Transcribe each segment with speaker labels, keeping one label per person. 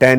Speaker 1: 10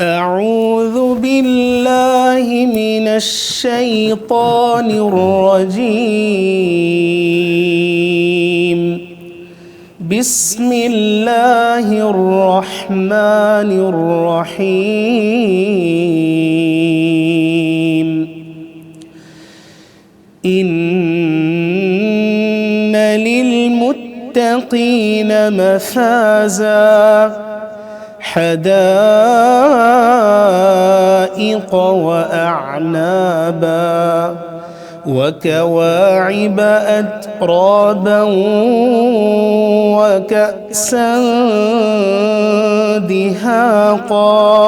Speaker 2: أعوذ بالله من الشيطان الرجيم بسم الله الرحمن الرحيم إن للمتقين مفازا حدائق وأعنابا وكواعب أترابا وكأسا دهاقا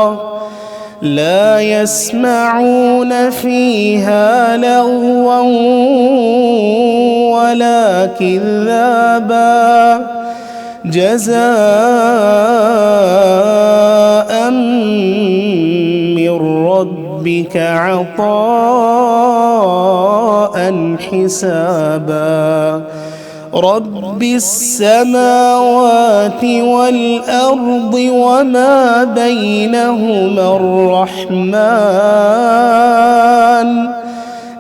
Speaker 2: لا يسمعون فيها لغوا ولا كذابا جزاء من ربك عطاء حسابا رب السماوات والأرض وما بينهما الرحمن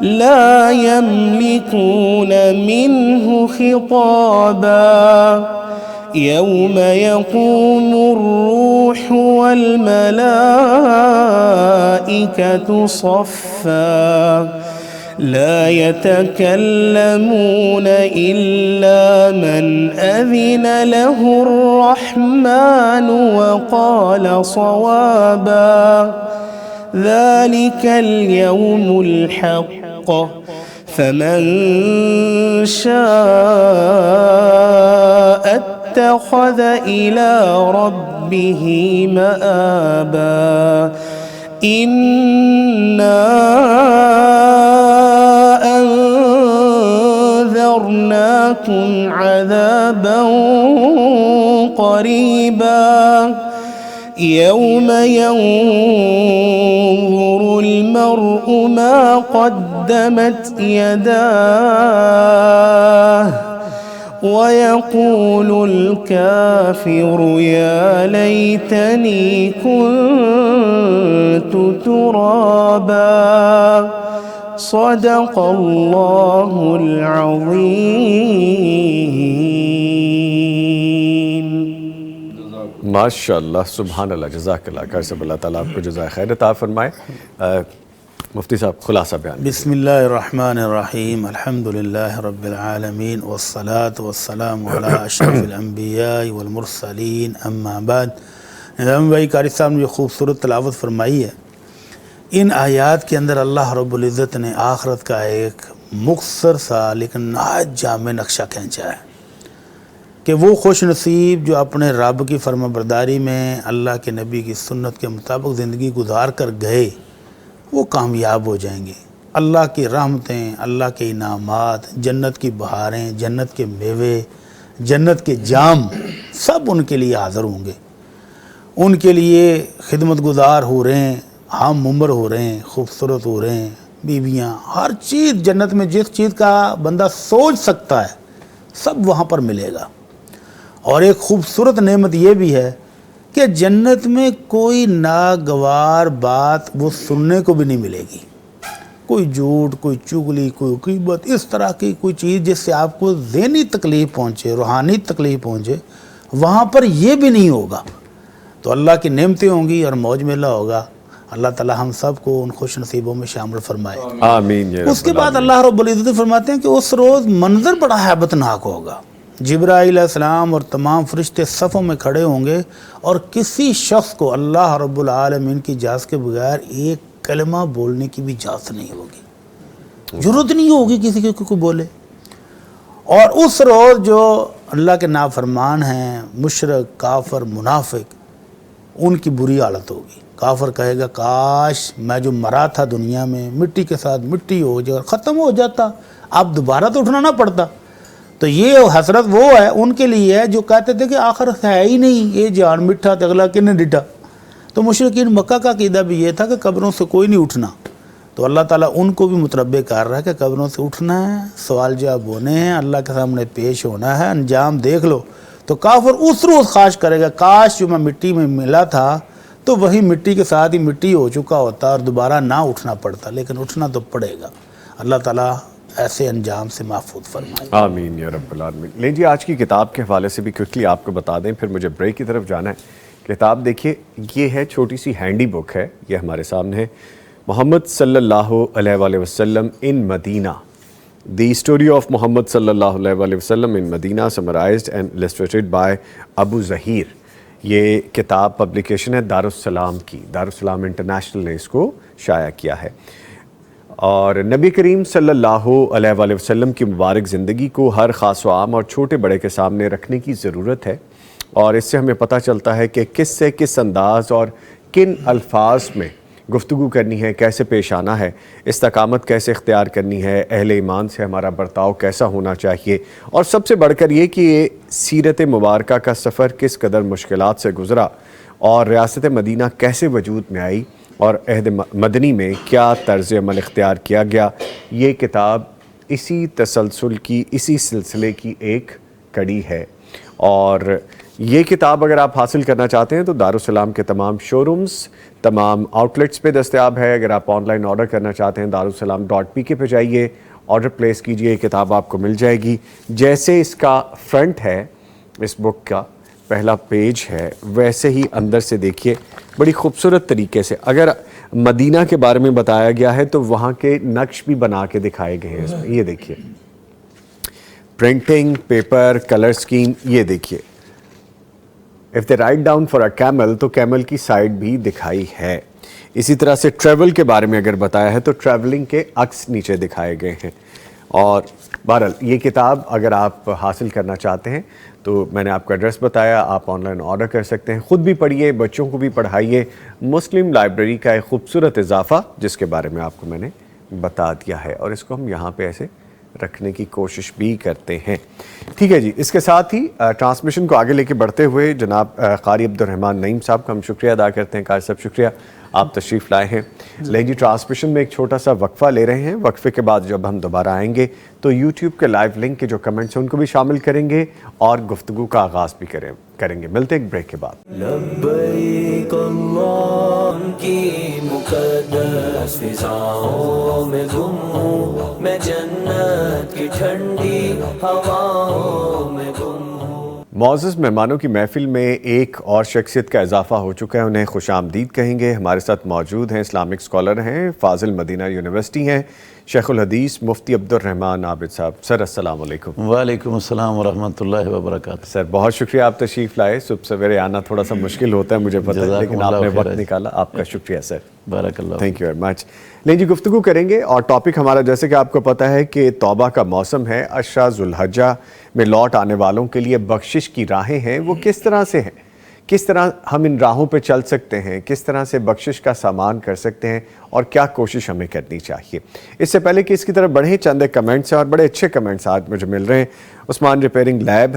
Speaker 2: لا يملكون منه خطابا يوم يقوم الروح والملائكة صفا لا يتكلمون إلا من أذن له الرحمن وقال صوابا ذلك اليوم الحق فمن شاء اتخذ إلى ربه مآبا إنا أنذرناكم عذابا قريبا يوم ينظر المرء ما قدمت يداه ويقول الكافر يا ليتني كنت ترابا صدق الله العظيم.
Speaker 1: ماشاء اللہ سبحان اللہ جزاک اللہ خیر. سب اللہ تعالیٰ آپ کو جزائے خیر عطا فرمائے. مفتی صاحب خلاصہ بیان.
Speaker 2: بسم اللہ الرحمن الرحیم الحمد للہ رب العالمین والصلاة والسلام علی اشرف الانبیاء والمرسلین اما بعد. نظام بھائی قاری صاحب نے جو خوبصورت تلاوت فرمائی ہے، ان آیات کے اندر اللہ رب العزت نے آخرت کا ایک مختصر سا لیکن نہایت جامع نقشہ کھینچا ہے کہ وہ خوش نصیب جو اپنے رب کی فرما برداری میں اللہ کے نبی کی سنت کے مطابق زندگی گزار کر گئے وہ کامیاب ہو جائیں گے. اللہ کی رحمتیں، اللہ کے انعامات، جنت کی بہاریں، جنت کے میوے، جنت کے جام سب ان کے لیے حاضر ہوں گے. ان کے لیے خدمت گزار ہو رہے ہیں، ہم عمر ہو رہے ہیں، خوبصورت ہو رہے ہیں، بیویاں، ہر چیز جنت میں جس چیز کا بندہ سوچ سکتا ہے سب وہاں پر ملے گا. اور ایک خوبصورت نعمت یہ بھی ہے کہ جنت میں کوئی ناگوار بات وہ سننے کو بھی نہیں ملے گی. کوئی جھوٹ، کوئی چغلی، کوئی غیبت، اس طرح کی کوئی چیز جس سے آپ کو ذہنی تکلیف پہنچے، روحانی تکلیف پہنچے، وہاں پر یہ بھی نہیں ہوگا. تو اللہ کی نعمتیں ہوں گی اور موج میلہ ہوگا. اللہ تعالی ہم سب کو ان خوش نصیبوں میں شامل فرمائے.
Speaker 1: آمین.
Speaker 2: اس کے بعد اللہ رب العزت فرماتے ہیں کہ اس روز منظر بڑا ہیبت ناک ہوگا. جبرائیل علیہ السلام اور تمام فرشتے صفوں میں کھڑے ہوں گے اور کسی شخص کو اللہ رب العالمین کی اجازت کے بغیر ایک کلمہ بولنے کی بھی اجازت نہیں ہوگی. ضرورت نہیں ہوگی کسی کو بولے. اور اس روز جو اللہ کے نافرمان ہیں، مشرک، کافر، منافق، ان کی بری حالت ہوگی. کافر کہے گا کاش میں جو مرا تھا دنیا میں مٹی کے ساتھ مٹی ہو جائے، ختم ہو جاتا، اب دوبارہ تو اٹھنا نہ پڑتا. تو یہ حسرت وہ ہے ان کے لیے ہے جو کہتے تھے کہ آخر ہے ہی نہیں، یہ جان مٹھا تو اگلا کن ڈٹا. تو مشرکین مکہ کا عقیدہ بھی یہ تھا کہ قبروں سے کوئی نہیں اٹھنا. تو اللہ تعالیٰ ان کو بھی متربع کر رہا ہے کہ قبروں سے اٹھنا ہے، سوال جواب ہونے ہیں، اللہ کے سامنے پیش ہونا ہے، انجام دیکھ لو. تو کافر اس روز خواہش کرے گا کاش جو میں مٹی میں ملا تھا تو تو وہی مٹی کے ساتھ ہی مٹی ہو چکا ہوتا اور دوبارہ نہ اٹھنا پڑتا، لیکن اٹھنا تو پڑے گا۔ اللہ تعالیٰ ایسے انجام سے محفوظ فرمائے۔
Speaker 1: آمین یا رب العالمین۔ لیں جی، آج کی کتاب کے حوالے سے بھی کوئکلی آپ کو بتا دیں، پھر مجھے بریک کی طرف جانا ہے۔ کتاب دیکھیے، یہ ہے چھوٹی سی ہینڈی بک ہے، یہ ہمارے سامنے ہے، محمد صلی اللہ علیہ وآلہ وسلم ان مدینہ، دی اسٹوری آف محمد صلی اللہ علیہ وآلہ وسلم ان مدینہ، سمرائزڈ اینڈ illustrated بائی ابو ظہیر۔ یہ کتاب پبلیکیشن ہے دارالسلام کی، دارالسلام انٹرنیشنل نے اس کو شائع کیا ہے۔ اور نبی کریم صلی اللہ علیہ وآلہ وسلم کی مبارک زندگی کو ہر خاص و عام اور چھوٹے بڑے کے سامنے رکھنے کی ضرورت ہے، اور اس سے ہمیں پتہ چلتا ہے کہ کس سے کس انداز اور کن الفاظ میں گفتگو کرنی ہے، کیسے پیش آنا ہے، استقامت کیسے اختیار کرنی ہے، اہل ایمان سے ہمارا برتاؤ کیسا ہونا چاہیے، اور سب سے بڑھ کر یہ کہ یہ سیرت مبارکہ کا سفر کس قدر مشکلات سے گزرا اور ریاست مدینہ کیسے وجود میں آئی، اور عہد مدنی میں کیا طرز عمل اختیار کیا گیا۔ یہ کتاب اسی تسلسل کی، اسی سلسلے کی ایک کڑی ہے، اور یہ کتاب اگر آپ حاصل کرنا چاہتے ہیں تو دارالسلام کے تمام شو رومز، تمام آؤٹلیٹس پہ دستیاب ہے۔ اگر آپ آن لائن آرڈر کرنا چاہتے ہیں darussalam.pk پہ جائیے، آرڈر پلیس کیجئے، یہ کتاب آپ کو مل جائے گی۔ جیسے اس کا فرنٹ ہے، اس بک کا پہلا پیج ہے، ویسے ہی اندر سے دیکھیے بڑی خوبصورت طریقے سے اگر مدینہ کے بارے میں بتایا گیا ہے تو وہاں کے نقش بھی بنا کے دکھائے گئے ہیں اس میں۔ یہ دیکھیے پرنٹنگ، پیپر، کلر سکیم، یہ دیکھیے if they write down for a camel تو کیمل کی سائڈ بھی دکھائی ہے۔ اسی طرح سے ٹریول کے بارے میں اگر بتایا ہے تو ٹریولنگ کے عکس نیچے دکھائے گئے ہیں۔ اور بہرحال یہ کتاب اگر آپ حاصل کرنا چاہتے ہیں تو میں نے آپ کا ایڈریس بتایا، آپ آن لائن آرڈر کر سکتے ہیں، خود بھی پڑھیے، بچوں کو بھی پڑھائیے۔ مسلم لائبریری کا ایک خوبصورت اضافہ جس کے بارے میں آپ کو میں نے بتا دیا ہے، اور اس کو ہم یہاں پہ ایسے رکھنے کی کوشش بھی کرتے ہیں۔ ٹھیک ہے جی، اس کے ساتھ ہی ٹرانسمیشن کو آگے لے کے بڑھتے ہوئے جناب قاری عبدالرحمن نعیم صاحب کا ہم شکریہ ادا کرتے ہیں۔ قاری صاحب شکریہ، آپ تشریف لائے ہیں۔ لیں جی، ٹرانسمیشن میں ایک چھوٹا سا وقفہ لے رہے ہیں، وقفے کے بعد جب ہم دوبارہ آئیں گے تو یوٹیوب کے لائیو لنک کے جو کمنٹس ہیں ان کو بھی شامل کریں گے اور گفتگو کا آغاز بھی کریں گے۔ ملتے ہیں ایک بریک کے بعد۔
Speaker 3: لبیک اللہ کی مقدس فضاؤں میں گم ہوں، میں جنت کی ٹھنڈی ہواؤں میں گم ہوں۔
Speaker 1: معزز مہمانوں کی محفل میں ایک اور شخصیت کا اضافہ ہو چکا ہے، انہیں خوش آمدید کہیں گے۔ ہمارے ساتھ موجود ہیں، اسلامک اسکالر ہیں، فاضل مدینہ یونیورسٹی ہیں، شیخ الحدیث مفتی عبدالرحمن عابد صاحب۔ سر السلام علیکم۔
Speaker 4: وعلیکم السلام ورحمۃ اللہ وبرکاتہ۔
Speaker 1: سر بہت شکریہ، آپ تشریف لائے۔ صبح سویرے آنا تھوڑا سا مشکل ہوتا ہے مجھے پتہ ہے،
Speaker 4: جزاکم
Speaker 1: لیکن آپ
Speaker 4: اللہ
Speaker 1: نے
Speaker 4: خیر۔
Speaker 1: وقت نکالا، آپ کا شکریہ سر،
Speaker 4: بارک اللہ۔
Speaker 1: Thank you very much. نہیں جی، گفتگو کریں گے، اور ٹاپک ہمارا جیسے کہ آپ کو پتہ ہے کہ توبہ کا موسم ہے، عشرہ ذوالحجہ میں لوٹ آنے والوں کے لیے بخشش کی راہیں ہیں، وہ کس طرح سے ہیں، کس طرح ہم ان راہوں پہ چل سکتے ہیں، کس طرح سے بخشش کا سامان کر سکتے ہیں، اور کیا کوشش ہمیں کرنی چاہیے۔ اس سے پہلے کہ اس کی طرف بڑھیں، چند ایک کمنٹس ہیں اور بڑے اچھے کمنٹس آج مجھے مل رہے ہیں۔ عثمان ریپیرنگ لیب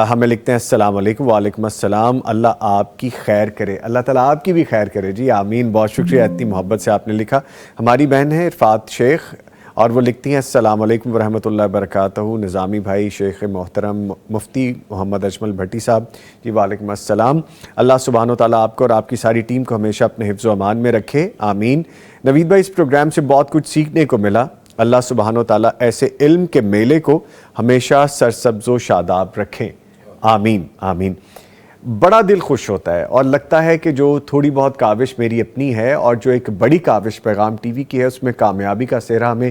Speaker 1: ہمیں لکھتے ہیں السلام علیکم۔ وعلیکم السلام، اللہ آپ کی خیر کرے، اللہ تعالیٰ آپ کی بھی خیر کرے جی، آمین۔ بہت شکریہ، اتنی محبت سے آپ نے لکھا۔ ہماری بہن ہے عرفات شیخ، اور وہ لکھتی ہیں السلام علیکم ورحمۃ اللہ وبرکاتہ، نظامی بھائی، شیخ محترم مفتی محمد اجمل بھٹی صاحب جی، وعلیکم السلام۔ اللہ سبحانہ و تعالیٰ آپ کو اور آپ کی ساری ٹیم کو ہمیشہ اپنے حفظ و امان میں رکھے، آمین۔ نوید بھائی، اس پروگرام سے بہت کچھ سیکھنے کو ملا، اللہ سبحانہ و تعالیٰ ایسے علم کے میلے کو ہمیشہ سرسبز و شاداب رکھیں، آمین آمین۔ بڑا دل خوش ہوتا ہے اور لگتا ہے کہ جو تھوڑی بہت کاوش میری اپنی ہے اور جو ایک بڑی کاوش پیغام ٹی وی کی ہے، اس میں کامیابی کا سہرا ہمیں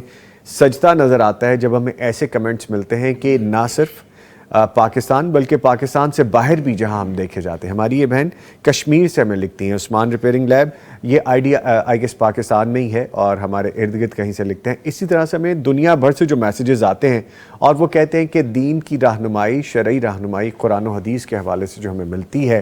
Speaker 1: سجدہ نظر آتا ہے جب ہمیں ایسے کمنٹس ملتے ہیں کہ نہ صرف پاکستان بلکہ پاکستان سے باہر بھی جہاں ہم دیکھے جاتے ہیں۔ ہماری یہ بہن کشمیر سے ہمیں لکھتی ہیں، عثمان ریپیرنگ لیب، یہ آئیڈیا آئی گیس پاکستان میں ہی ہے اور ہمارے ارد گرد کہیں سے لکھتے ہیں۔ اسی طرح سے ہمیں دنیا بھر سے جو میسیجز آتے ہیں اور وہ کہتے ہیں کہ دین کی رہنمائی، شرعی رہنمائی قرآن و حدیث کے حوالے سے جو ہمیں ملتی ہے،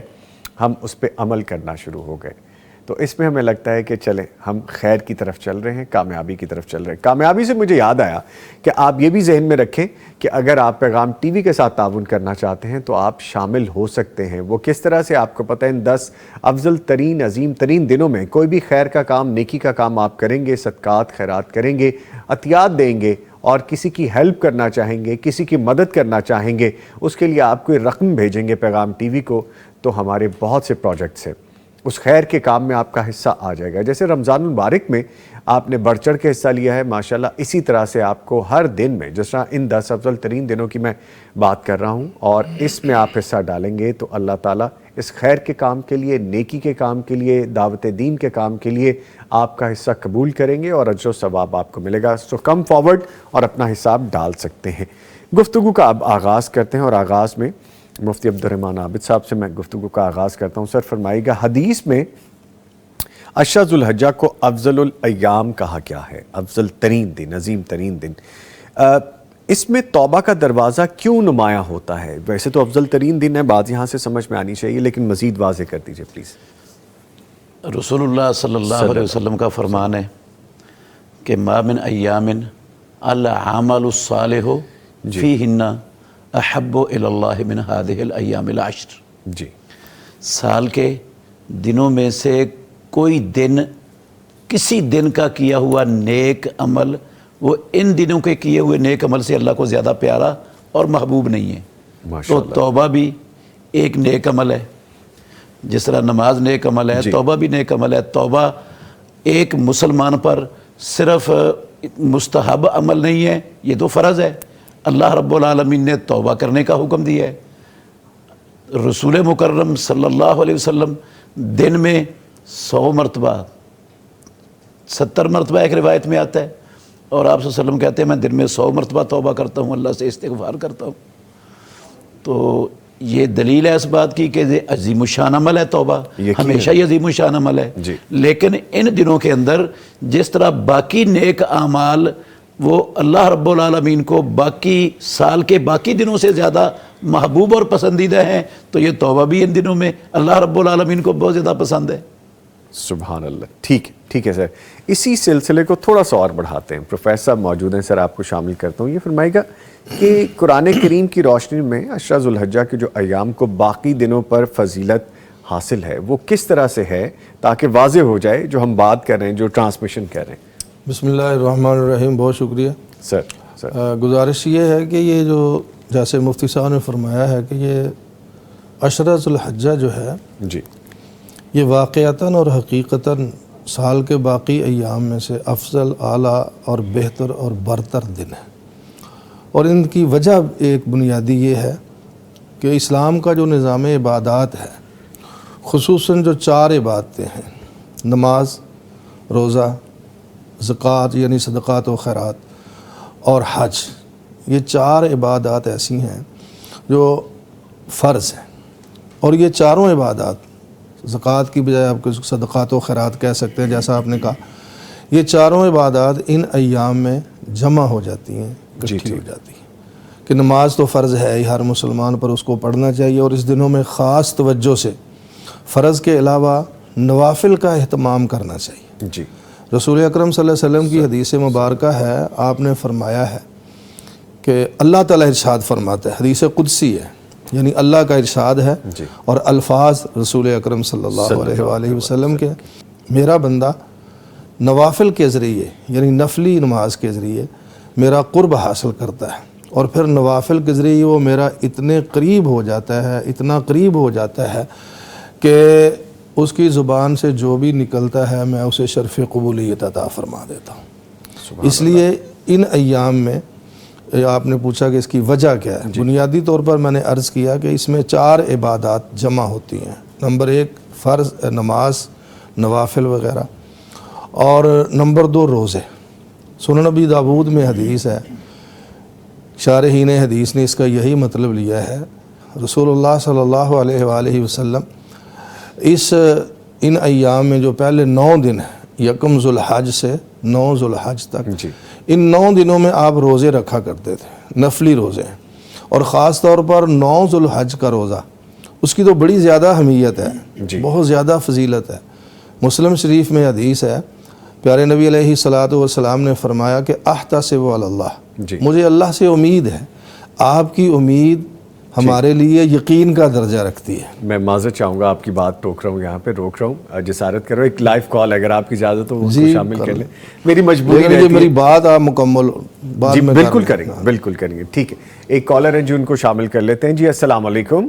Speaker 1: ہم اس پہ عمل کرنا شروع ہو گئے۔ تو اس میں ہمیں لگتا ہے کہ چلیں ہم خیر کی طرف چل رہے ہیں، کامیابی کی طرف چل رہے ہیں۔ کامیابی سے مجھے یاد آیا کہ آپ یہ بھی ذہن میں رکھیں کہ اگر آپ پیغام ٹی وی کے ساتھ تعاون کرنا چاہتے ہیں تو آپ شامل ہو سکتے ہیں۔ وہ کس طرح سے آپ کو پتہ ہے، ان 10 افضل ترین عظیم ترین دنوں میں کوئی بھی خیر کا کام، نیکی کا کام آپ کریں گے، صدقات خیرات کریں گے، عطیات دیں گے اور کسی کی ہیلپ کرنا چاہیں گے، کسی کی مدد کرنا چاہیں گے، اس کے لیے آپ کوئی رقم بھیجیں گے پیغام ٹی وی کو، تو ہمارے بہت سے پروجیکٹس ہیں، اس خیر کے کام میں آپ کا حصہ آ جائے گا. جیسے رمضان المبارک میں آپ نے بڑھ چڑھ کے حصہ لیا ہے ماشاءاللہ, اسی طرح سے آپ کو ہر دن میں, جس طرح ان 10 افضل ترین دنوں کی میں بات کر رہا ہوں, اور اس میں آپ حصہ ڈالیں گے تو اللہ تعالیٰ اس خیر کے کام کے لیے, نیکی کے کام کے لیے, دعوت دین کے کام کے لیے آپ کا حصہ قبول کریں گے اور اجر و ثواب آپ کو ملے گا. سو کم فارورڈ اور اپنا حساب ڈال سکتے ہیں. گفتگو کا اب آغاز کرتے ہیں, اور آغاز میں مفتی عبد الرحمن عابد صاحب سے میں گفتگو کا آغاز کرتا ہوں. سر فرمائیے گا, حدیث میں عشرہ ذو الحجہ کو افضل الایام کہا گیا ہے, افضل ترین دن, عظیم ترین دن. اس میں توبہ کا دروازہ کیوں نمایاں ہوتا ہے؟ ویسے تو افضل ترین دن ہے, بات یہاں سے سمجھ میں آنی چاہیے, لیکن مزید واضح کر دیجئے پلیز.
Speaker 4: رسول اللہ صلی اللہ علیہ وسلم کا فرمان ہے کہ ما من ایام العمل الصالح فیہن احب الی اللہ من ہذہ الایام العشر.
Speaker 1: جی,
Speaker 4: سال کے دنوں میں سے کوئی دن, کسی دن کا کیا ہوا نیک عمل وہ ان دنوں کے کیے ہوئے نیک عمل سے اللہ کو زیادہ پیارا اور محبوب نہیں ہے. تو توبہ بھی ایک نیک عمل ہے, جس طرح نماز نیک عمل ہے, توبہ بھی نیک عمل ہے. توبہ ایک مسلمان پر صرف مستحب عمل نہیں ہے, یہ تو فرض ہے. اللہ رب العالمین نے توبہ کرنے کا حکم دیا ہے. رسول مکرم صلی اللہ علیہ وسلم دن میں 100 مرتبہ 70 مرتبہ ایک روایت میں آتا ہے, اور آپ صلی اللہ علیہ وسلم کہتے ہیں میں دن میں 100 مرتبہ توبہ کرتا ہوں, اللہ سے استغفار کرتا ہوں. تو یہ دلیل ہے اس بات کی کہ یہ عظیم الشان عمل ہے توبہ, ہمیشہ یہ عظیم الشان عمل ہے. لیکن ان دنوں کے اندر جس طرح باقی نیک اعمال وہ اللہ رب العالمین کو باقی سال کے باقی دنوں سے زیادہ محبوب اور پسندیدہ ہیں, تو یہ توبہ بھی ان دنوں میں اللہ رب العالمین کو بہت زیادہ پسند ہے.
Speaker 1: سبحان اللہ. ٹھیک ہے سر, اسی سلسلے کو تھوڑا سا اور بڑھاتے ہیں. پروفیسر صاحب موجود ہیں, سر آپ کو شامل کرتا ہوں. یہ فرمائے گا کہ قرآن کریم کی روشنی میں عشرہ ذو الحجہ کے جو ایام کو باقی دنوں پر فضیلت حاصل ہے وہ کس طرح سے ہے, تاکہ واضح ہو جائے جو ہم بات کر رہے ہیں, جو ٹرانسمیشن کر رہے ہیں.
Speaker 5: بسم اللہ الرحمن الرحیم. بہت شکریہ
Speaker 1: سر.
Speaker 5: گزارش یہ ہے کہ یہ جو جیسے مفتی صاحب نے فرمایا ہے کہ یہ عشرہ ذو الحجہ جو ہے
Speaker 1: جی,
Speaker 5: یہ واقعتاً اور حقیقتاً سال کے باقی ایام میں سے افضل, اعلیٰ اور بہتر اور برتر دن ہے. اور ان کی وجہ ایک بنیادی یہ ہے کہ اسلام کا جو نظام عبادات ہے, خصوصاً جو 4 عبادتیں ہیں, نماز, روزہ, زکوٰۃ یعنی صدقات و خیرات, اور حج, یہ 4 عبادات ایسی ہیں جو فرض ہیں. اور یہ چاروں عبادات, زکوٰۃ کی بجائے آپ کو صدقات و خیرات کہہ سکتے ہیں جیسا آپ نے کہا, یہ چاروں عبادات ان ایام میں جمع ہو جاتی ہیں, اکٹھی ہو جاتی ہیں. کہ نماز تو فرض ہے ہی, ہر مسلمان پر اس کو پڑھنا چاہیے, اور اس دنوں میں خاص توجہ سے فرض کے علاوہ نوافل کا اہتمام کرنا چاہیے.
Speaker 1: جی,
Speaker 5: رسول اکرم صلی اللہ علیہ وسلم کی حدیث مبارکہ ہے, آپ نے فرمایا ہے کہ اللہ تعالیٰ ارشاد فرماتا ہے, حدیث قدسی ہے, یعنی اللہ کا ارشاد ہے, اور الفاظ رسول اکرم صلی اللہ علیہ وآلہ وسلم کے, میرا بندہ نوافل کے ذریعے یعنی نفلی نماز کے ذریعے میرا قرب حاصل کرتا ہے, اور پھر نوافل کے ذریعے وہ میرا اتنے قریب ہو جاتا ہے, اتنا قریب ہو جاتا ہے کہ اس کی زبان سے جو بھی نکلتا ہے میں اسے شرف قبولیت عطا فرما دیتا ہوں. اس لیے ان ایام میں آپ نے پوچھا کہ اس کی وجہ کیا ہے, بنیادی طور پر میں نے عرض کیا کہ اس میں 4 عبادات جمع ہوتی ہیں. نمبر 1 فرض نماز, نوافل وغیرہ, اور نمبر 2 روزے. سنن ابی داود میں حدیث ہے, شارحین حدیث نے اس کا یہی مطلب لیا ہے, رسول اللہ صلی اللہ علیہ وآلہ وسلم ان ایام میں جو پہلے 9 دن ہیں, یکم ذو الحج سے 9 ذو الحج تک, ان 9 دنوں میں آپ روزے رکھا کرتے تھے, نفلی روزے ہیں. اور خاص طور پر 9 ذو الحج کا روزہ, اس کی تو بڑی زیادہ اہمیت ہے, بہت زیادہ فضیلت ہے. مسلم شریف میں حدیث ہے, پیارے نبی علیہ الصلوۃ والسلام نے فرمایا کہ احتسب علی اللہ, مجھے اللہ سے امید ہے. آپ کی امید ہمارے لیے یقین کا درجہ رکھتی ہے.
Speaker 1: میں معذرت چاہوں گا, آپ کی بات روک رہا ہوں, یہاں پہ روک رہا ہوں, جسارت کرو, ایک لائیو کال اگر آپ کی اجازت ہو اس کو شامل کر لیں. میری مجبوری ہے,
Speaker 5: میری بات آپ مکمل بعد میں
Speaker 1: بالکل کریں گے, بالکل کریں گے. ٹھیک ہے, ایک کالر ہے جو ان کو شامل کر لیتے ہیں. جی السلام علیکم.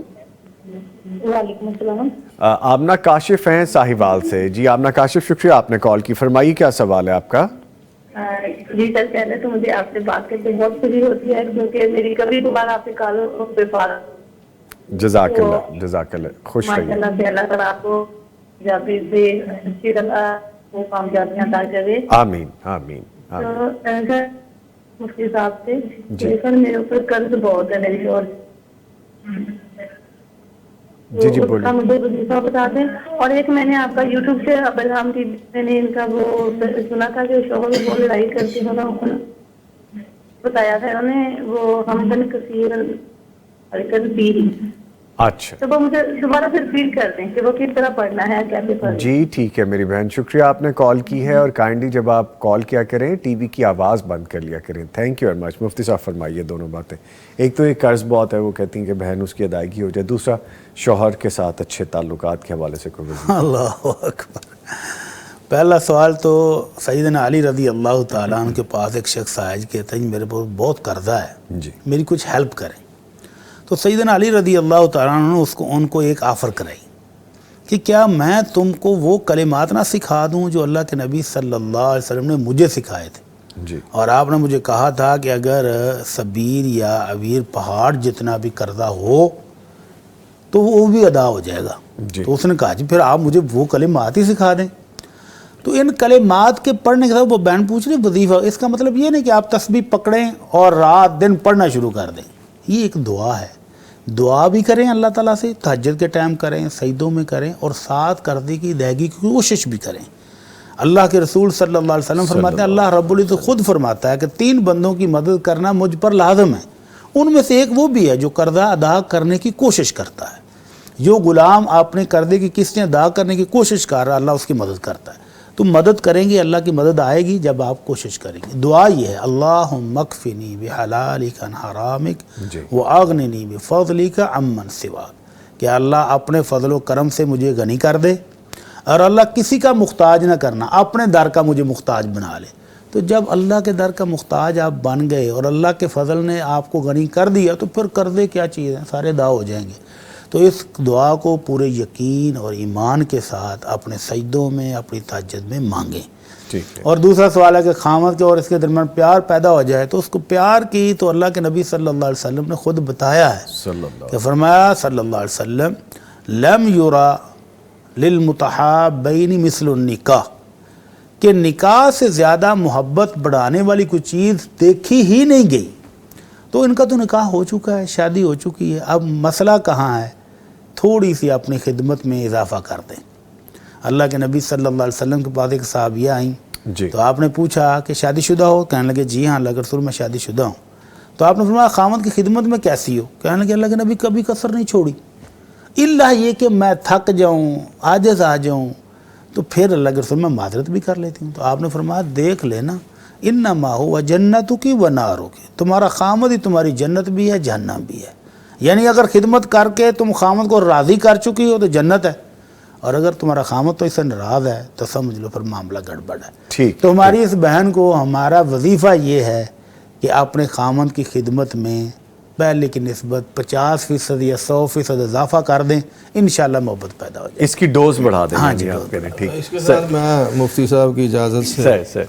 Speaker 6: وعلیکم السلام.
Speaker 1: آمنہ کاشف ہیں ساہیوال سے. جی آمنہ کاشف، شکریہ آپ نے کال کی. فرمائیے کیا سوال ہے آپ کا؟
Speaker 6: جی سر، پہلے تو مجھے آپ سے بات کر کے بہت خوشی ہوتی ہے کیونکہ میری کبھی دوبارہ آپ سے کال پہ
Speaker 1: جزاک اللہ جزاک اللہ، خوش
Speaker 6: ماشاء
Speaker 1: رہیے.
Speaker 6: اللہ سے اللہ تعالیٰ آپ کو جاتی سے اچھی طرح وہ کامیابیاں عطا کرے.
Speaker 1: آمین آمین آمین.
Speaker 6: تو سر مفتی صاحب سے کہ سر میرے اوپر قرض بہت ہے میری اور
Speaker 1: جی جی
Speaker 6: اس کا
Speaker 1: بولیے.
Speaker 6: مجھے وظیفہ بتا دیں. اور ایک میں نے آپ کا یوٹیوب سے ابراہم ٹی وی میں نے ان کا وہ سنا تھا کہ شوہر وہ لڑائی کرتے ہیں بتایا تھا انہوں نے وہ حمدن کثیر القلبی.
Speaker 1: اچھا
Speaker 6: تو وہ مجھے دوبارہ پھر فیل کر دیں کہ وہ کس طرح پڑھنا ہے کیسے پڑھنا ہے.
Speaker 1: جی ٹھیک ہے میری بہن، شکریہ آپ نے کال کی ہے. اور کائنڈلی جب آپ کال کیا کریں ٹی وی کی آواز بند کر لیا کریں. Thank you very much. مفتی صاحب فرمائیے دونوں باتیں. ایک تو یہ قرض بہت ہے، وہ کہتی ہیں کہ بہن اس کی ادائیگی ہو جائے. دوسرا شوہر کے ساتھ اچھے تعلقات کے حوالے سے کوئی وظیفہ.
Speaker 2: اللہ اکبر. پہلا سوال تو سیدنا علی رضی اللہ تعالیٰ عنہ کے پاس ایک شخص آیا کہتا ہے میرے پاس بہت قرضہ ہے،
Speaker 1: جی
Speaker 2: میری کچھ ہیلپ کریں. تو سیدنا علی رضی اللہ تعالیٰ عنہ نے ان کو ایک آفر کرائی کہ کیا میں تم کو وہ کلمات نہ سکھا دوں جو اللہ کے نبی صلی اللہ علیہ وسلم نے مجھے سکھائے تھے.
Speaker 1: جی
Speaker 2: اور آپ نے مجھے کہا تھا کہ اگر صبیر یا عویر پہاڑ جتنا بھی قرضہ ہو تو وہ بھی ادا ہو جائے گا.
Speaker 1: جی.
Speaker 2: تو اس نے کہا جی پھر آپ مجھے وہ کلمات ہی سکھا دیں. تو ان کلمات کے پڑھنے کے ساتھ وہ بہن پوچھ رہی وظیفہ، اس کا مطلب یہ نہیں کہ آپ تسبیح پکڑیں اور رات دن پڑھنا شروع کر دیں. یہ ایک دعا ہے، دعا بھی کریں اللہ تعالیٰ سے، تہجد کے ٹائم کریں، سجدوں میں کریں، اور ساتھ قرضے کی ادائیگی کی کوشش بھی کریں. اللہ کے رسول صلی اللہ علیہ وسلم فرماتے ہیں، اللہ رب العزت خود فرماتا ہے کہ 3 بندوں کی مدد کرنا مجھ پر لازم ہے. ان میں سے ایک وہ بھی ہے جو قرضہ ادا کرنے کی کوشش کرتا ہے. جو غلام اپنے قرضے کی قسطیں ادا کرنے کی کوشش کر رہا ہے اللہ اس کی مدد کرتا ہے. تو مدد کریں گے، اللہ کی مدد آئے گی جب آپ کوشش کریں گے. دعا یہ ہے اکفنی بحلالک عن حرامک واغننی بفضلک عمن سواک، کہ اللہ اپنے فضل و کرم سے مجھے غنی کر دے اور اللہ کسی کا محتاج نہ کرنا، اپنے در کا مجھے محتاج بنا لے. تو جب اللہ کے در کا محتاج آپ بن گئے اور اللہ کے فضل نے آپ کو غنی کر دیا تو پھر قرضے کیا چیز ہیں، سارے ادا ہو جائیں گے. تو اس دعا کو پورے یقین اور ایمان کے ساتھ اپنے سجدوں میں، اپنی تہجد میں مانگیں.
Speaker 1: ٹھیک ہے.
Speaker 2: اور دوسرا سوال ہے کہ خامد کے اور اس کے درمیان پیار پیدا ہو جائے تو اس کو پیار کی تو اللہ کے نبی صلی اللہ علیہ وسلم نے خود بتایا ہے
Speaker 1: صلی اللہ
Speaker 2: کہ فرمایا صلی اللہ علیہ وسلم لم یرا للمتحابین مثل النکاح، کہ نکاح سے زیادہ محبت بڑھانے والی کوئی چیز دیکھی ہی نہیں گئی. تو ان کا تو نکاح ہو چکا ہے، شادی ہو چکی ہے، اب مسئلہ کہاں ہے؟ تھوڑی سی اپنی خدمت میں اضافہ کر دیں. اللہ کے نبی صلی اللہ علیہ وسلم کے پاس ایک صحابیہ آئیں
Speaker 1: جی.
Speaker 2: تو آپ نے پوچھا کہ شادی شدہ ہو؟ کہنے لگے جی ہاں اللہ کے رسول میں شادی شدہ ہوں. تو آپ نے فرمایا خامد کی خدمت میں کیسی ہو؟ کہنے لگے اللہ کے نبی کبھی کسر نہیں چھوڑی، الا یہ کہ میں تھک جاؤں، عاجز آ جاؤں تو پھر اللہ کے رسول میں معذرت بھی کر لیتی ہوں. تو آپ نے فرمایا دیکھ لینا انما ہوا جنتک و نارک، تمہارا خامد ہی تمہاری جنت بھی ہے جہنم بھی ہے. یعنی اگر خدمت کر کے تم خامد کو راضی کر چکی ہو تو جنت ہے، اور اگر تمہارا خامد تو اس سے ناراض ہے تو سمجھ لو پھر معاملہ گڑبڑ ہے.
Speaker 1: ٹھیک.
Speaker 2: تو ہماری اس بہن کو ہمارا وظیفہ یہ ہے کہ اپنے خامد کی خدمت میں پہلے کی نسبت 50% یا 100% اضافہ کر دیں، انشاءاللہ محبت پیدا ہو جائے.
Speaker 1: اس کی ڈوز بڑھا دیں.
Speaker 2: ہاں جی،
Speaker 1: آپ کہہ رہے ہیں. ٹھیک.
Speaker 5: اس کے ساتھ میں مفتی صاحب کی اجازت سے
Speaker 1: سر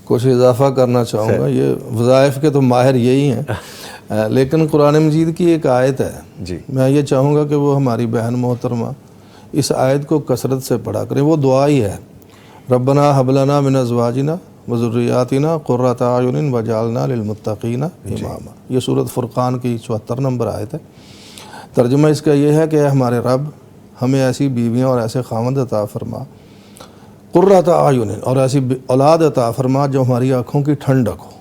Speaker 5: کچھ اضافہ کرنا چاہوں گا. یہ وظائف کے تو ماہر یہی ہیں، لیکن قرآن مجید کی ایک آیت ہے
Speaker 1: جی.
Speaker 5: میں یہ چاہوں گا کہ وہ ہماری بہن محترمہ اس آیت کو کثرت سے پڑھا کریں. وہ دعا ہی ہے ربنا حب لنا من ازواجنا وذریاتنا قرۃ اعین وجعلنا للمتقین اماما. یہ سورۃ فرقان کی 74 نمبر آیت ہے. ترجمہ اس کا یہ ہے کہ ہمارے رب ہمیں ایسی بیویاں اور ایسے خاوند عطا فرما، قرۃ اعین، اور ایسی اولاد عطا فرما جو ہماری آنکھوں کی ٹھنڈک ہو،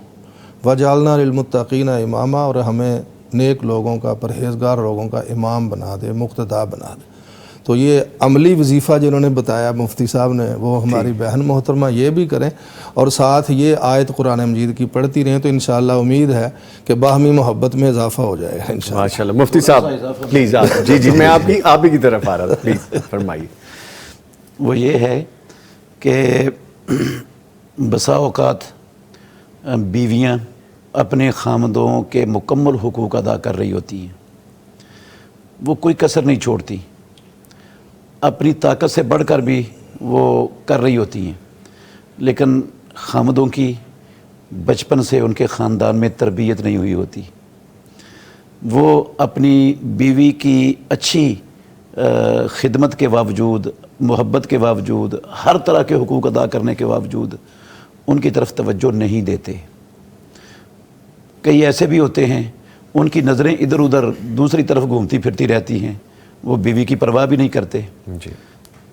Speaker 5: وجعلنا للمتقین اماما، اور ہمیں نیک لوگوں کا، پرہیزگار لوگوں کا امام بنا دے، مقتدا بنا دے. تو یہ عملی وظیفہ جنہوں نے بتایا مفتی صاحب نے وہ ہماری بہن محترمہ یہ بھی کریں، اور ساتھ یہ آیت قرآن مجید کی پڑھتی رہیں تو انشاءاللہ امید ہے کہ باہمی محبت میں اضافہ ہو جائے گا انشاءاللہ.
Speaker 1: ماشاءاللہ. مفتی صاحب پلیز. جی میں آپ ہی کی طرف آ رہا تھا، پلیز فرمائیے.
Speaker 4: وہ یہ ہے کہ بسا اوقات بیویاں اپنے خامدوں کے مکمل حقوق ادا کر رہی ہوتی ہیں، وہ کوئی کسر نہیں چھوڑتی. اپنی طاقت سے بڑھ کر بھی وہ کر رہی ہوتی ہیں، لیکن خامدوں کی بچپن سے ان کے خاندان میں تربیت نہیں ہوئی ہوتی، وہ اپنی بیوی کی اچھی خدمت کے باوجود، محبت کے باوجود، ہر طرح کے حقوق ادا کرنے کے باوجود ان کی طرف توجہ نہیں دیتے۔ کئی ایسے بھی ہوتے ہیں ان کی نظریں ادھر ادھر دوسری طرف گھومتی پھرتی رہتی ہیں، وہ بیوی کی پرواہ بھی نہیں کرتے۔
Speaker 1: جی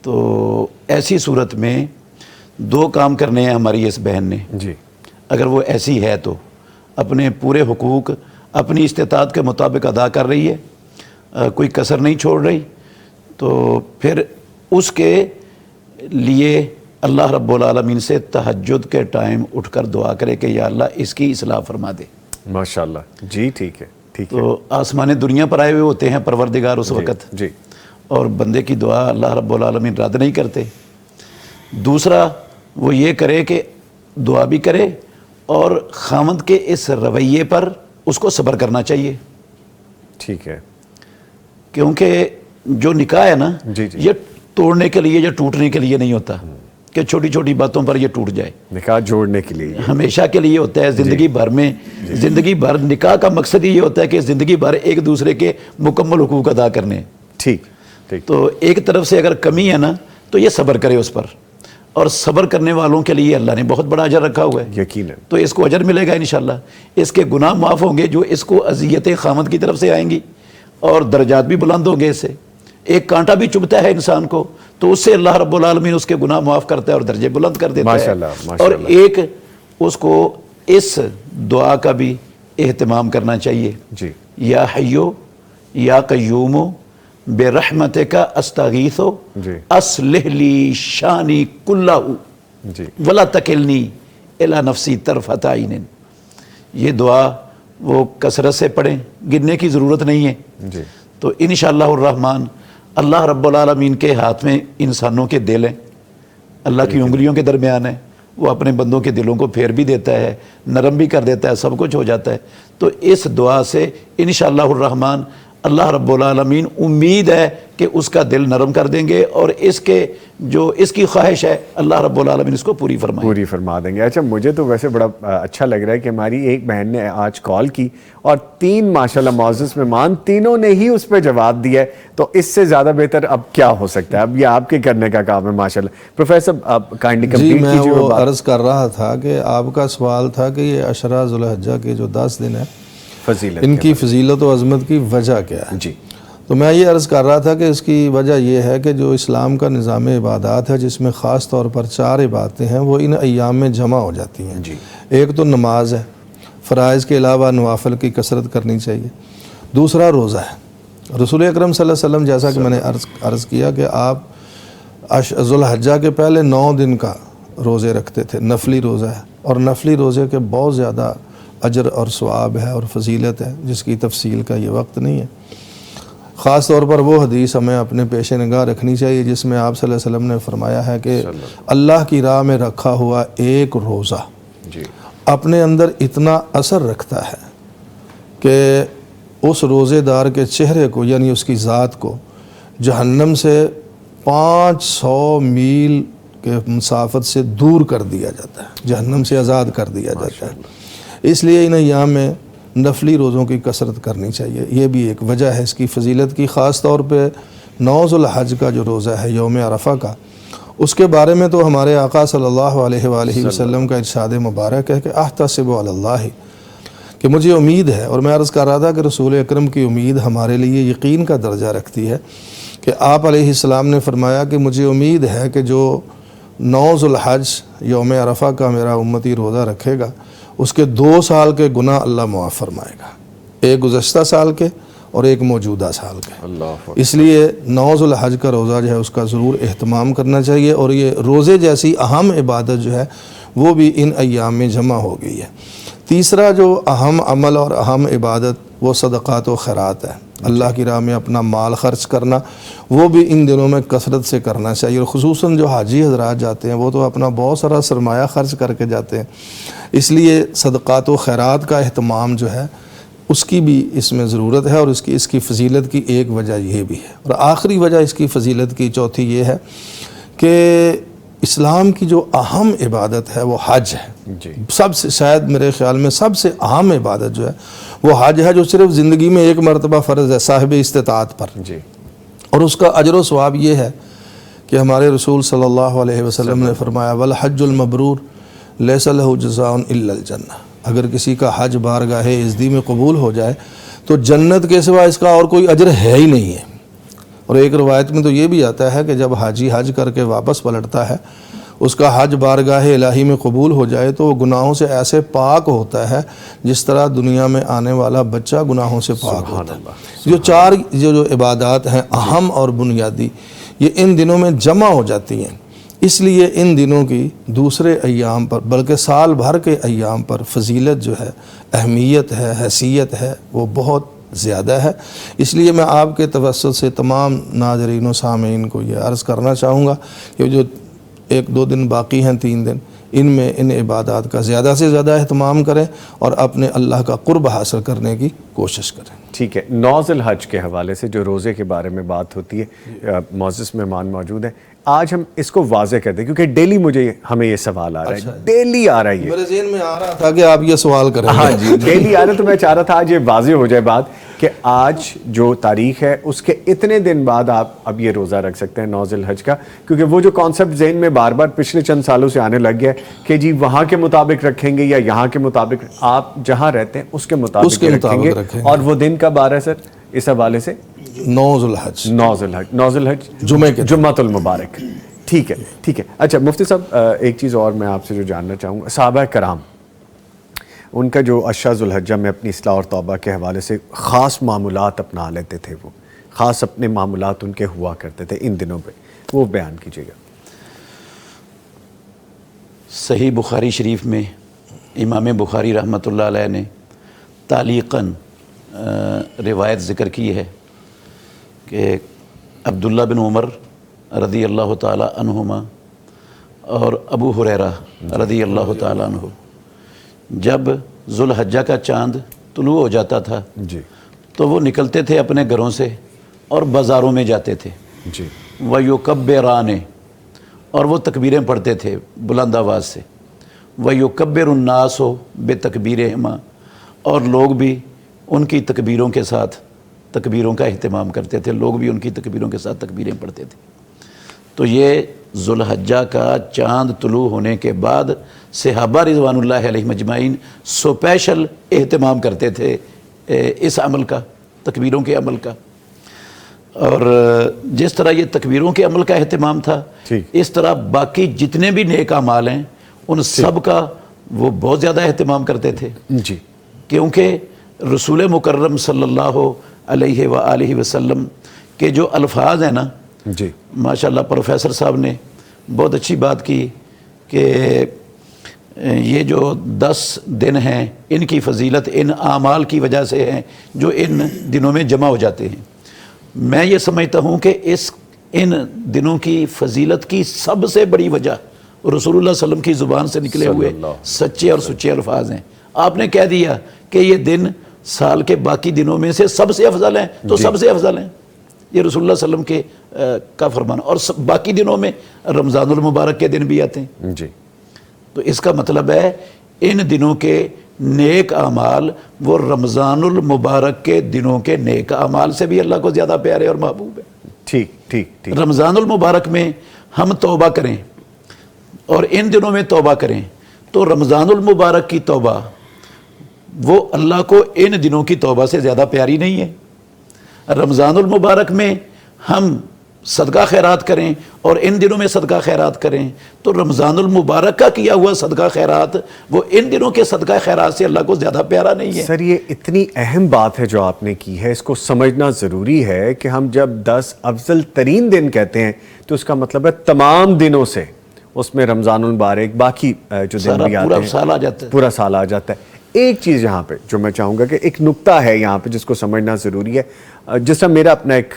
Speaker 4: تو ایسی صورت میں دو کام کرنے ہیں ہماری اس بہن نے،
Speaker 1: جی
Speaker 4: اگر وہ ایسی ہے تو اپنے پورے حقوق اپنی استطاعت کے مطابق ادا کر رہی ہے، کوئی کسر نہیں چھوڑ رہی، تو پھر اس کے لیے اللہ رب العالمین سے تہجد کے ٹائم اٹھ کر دعا کرے کہ یا اللہ اس کی اصلاح فرما دے۔
Speaker 1: ماشاءاللہ، جی ٹھیک ہے ٹھیک ہے۔
Speaker 4: تو آسمان دنیا پر آئے ہوئے ہوتے ہیں پروردگار اس وقت،
Speaker 1: جی
Speaker 4: اور بندے کی دعا اللہ رب العالمین رد نہیں کرتے۔ دوسرا وہ یہ کرے کہ دعا بھی کرے اور خاوند کے اس رویے پر اس کو صبر کرنا چاہیے،
Speaker 1: ٹھیک ہے،
Speaker 4: کیونکہ جو نکاح ہے نا
Speaker 1: جی جی،
Speaker 4: یہ توڑنے کے لیے یا ٹوٹنے کے لیے نہیں ہوتا کہ چھوٹی چھوٹی باتوں پر یہ ٹوٹ جائے،
Speaker 1: نکاح جوڑنے کے لیے
Speaker 4: ہمیشہ کے لیے ہوتا ہے، زندگی بھر میں، زندگی بھر نکاح کا مقصد یہ ہوتا ہے کہ زندگی بھر ایک دوسرے کے مکمل حقوق ادا کرنے ہیں۔
Speaker 1: ٹھیک ٹھیک،
Speaker 4: تو ایک طرف سے اگر کمی ہے نا تو یہ صبر کرے اس پر، اور صبر کرنے والوں کے لیے اللہ نے بہت بڑا اجر رکھا ہوا ہے،
Speaker 1: یقیناً
Speaker 4: تو اس کو اجر ملے گا انشاءاللہ۔ اس کے گناہ معاف ہوں گے جو اس کو اذیتیں خامد کی طرف سے آئیں گی، اور درجات بھی بلند ہوں گے اس سے۔ ایک کانٹا بھی چبھتا ہے انسان کو تو اس سے اللہ رب العالمین اس کے گناہ معاف کرتا ہے اور درجے بلند کر دیتا ہے،
Speaker 1: ماشاءاللہ،
Speaker 4: اور ایک اس کو اس دعا کا بھی اہتمام کرنا چاہیے،
Speaker 1: جی
Speaker 4: یا حیو یا قیومو برحمتک استغیثو
Speaker 1: جی
Speaker 4: اصلح لی شانی کلہ
Speaker 1: جی
Speaker 4: ولا تکلنی الی نفسی طرفۃ عین۔ یہ دعا وہ کثرت سے پڑھیں، گننے کی ضرورت نہیں ہے۔
Speaker 1: جی
Speaker 4: تو انشاءاللہ الرحمن اللہ رب العالمین کے ہاتھ میں انسانوں کے دل ہیں، اللہ کی انگلیوں کے درمیان ہیں، وہ اپنے بندوں کے دلوں کو پھیر بھی دیتا ہے، نرم بھی کر دیتا ہے، سب کچھ ہو جاتا ہے۔ تو اس دعا سے انشاءاللہ الرحمن اللہ رب العالمین امید ہے کہ اس کا دل نرم کر دیں گے، اور اس کے جو اس کی خواہش ہے اللہ رب العالمین اس کو پوری فرمائے،
Speaker 1: پوری فرما دیں گے۔ اچھا، مجھے تو ویسے بڑا اچھا لگ رہا ہے کہ ہماری ایک بہن نے آج کال کی اور 3 ماشاءاللہ معزز مہمان، تینوں نے ہی اس پہ جواب دیا ہے، تو اس سے زیادہ بہتر اب کیا ہو سکتا ہے؟ اب یہ آپ کے کرنے کا کام ہے ماشاءاللہ۔ پروفیسر آپ کائنڈلی
Speaker 5: جی
Speaker 1: کمپلیٹ
Speaker 5: میں
Speaker 1: کیجیے
Speaker 5: وہ
Speaker 1: وہ بات۔
Speaker 5: عرض کر رہا تھا کہ آپ کا سوال تھا کہ یہ عشرہ ذو الحجہ کے جو 10 دن ہیں
Speaker 1: فضیلت
Speaker 5: ان کی فضیلت و عظمت کی وجہ کیا ہے؟
Speaker 1: جی
Speaker 5: تو میں یہ عرض کر رہا تھا کہ اس کی وجہ یہ ہے کہ جو اسلام کا نظام عبادات ہے جس میں خاص طور پر 4 عبادتیں ہیں وہ ان ایام میں جمع ہو جاتی ہیں۔
Speaker 1: جی
Speaker 5: ایک تو نماز ہے، فرائض کے علاوہ نوافل کی کثرت کرنی چاہیے۔ دوسرا روزہ ہے، رسول اکرم صلی اللہ علیہ وسلم جیسا کہ میں نے عرض کیا کہ آپ ذو الحجہ کے پہلے 9 دن کا روزے رکھتے تھے، نفلی روزہ ہے، اور نفلی روزے کے بہت زیادہ اجر اور ثواب ہے اور فضیلت ہے جس کی تفصیل کا یہ وقت نہیں ہے۔ خاص طور پر وہ حدیث ہمیں اپنے پیش نگاہ رکھنی چاہیے جس میں آپ صلی اللہ علیہ وسلم نے فرمایا ہے کہ اللہ کی راہ میں رکھا ہوا ایک روزہ
Speaker 1: جی
Speaker 5: اپنے اندر اتنا اثر رکھتا ہے کہ اس روزے دار کے چہرے کو یعنی اس کی ذات کو جہنم سے 500 میل کے مسافت سے دور کر دیا جاتا ہے، جہنم سے آزاد کر دیا جاتا ہے۔ اس لیے ان ایام میں نفلی روزوں کی کثرت کرنی چاہیے، یہ بھی ایک وجہ ہے اس کی فضیلت کی۔ خاص طور پہ 9 ذو الحج کا جو روزہ ہے یوم عرفہ کا، اس کے بارے میں تو ہمارے آقا صلی اللہ علیہ وآلہ وسلم کا ارشاد مبارک ہے کہ احتسب علی اللہ، کہ مجھے امید ہے، اور میں عرض کر رہا تھا کہ رسول اکرم کی امید ہمارے لیے یقین کا درجہ رکھتی ہے کہ آپ علیہ السلام نے فرمایا کہ مجھے امید ہے کہ جو 9 ذو الحج یوم عرفہ کا میرا امتی روزہ رکھے گا اس کے 2 سال کے گناہ اللہ معاف فرمائے گا، ایک گزشتہ سال کے اور ایک موجودہ سال کے۔
Speaker 1: اللہ
Speaker 5: اس لیے 9 ذو الحج کا روزہ جو ہے اس کا ضرور اہتمام کرنا چاہیے، اور یہ روزے جیسی اہم عبادت جو ہے وہ بھی ان ایام میں جمع ہو گئی ہے۔ تیسرا جو اہم عمل اور اہم عبادت وہ صدقات و خیرات ہے، اللہ کی راہ میں اپنا مال خرچ کرنا، وہ بھی ان دنوں میں کثرت سے کرنا چاہیے، اور خصوصاً جو حاجی حضرات جاتے ہیں وہ تو اپنا بہت سارا سرمایہ خرچ کر کے جاتے ہیں، اس لیے صدقات و خیرات کا اہتمام جو ہے اس کی بھی اس میں ضرورت ہے، اور اس کی فضیلت کی ایک وجہ یہ بھی ہے. اور آخری وجہ اس کی فضیلت کی چوتھی یہ ہے کہ اسلام کی جو اہم عبادت ہے وہ حج ہے.
Speaker 1: جی
Speaker 5: سب سے شاید میرے خیال میں سب سے اہم عبادت جو ہے وہ حج ہے، جو صرف زندگی میں ایک مرتبہ فرض ہے صاحب استطاعت پر.
Speaker 1: جی
Speaker 5: اور اس کا اجر و ثواب یہ ہے کہ ہمارے رسول صلی اللہ علیہ وسلم نے فرمایا والحج المبرور لیس لہ جزاء الا الجنہ. اگر کسی کا حج بارگاہ عزدی میں قبول ہو جائے تو جنت کے سوا اس کا اور کوئی اجر ہے ہی نہیں ہے. اور ایک روایت میں تو یہ بھی آتا ہے کہ جب حاجی حج کر کے واپس پلٹتا ہے، اس کا حج بارگاہ الہی میں قبول ہو جائے تو وہ گناہوں سے ایسے پاک ہوتا ہے جس طرح دنیا میں آنے والا بچہ گناہوں سے پاک ہوتا ہے. جو چار جو عبادات ہیں اہم اور بنیادی، یہ ان دنوں میں جمع ہو جاتی ہیں. اس لیے ان دنوں کی دوسرے ایام پر بلکہ سال بھر کے ایام پر فضیلت جو ہے، اہمیت ہے، حیثیت ہے، وہ بہت زیادہ ہے. اس لیے میں آپ کے توسط سے تمام ناظرین و سامعین کو یہ عرض کرنا چاہوں گا کہ جو 1-2 دن باقی ہیں، 3 دن، ان میں ان عبادات کا زیادہ سے زیادہ اہتمام کریں اور اپنے اللہ کا قرب حاصل کرنے کی کوشش کریں.
Speaker 1: ٹھیک ہے. 9 ذی الحج کے حوالے سے جو روزے کے بارے میں بات ہوتی ہے، معزز مہمان موجود ہیں، آج ہم اس کو واضح کر دیں کیونکہ ڈیلی ہمیں یہ سوال آ رہا ہے، ڈیلی آ رہا ہے.
Speaker 5: میرے ذہن میں آ رہا تھا کہ آپ یہ سوال کریں.
Speaker 1: ہاں جی ڈیلی آ رہا ہے، تو میں چاہ رہا تھا آج یہ واضح ہو جائے بات کہ آج جو تاریخ ہے اس کے اتنے دن بعد آپ اب یہ روزہ رکھ سکتے ہیں 9 ذی الحج کا. کیونکہ وہ جو کانسیپٹ ذہن میں بار بار پچھلے چند سالوں سے آنے لگ گیا ہے کہ جی وہاں کے مطابق رکھیں گے یا یہاں کے مطابق، آپ جہاں رہتے ہیں اس کے مطابق رکھیں گے. اور وہ دن کب آ رہا ہے سر اس حوالے سے؟
Speaker 5: 9 ذی الحج.
Speaker 1: 9 ذی الحج جمعۃ المبارک. ٹھیک ہے ٹھیک ہے. اچھا مفتی صاحب ایک چیز اور میں آپ سے جو جاننا چاہوں گا، صحابہ کرام ان کا جو عشرہ ذی الحجہ میں اپنی اصلاح اور توبہ کے حوالے سے خاص معمولات اپنا لیتے تھے، وہ خاص اپنے معمولات ان کے ہوا کرتے تھے ان دنوں پہ، وہ بیان کیجیے گا.
Speaker 4: صحیح بخاری شریف میں امام بخاری رحمۃ اللہ علیہ نے تعلیقاً روایت ذکر کی ہے کہ عبداللہ بن عمر رضی اللہ تعالی عنہما اور ابو ہریرہ رضی اللہ تعالی عنہ جب ذو الحجہ کا چاند طلوع ہو جاتا تھا
Speaker 1: جی
Speaker 4: تو وہ نکلتے تھے اپنے گھروں سے اور بازاروں میں جاتے تھے.
Speaker 1: جی
Speaker 4: وَيُكَبِّرَانِ، اور وہ تکبیریں پڑھتے تھے بلند آواز سے. وَيُكَبِّرُ النَّاسُ بِتَكْبِيرِهِمَا، اور لوگ بھی ان کی تکبیروں کے ساتھ تکبیروں کا اہتمام کرتے تھے، لوگ بھی ان کی تکبیروں کے ساتھ تکبیریں پڑھتے تھے. تو یہ ذو الحجہ کا چاند طلوع ہونے کے بعد صحابہ رضوان اللہ علیہ مجمعین سپیشل اہتمام کرتے تھے اس عمل کا، تکبیروں کے عمل کا. اور جس طرح یہ تکبیروں کے عمل کا اہتمام تھا، اس طرح باقی جتنے بھی نیک اعمال ہیں ان سب کا وہ بہت زیادہ اہتمام کرتے تھے.
Speaker 1: جی
Speaker 4: کیونکہ رسول مکرم صلی اللہ علیہ وآلہ وسلم کے جو الفاظ ہیں نا،
Speaker 1: جی
Speaker 4: ماشاءاللہ پروفیسر صاحب نے بہت اچھی بات کی کہ یہ جو 10 دن ہیں ان کی فضیلت ان اعمال کی وجہ سے ہیں جو ان دنوں میں جمع ہو جاتے ہیں. میں یہ سمجھتا ہوں کہ ان دنوں کی فضیلت کی سب سے بڑی وجہ رسول اللہ صلی اللہ علیہ وسلم کی زبان سے نکلے ہوئے سچے اور سچے الفاظ ہیں. آپ نے کہہ دیا کہ یہ دن سال کے باقی دنوں میں سے سب سے افضل ہیں، تو سب سے افضل ہیں. یہ رسول اللہ صلی اللہ علیہ وسلم کا فرمان. اور باقی دنوں میں رمضان المبارک کے دن بھی آتے ہیں.
Speaker 1: جی
Speaker 4: تو اس کا مطلب ہے ان دنوں کے نیک اعمال وہ رمضان المبارک کے دنوں کے نیک اعمال سے بھی اللہ کو زیادہ پیارے اور محبوب ہے.
Speaker 1: ٹھیک ٹھیک ٹھیک.
Speaker 4: رمضان المبارک میں ہم توبہ کریں اور ان دنوں میں توبہ کریں تو رمضان المبارک کی توبہ وہ اللہ کو ان دنوں کی توبہ سے زیادہ پیاری نہیں ہے. رمضان المبارک میں ہم صدقہ خیرات کریں اور ان دنوں میں صدقہ خیرات کریں تو رمضان المبارک کا کیا ہوا صدقہ خیرات وہ ان دنوں کے صدقہ خیرات سے اللہ کو زیادہ پیارا نہیں ہے.
Speaker 1: سر یہ اتنی اہم بات ہے جو آپ نے کی ہے، اس کو سمجھنا ضروری ہے کہ ہم جب 10 افضل ترین دن کہتے ہیں تو اس کا مطلب ہے تمام دنوں سے، اس میں رمضان المبارک باقی جو دن بھی آتے ہیں
Speaker 4: پورا سال آ جاتا ہے.
Speaker 1: پورا سال آ جاتا ہے. ایک چیز یہاں پہ جو میں چاہوں گا کہ ایک نقطہ ہے یہاں پہ جس کو سمجھنا ضروری ہے، جس طرح میرا اپنا ایک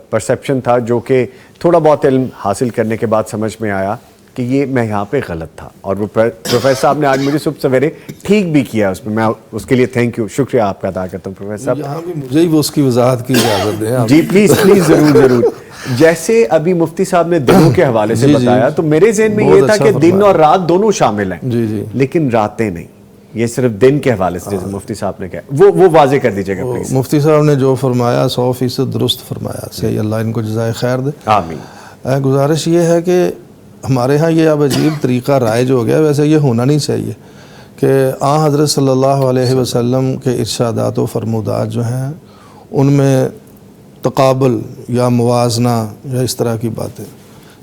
Speaker 1: پرسیپشن تھا جو کہ تھوڑا بہت علم حاصل کرنے کے بعد سمجھ میں آیا کہ یہ میں یہاں پہ غلط تھا, اور وہ پروفیسر صاحب نے آج مجھے صبح سویرے ٹھیک بھی کیا اس میں اس کے لیے تھینک یو, شکریہ آپ کا ادا کرتا ہوں پروفیسر صاحب.
Speaker 5: یہاں بھی مجھے ہی اس کی وضاحت کی اجازت دیں آپ.
Speaker 1: جی پلیز پلیز, ضرور ضرور. جیسے ابھی مفتی صاحب نے دنوں کے حوالے سے بتایا, تو میرے ذہن میں یہ تھا کہ دن اور رات دونوں شامل ہیں,
Speaker 5: جی جی,
Speaker 1: لیکن راتیں نہیں, یہ صرف دن کے حوالے سے جیسے مفتی صاحب نے کہا وہ واضح کر دیجیے گا پلیز.
Speaker 5: مفتی صاحب نے جو فرمایا 100% درست فرمایا, صحیح, اللہ ان کو جزائے خیر دے.
Speaker 1: آمین.
Speaker 5: گزارش یہ ہے کہ ہمارے ہاں یہ اب عجیب طریقہ رائج ہو گیا, ویسے یہ ہونا نہیں چاہیے, کہ حضرت صلی اللہ علیہ وسلم کے ارشادات و فرمودات جو ہیں ان میں تقابل یا موازنہ یا اس طرح کی باتیں,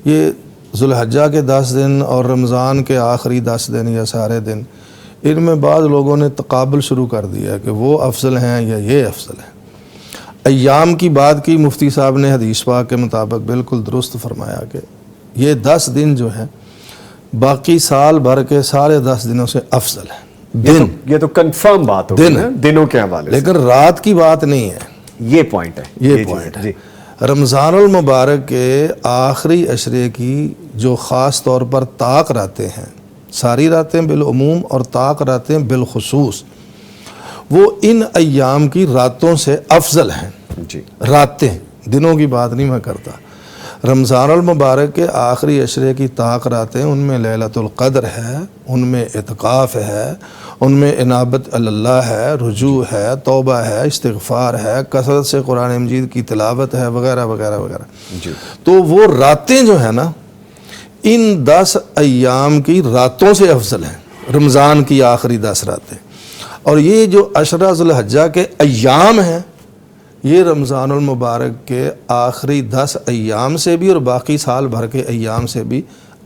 Speaker 5: یہ ذوالحجہ کے 10 دن اور رمضان کے آخری 10 دن یا سارے دن, ان میں بعض لوگوں نے تقابل شروع کر دیا کہ وہ افضل ہیں یا یہ افضل ہیں. ایام کی بات کی مفتی صاحب نے حدیث پاک کے مطابق بالکل درست فرمایا کہ یہ 10 دن جو ہیں باقی سال بھر کے سارے 10 دنوں سے افضل ہیں. دن
Speaker 1: یہ تو کنفرم بات ہوگی نا دنوں کے حوالے سے,
Speaker 5: لیکن رات کی بات نہیں ہے.
Speaker 1: یہ پوائنٹ ہے,
Speaker 5: یہ پوائنٹ ہے. رمضان المبارک کے آخری عشرے کی جو خاص طور پر طاق راتیں ہیں, ساری راتیں بالعموم اور طاق راتیں بالخصوص, وہ ان ایام کی راتوں سے افضل ہیں.
Speaker 1: جی
Speaker 5: راتیں, دنوں کی بات نہیں میں کرتا. رمضان المبارک کے آخری عشرے کی طاق راتیں, ان میں لیلۃ القدر ہے, ان میں اعتکاف ہے, ان میں انابت اللہ ہے, رجوع ہے, توبہ ہے, استغفار ہے, کثرت سے قرآن مجید کی تلاوت ہے, وغیرہ وغیرہ وغیرہ.
Speaker 1: جی.
Speaker 5: تو وہ راتیں جو ہیں نا, ان 10 ایام کی راتوں سے افضل ہیں, رمضان کی آخری 10 راتیں. اور یہ جو عشرہ ذوالحجہ کے ایام ہیں, یہ رمضان المبارک کے آخری 10 ایام سے بھی اور باقی سال بھر کے ایام سے بھی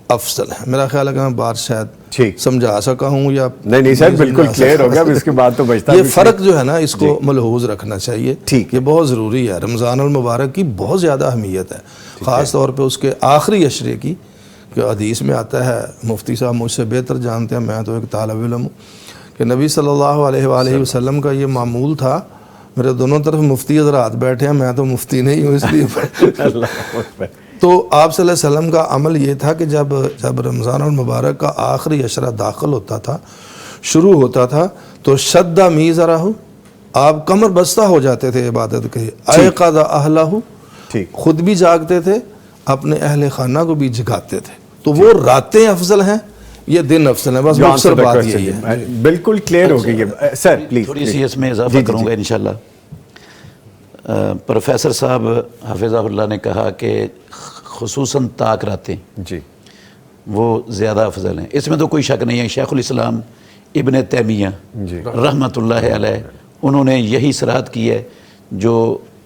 Speaker 5: افضل ہیں. میرا خیال ہے کہ میں بات شاید سمجھا سکا ہوں یا
Speaker 1: نہیں سر, بالکل کلیئر ہو گیا. اب اس کے بعد تو بچتا
Speaker 5: یہ فرق جو ہے نا, اس کو ملحوظ رکھنا چاہیے. یہ بہت ضروری ہے. رمضان المبارک کی بہت زیادہ اہمیت ہے, خاص طور پہ اس کے آخری عشرے کی, کہ حدیث میں آتا ہے, مفتی صاحب مجھ سے بہتر جانتے ہیں, میں تو ایک طالب علم ہوں, کہ نبی صلی اللہ علیہ وآلہ وسلم کا یہ معمول تھا. میرے دونوں طرف مفتی حضرات بیٹھے ہیں, میں تو مفتی نہیں ہوں, اس لیے تو آپ صلی اللہ علیہ وسلم کا عمل یہ تھا کہ جب رمضان المبارک کا آخری عشرہ داخل ہوتا تھا, شروع ہوتا تھا, تو شدہ میزرہ, آپ کمر بستہ ہو جاتے تھے عبادت کے, ایقظ اہلہ, خود بھی جاگتے تھے, اپنے اہل خانہ کو بھی جگاتے تھے. تو وہ راتیں افضل ہیں, یہ دن افضل ہیں. بس مختصر بات یہی ہے.
Speaker 1: بالکل کلیئر ہو گئی. سر پلیز
Speaker 4: تھوڑی سی اس میں اضافہ کروں گا انشاءاللہ. پروفیسر صاحب حافظہ اللہ نے کہا کہ خصوصاً طاق راتیں
Speaker 1: جی
Speaker 4: وہ زیادہ افضل ہیں. اس میں تو کوئی شک نہیں ہے. شیخ الاسلام ابن تیمیہ رحمۃ اللہ علیہ, انہوں نے یہی صراحت کی ہے جو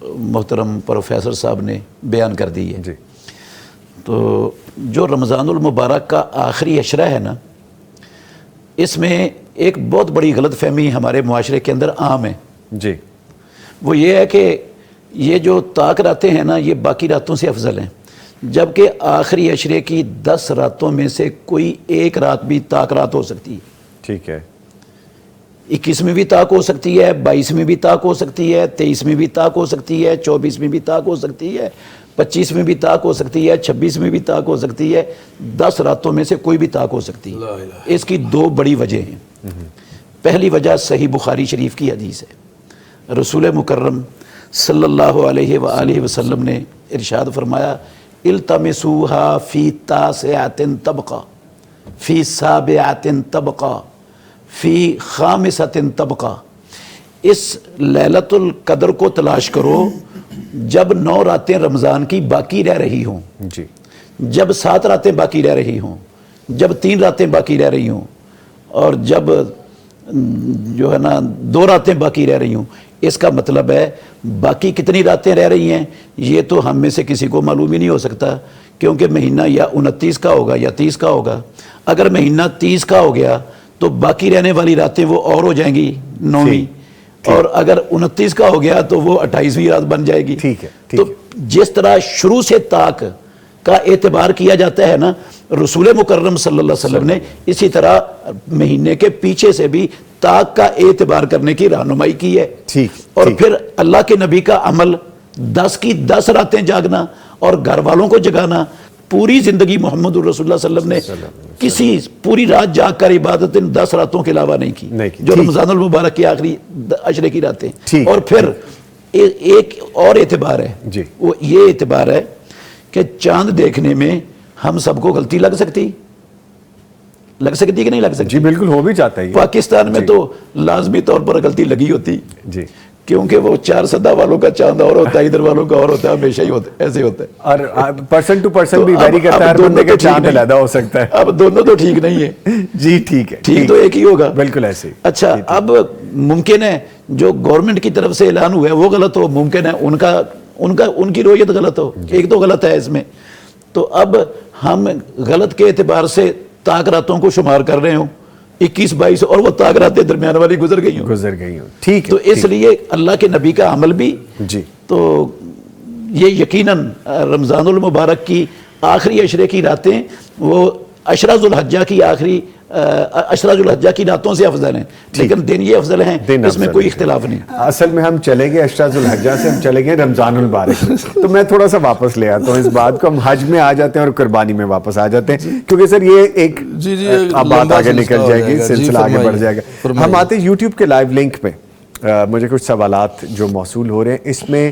Speaker 4: محترم پروفیسر صاحب نے بیان کر دی ہے. تو جو رمضان المبارک کا آخری عشرہ ہے نا, اس میں ایک بہت بڑی غلط فہمی ہمارے معاشرے کے اندر عام ہے.
Speaker 1: جی,
Speaker 4: وہ یہ ہے کہ یہ جو طاق راتیں ہیں نا, یہ باقی راتوں سے افضل ہیں, جبکہ آخری عشرے کی 10 راتوں میں سے کوئی ایک رات بھی طاق رات ہو سکتی ہے.
Speaker 1: ٹھیک ہے.
Speaker 4: 21 میں بھی طاق ہو سکتی ہے, 22 میں بھی طاق ہو سکتی ہے, 23 میں بھی طاق ہو سکتی ہے, 24 میں بھی طاق ہو سکتی ہے, 25 میں بھی طاق ہو سکتی ہے, 26 میں بھی طاق ہو سکتی ہے. 10 راتوں میں سے کوئی بھی طاق ہو سکتی ہے. اس کی 2 بڑی وجہ ہیں. پہلی وجہ صحیح بخاری شریف کی حدیث ہے. رسول مکرم صلی اللہ علیہ وآلہ وسلم نے ارشاد فرمایا, التمسوها فی تاسعۃ طبقہ, فی سابعۃ طبقہ, فی خامسۃ طبقہ. اس لیلۃ القدر کو تلاش کرو جب 9 راتیں رمضان کی باقی رہ رہی ہوں,
Speaker 1: جی,
Speaker 4: جب 7 راتیں باقی رہ رہی ہوں, جب 3 راتیں باقی رہ رہی ہوں, اور جب جو ہے نا 2 راتیں باقی رہ رہی ہوں. اس کا مطلب ہے باقی کتنی راتیں رہ رہی ہیں یہ تو ہم میں سے کسی کو معلوم ہی نہیں ہو سکتا, کیونکہ مہینہ یا 29 کا ہوگا یا 30 کا ہوگا. اگر مہینہ 30 کا ہو گیا تو باقی رہنے والی راتیں وہ اور ہو جائیں گی 9ویں, اور اگر 29 کا ہو گیا تو وہ 28ویں رات بن جائے گی. تو جس طرح شروع سے طاق کا اعتبار کیا جاتا ہے نا, رسول مکرم صلی اللہ علیہ وسلم نے اسی طرح مہینے کے پیچھے سے بھی طاق کا اعتبار کرنے کی رہنمائی کی ہے. اور پھر اللہ کے نبی کا عمل 10 کی 10 راتیں جاگنا اور گھر والوں کو جگانا, پوری زندگی محمد رسول اللہ صلی اللہ علیہ وسلم نے کسی پوری رات جاگ کر عبادت 10 راتوں کے علاوہ نہیں کی، جو رمضان المبارک کی آخری عشرے کی راتیں. اور پھر ایک اور اعتبار ہے، وہ یہ اعتبار ہے کہ چاند دیکھنے میں ہم سب کو غلطی لگ سکتی کہ نہیں لگ سکتی؟
Speaker 1: جی بالکل، ہو بھی جاتا ہے.
Speaker 4: پاکستان میں تو لازمی طور پر غلطی لگی ہوتی
Speaker 1: جی،
Speaker 4: کیونکہ وہ 4 سدہ والوں کا چاند اور ہوتا ہے، ادھر والوں کا اور ہوتا ہے، ہمیشہ ہی ہوتا ہے، ایسے ہوتا ہے.
Speaker 1: اور پرسن ٹو پرسن بھی ویری کرتا ہے، ہر بندے کا چاند علیحدہ ہو سکتا ہے.
Speaker 4: اب دونوں تو ٹھیک نہیں ہے.
Speaker 1: جی ٹھیک ہے،
Speaker 4: ٹھیک تو ایک ہی ہوگا.
Speaker 1: بالکل ایسے.
Speaker 4: اچھا، اب ممکن ہے جو گورنمنٹ کی طرف سے اعلان ہوا ہے وہ غلط ہو، ممکن ہے ان کی رویت غلط ہو، ایک تو غلط ہے اس میں. تو اب ہم غلط کے اعتبار سے تاک راتوں کو شمار کر رہے ہوں 21 22 اور وہ تاک راتیں درمیان والی گزر گئی ہوں.
Speaker 1: ٹھیک ہے.
Speaker 4: تو اس لیے اللہ کے نبی کا عمل بھی
Speaker 1: جی،
Speaker 4: تو یہ یقیناً رمضان المبارک کی آخری عشرے کی راتیں وہ عشرہ ذو الحجہ کی عشرہ ذو الحجہ کی راتوں سے افضل ہیں، لیکن دن یہ افضل ہیں، اس میں کوئی اختلاف نہیں.
Speaker 1: اصل میں ہم چلے گئے عشرہ ذو الحجہ سے، ہم چلے گئے رمضان المبارک. تو میں تھوڑا سا واپس لے آتا ہوں اس بات کو، ہم حج میں آ جاتے ہیں اور قربانی میں واپس آ جاتے ہیں، کیونکہ سر یہ ایک بات آگے نکل جائے گی، سلسلہ آگے بڑھ جائے گا. ہم آتے ہیں یوٹیوب کے لائیو لنک پہ. مجھے کچھ سوالات جو موصول ہو رہے ہیں، اس میں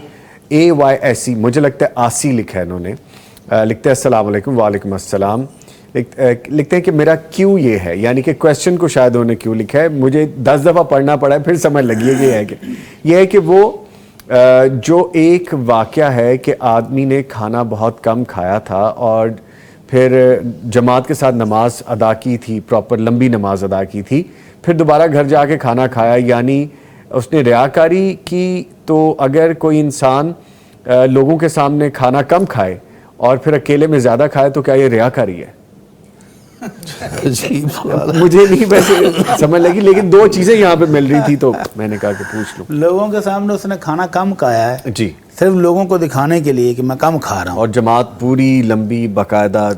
Speaker 1: AYSE مجھے لگتا ہے آسی لکھا ہے انہوں نے، لکھتے ہیں السلام علیکم. وعلیکم السلام. لکھتے ہیں کہ میرا کیوں یہ ہے، یعنی کہ کویسچن کو شاید انہوں نے کیوں لکھا ہے، مجھے 10 دفعہ پڑھنا پڑا ہے، پھر سمجھ لگی ہے یہ ہے کہ وہ جو ایک واقعہ ہے کہ آدمی نے کھانا بہت کم کھایا تھا اور پھر جماعت کے ساتھ نماز ادا کی تھی، پراپر لمبی نماز ادا کی تھی، پھر دوبارہ گھر جا کے کھانا کھایا، یعنی اس نے ریاکاری کی. تو اگر کوئی انسان لوگوں کے سامنے کھانا کم کھائے اور پھر اکیلے میں زیادہ کھائے تو کیا یہ ریاکاری ہے؟ مجھے نہیں ویسے سمجھ لگی، لیکن 2 چیزیں یہاں پہ مل رہی تھی تو میں نے کہا کہ پوچھ لوں.
Speaker 2: لوگوں کے سامنے اس نے کھانا کم کھایا ہے
Speaker 1: جی،
Speaker 2: صرف لوگوں کو دکھانے کے لیے کہ میں کم کھا رہا ہوں،
Speaker 1: اور جماعت پوری لمبی باقاعدہ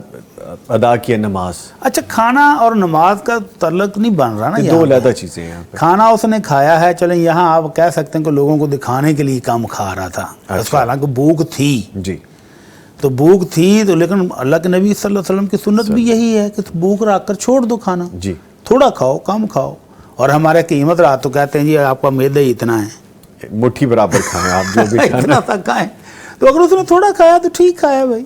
Speaker 1: ادا کیا نماز.
Speaker 2: اچھا، کھانا اور نماز کا تعلق نہیں بن رہا نا،
Speaker 1: 2 علیحدہ چیزیں ہیں یہاں پہ.
Speaker 2: کھانا اس نے کھایا ہے، چلیں یہاں آپ کہہ سکتے ہیں کہ لوگوں کو دکھانے کے لیے کم کھا رہا تھا، اس کو حالانکہ بھوک تھی.
Speaker 1: جی،
Speaker 2: تو بھوک تھی تو، لیکن اللہ کے نبی صلی اللہ علیہ وسلم کی سنت بھی یہی ہے کہ بھوک رکھ کر چھوڑ دو کھانا،
Speaker 1: جی،
Speaker 2: تھوڑا کھاؤ، کم کھاؤ. اور ہمارے قیمت رات تو کہتے ہیں جی آپ کا معدہ ہی اتنا ہے،
Speaker 1: مٹھی برابر کھائیں آپ جو بھی
Speaker 2: اتنا تک کھائیں. تو اگر اس نے تھوڑا کھایا تو ٹھیک کھایا بھائی.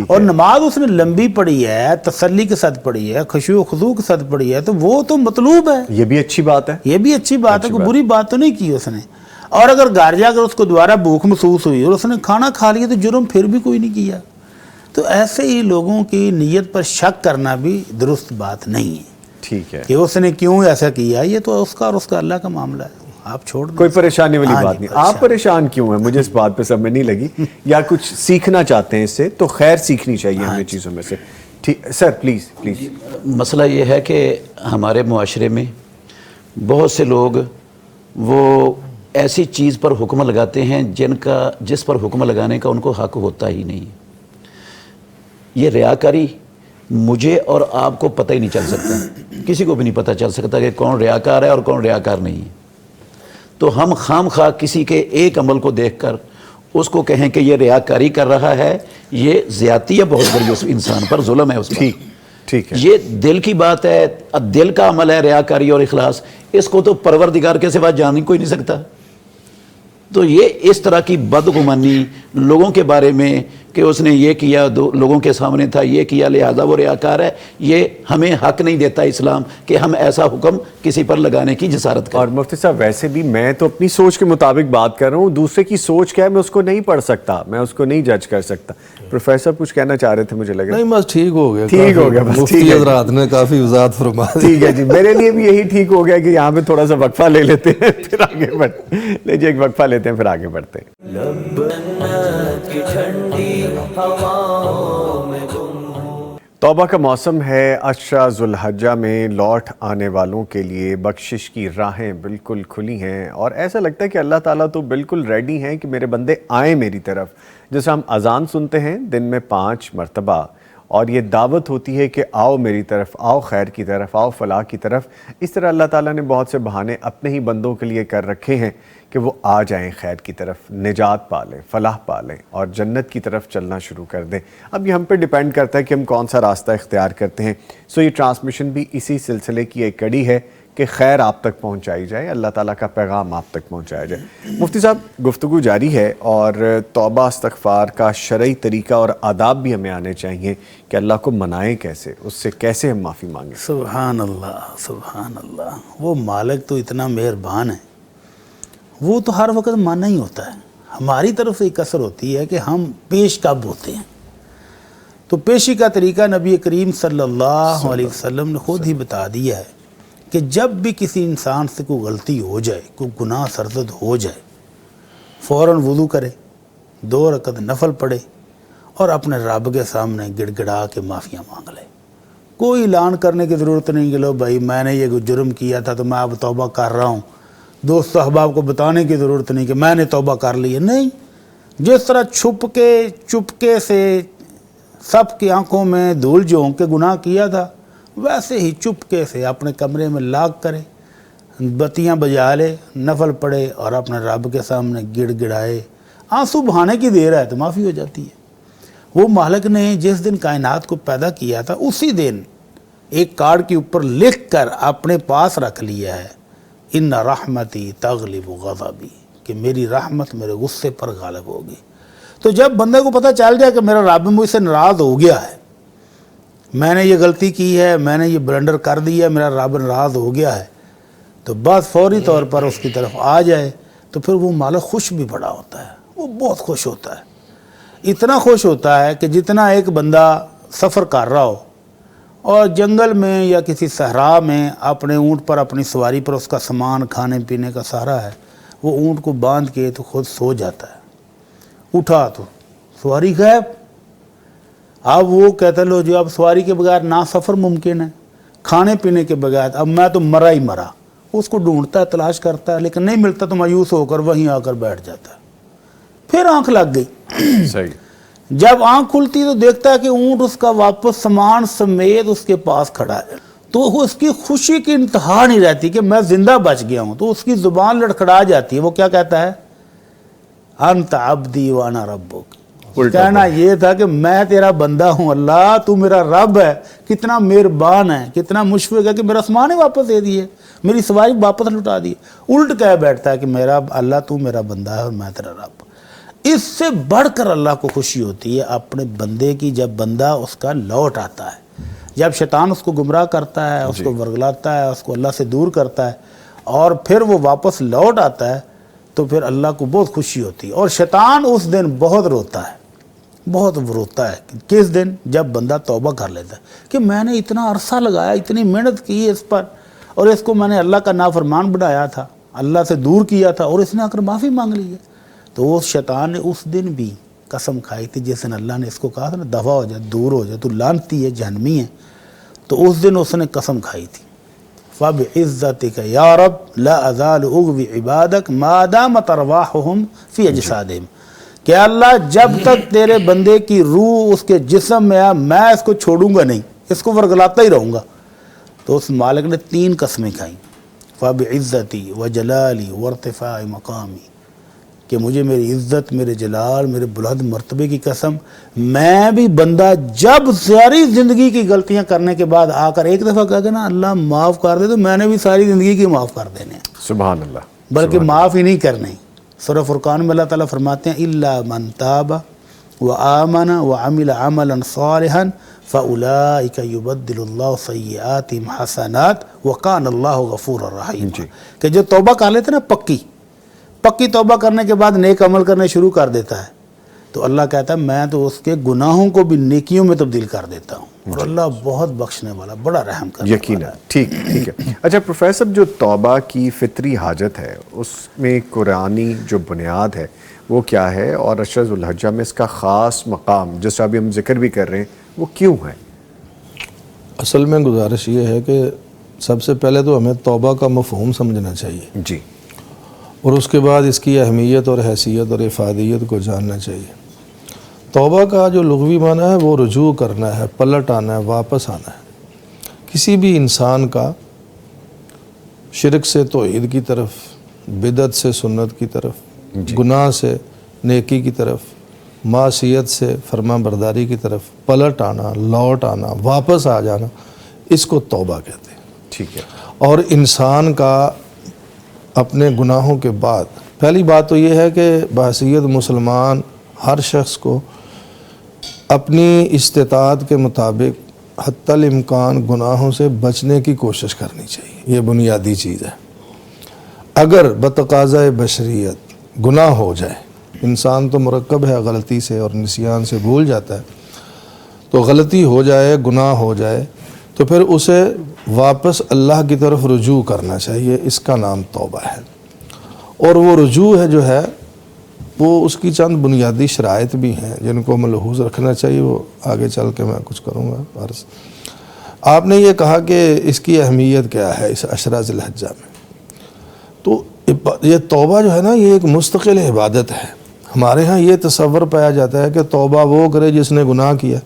Speaker 2: اور نماز اس نے لمبی پڑھی ہے، تسلی کے ساتھ پڑھی ہے، خشوع و خضوع کے ساتھ پڑھی ہے، تو وہ تو مطلوب ہے.
Speaker 1: یہ بھی اچھی بات ہے،
Speaker 2: یہ بھی اچھی بات ہے، کوئی بری بات تو نہیں کی اس نے. اور اگر گھر جا کر اس کو دوبارہ بھوک محسوس ہوئی اور اس نے کھانا کھا لیا تو جرم پھر بھی کوئی نہیں کیا. تو ایسے ہی لوگوں کی نیت پر شک کرنا بھی درست بات نہیں ہے.
Speaker 1: ٹھیک ہے،
Speaker 2: کہ اس نے کیوں ایسا کیا، یہ تو اس کا اور اس کا اللہ کا معاملہ ہے، آپ چھوڑ دیں.
Speaker 1: کوئی پریشانی والی بات نہیں. آپ پریشان کیوں ہیں مجھے اس بات پہ سمجھ نہیں لگی، یا کچھ سیکھنا چاہتے ہیں اس سے تو خیر سیکھنی چاہیے ہمیں چیزوں میں سے. Sir please.
Speaker 4: مسئلہ یہ ہے کہ ہمارے معاشرے میں بہت سے لوگ وہ ایسی چیز پر حکم لگاتے ہیں جس پر حکم لگانے کا ان کو حق ہوتا ہی نہیں. یہ ریاکاری مجھے اور آپ کو پتہ ہی نہیں چل سکتا، کسی کو بھی نہیں پتہ چل سکتا کہ کون ریاکار ہے اور کون ریاکار نہیں ہے. تو ہم خام خواہ کسی کے ایک عمل کو دیکھ کر اس کو کہیں کہ یہ ریاکاری کر رہا ہے، یہ زیادتی ہے بہت بڑی، اس انسان پر ظلم ہے اس پر.
Speaker 1: ٹھیک ہے،
Speaker 4: یہ دل کی بات ہے، دل کا عمل ہے ریاکاری اور اخلاص، اس کو تو پروردگار کے سوا جان ہی کوئی نہیں سکتا. تو یہ اس طرح کی بدگمانی لوگوں کے بارے میں کہ اس نے یہ کیا، لوگوں کے سامنے تھا، یہ کیا لہذا وہ ریاکار ہے، یہ ہمیں حق نہیں دیتا اسلام کہ ہم ایسا حکم کسی پر لگانے کی جسارت کریں.
Speaker 1: اور مفتی صاحب ویسے بھی میں تو اپنی سوچ کے مطابق بات کر رہا ہوں، دوسرے کی سوچ کیا ہے میں اس کو نہیں پڑھ سکتا، میں اس کو نہیں جج کر سکتا. پروفیسر کچھ کہنا چاہ رہے تھے مجھے لگا.
Speaker 5: نہیں بس ٹھیک ہو گیا،
Speaker 1: ٹھیک ہو گیا،
Speaker 5: مفتی حضرات نے کافی وضاحت فرما دی.
Speaker 1: ٹھیک ہے جی، میرے لیے بھی یہی ٹھیک ہو گیا کہ یہاں پہ تھوڑا سا وقفہ لے لیتے ہیں پھر آگے بڑھتے ہیں. لیجیے ایک وقفہ لیتے ہیں پھر آگے بڑھتے ہیں. توبہ کا موسم ہے، عشرہ ذو الحجہ میں لوٹ آنے والوں کے لیے بخشش کی راہیں بالکل کھلی ہیں، اور ایسا لگتا ہے کہ اللہ تعالیٰ تو بالکل ریڈی ہیں کہ میرے بندے آئیں میری طرف. جیسے ہم اذان سنتے ہیں دن میں 5 مرتبہ، اور یہ دعوت ہوتی ہے کہ آؤ میری طرف، آؤ خیر کی طرف، آؤ فلاح کی طرف. اس طرح اللہ تعالیٰ نے بہت سے بہانے اپنے ہی بندوں کے لیے کر رکھے ہیں کہ وہ آ جائیں خیر کی طرف، نجات پا لیں، فلاح پا لیں اور جنت کی طرف چلنا شروع کر دیں۔ اب یہ ہم پہ ڈیپینڈ کرتا ہے کہ ہم کون سا راستہ اختیار کرتے ہیں۔ سو یہ ٹرانسمیشن بھی اسی سلسلے کی ایک کڑی ہے کہ خیر آپ تک پہنچائی جائے، اللہ تعالیٰ کا پیغام آپ تک پہنچایا جائے۔ مفتی صاحب، گفتگو جاری ہے اور توبہ استغفار کا شرعی طریقہ اور آداب بھی ہمیں آنے چاہیے کہ اللہ کو منائیں کیسے، اس سے کیسے ہم معافی مانگیں۔
Speaker 2: سبحان اللہ، سبحان اللہ، وہ مالک تو اتنا مہربان ہے، وہ تو ہر وقت مانا ہی ہوتا ہے۔ ہماری طرف سے ایک اثر ہوتی ہے کہ ہم پیش کب ہوتے ہیں۔ تو پیشی کا طریقہ نبی کریم صلی اللہ علیہ وسلم نے خود ہی بتا دیا ہے کہ جب بھی کسی انسان سے کوئی غلطی ہو جائے، کوئی گناہ سرزد ہو جائے، فوراً وضو کرے، 2 رکعت نفل پڑھے اور اپنے رب کے سامنے گڑ گڑا کے معافیاں مانگ لے۔ کوئی اعلان کرنے کی ضرورت نہیں کہ لو بھائی میں نے یہ جرم کیا تھا تو میں اب توبہ کر رہا ہوں۔ دوست احباب کو بتانے کی ضرورت نہیں کہ میں نے توبہ کر لی ہے، نہیں۔ جس طرح چپکے سے سب کی آنکھوں میں دھول جھونک کے گناہ کیا تھا، ویسے ہی چپکے سے اپنے کمرے میں لاک کرے، بتیاں بجا لے، نفل پڑھے اور اپنے رب کے سامنے گڑ گڑائے، آنسو بہانے کی دیر ہے تو معافی ہو جاتی ہے۔ وہ مالک نے جس دن کائنات کو پیدا کیا تھا اسی دن ایک کارڈ کے اوپر لکھ کر اپنے پاس رکھ لیا ہے، ان رحمتی تغلب غضبی، کہ میری رحمت میرے غصے پر غالب ہوگی۔ تو جب بندے کو پتہ چل جائے کہ میرا رب مجھ سے ناراض ہو گیا ہے، میں نے یہ غلطی کی ہے، میں نے یہ بلنڈر کر دیا ہے، میرا رب ناراض ہو گیا ہے، تو بس فوری طور پر اس کی طرف آ جائے تو پھر وہ مالک خوش بھی بڑا ہوتا ہے، وہ بہت خوش ہوتا ہے۔ اتنا خوش ہوتا ہے کہ جتنا ایک بندہ سفر کر رہا ہو اور جنگل میں یا کسی صحرا میں اپنے اونٹ پر، اپنی سواری پر اس کا سامان کھانے پینے کا سارا ہے، وہ اونٹ کو باندھ کے تو خود سو جاتا ہے، اٹھا تو سواری غائب۔ اب وہ کہتا لو جو اب سواری کے بغیر نہ سفر ممکن ہے، کھانے پینے کے بغیر اب میں تو مرا ہی مرا۔ اس کو ڈھونڈتا ہے، تلاش کرتا ہے، لیکن نہیں ملتا تو مایوس ہو کر وہیں آ کر بیٹھ جاتا ہے۔ پھر آنکھ لگ گئی،
Speaker 1: صحیح۔
Speaker 2: جب آنکھ کھلتی تو دیکھتا ہے کہ اونٹ اس کا واپس سامان سمیت اس کے پاس کھڑا ہے، تو اس کی خوشی کی انتہا نہیں رہتی کہ میں زندہ بچ گیا ہوں، تو اس کی زبان لڑکھڑا جاتی ہے۔ وہ کیا کہتا ہے؟ انت عبدی وانا ربک۔ کہنا یہ تھا کہ میں تیرا بندہ ہوں اللہ، تو میرا رب ہے، کتنا مہربان ہے، کتنا مشفق ہے کہ میرا سامان ہی واپس دے دیے، میری سواری واپس لٹا دی۔ الٹ کہہ بیٹھتا ہے کہ میرا اللہ تو میرا بندہ ہے اور میں تیرا رب۔ اس سے بڑھ کر اللہ کو خوشی ہوتی ہے اپنے بندے کی، جب بندہ اس کا لوٹ آتا ہے، جب شیطان اس کو گمراہ کرتا ہے، اس کو ورگلاتا ہے، اس کو اللہ سے دور کرتا ہے اور پھر وہ واپس لوٹ آتا ہے، تو پھر اللہ کو بہت خوشی ہوتی ہے۔ اور شیطان اس دن بہت روتا ہے، بہت روتا ہے۔ کس دن؟ جب بندہ توبہ کر لیتا ہے کہ میں نے اتنا عرصہ لگایا، اتنی محنت کی اس پر، اور اس کو میں نے اللہ کا نافرمان بنایا تھا، اللہ سے دور کیا تھا، اور اس نے آ کر معافی مانگ لی ہے۔ تو اس شیطان نے اس دن بھی قسم کھائی تھی، جس دن اللہ نے اس کو کہا تھا نا دفع ہو جائے، دور ہو جائے، تو لعنتی ہے، جہنمی ہے، تو اس دن اس نے قسم کھائی تھی، فَبِعِزَّتِكَ يَا رَبْ لَا أَزَالُ أُغْوِي عِبَادَكَ مَا دَامَتْ أَرْوَاحُهُمْ فِي أَجْسَادِهِمْ، کہ اللہ جب تک تیرے بندے کی روح اس کے جسم میں ہے میں اس کو چھوڑوں گا نہیں، اس کو ورگلاتا ہی رہوں گا۔ تو اس مالک نے 3 قسمیں کھائیں، فَبِعِزَّتِي وَجَلَالِي وَارْتِفَاعِ مَقَامِي، کہ مجھے میری عزت، میرے جلال، میرے بلند مرتبے کی قسم، میں بھی بندہ جب ساری زندگی کی غلطیاں کرنے کے بعد آ کر ایک دفعہ کہا کہ نا اللہ معاف کر دے، تو میں نے بھی ساری زندگی کی معاف کر دینے ہیں،
Speaker 1: سبحان اللہ،
Speaker 2: بلکہ معاف ہی نہیں کرنے۔ سورہ فرقان میں اللہ تعالیٰ فرماتے ہیں الا من تاب وآمن وعمل عملا صالحا فاولئک یبدل اللہ سیئاتہم حسنات وکان اللہ غفورا رحیما، کہ جو توبہ کر لیتے نا پکی توبہ کرنے کے بعد نیک عمل کرنے شروع کر دیتا ہے، تو اللہ کہتا ہے میں تو اس کے گناہوں کو بھی نیکیوں میں تبدیل کر دیتا ہوں، اور اللہ بہت بخشنے والا، بڑا رحم کرنے والا۔
Speaker 1: یقینا، ٹھیک ہے۔ اچھا پروفیسر، جو توبہ کی فطری حاجت ہے اس میں قرآنی جو بنیاد ہے وہ کیا ہے، اور عشر ذو الحجہ میں اس کا خاص مقام جس کا ابھی ہم ذکر بھی کر رہے ہیں وہ کیوں ہے؟
Speaker 5: اصل میں گزارش یہ ہے کہ سب سے پہلے تو ہمیں توبہ کا مفہوم سمجھنا چاہیے،
Speaker 1: جی،
Speaker 5: اور اس کے بعد اس کی اہمیت اور حیثیت اور افادیت کو جاننا چاہیے۔ توبہ کا جو لغوی معنی ہے وہ رجوع کرنا ہے، پلٹ آنا ہے، واپس آنا ہے۔ کسی بھی انسان کا شرک سے توحید کی طرف بدعت سے سنت کی طرف، گناہ سے نیکی کی طرف، معصیت سے فرما برداری کی طرف پلٹ آنا، لوٹ آنا، واپس آ جانا، اس کو توبہ کہتے ہیں۔
Speaker 1: ٹھیک ہے۔
Speaker 5: اور انسان کا اپنے گناہوں کے بعد پہلی بات تو یہ ہے کہ بحیثیت مسلمان ہر شخص کو اپنی استطاعت کے مطابق حتی الامکان گناہوں سے بچنے کی کوشش کرنی چاہیے، یہ بنیادی چیز ہے۔ اگر بتقاضۂ بشریت گناہ ہو جائے، انسان تو مرکب ہے غلطی سے اور نسیان سے بھول جاتا ہے، تو غلطی ہو جائے، گناہ ہو جائے، تو پھر اسے واپس اللہ کی طرف رجوع کرنا چاہیے، اس کا نام توبہ ہے۔ اور وہ رجوع ہے جو ہے وہ اس کی چند بنیادی شرائط بھی ہیں جن کو ملحوظ رکھنا چاہیے، وہ آگے چل کے میں کچھ کروں گا عرض۔ آپ نے یہ کہا کہ اس کی اہمیت کیا ہے اس عشرہ ذی الحجہ میں، تو یہ توبہ جو ہے نا یہ ایک مستقل عبادت ہے۔ ہمارے ہاں یہ تصور پایا جاتا ہے کہ توبہ وہ کرے جس نے گناہ کیا،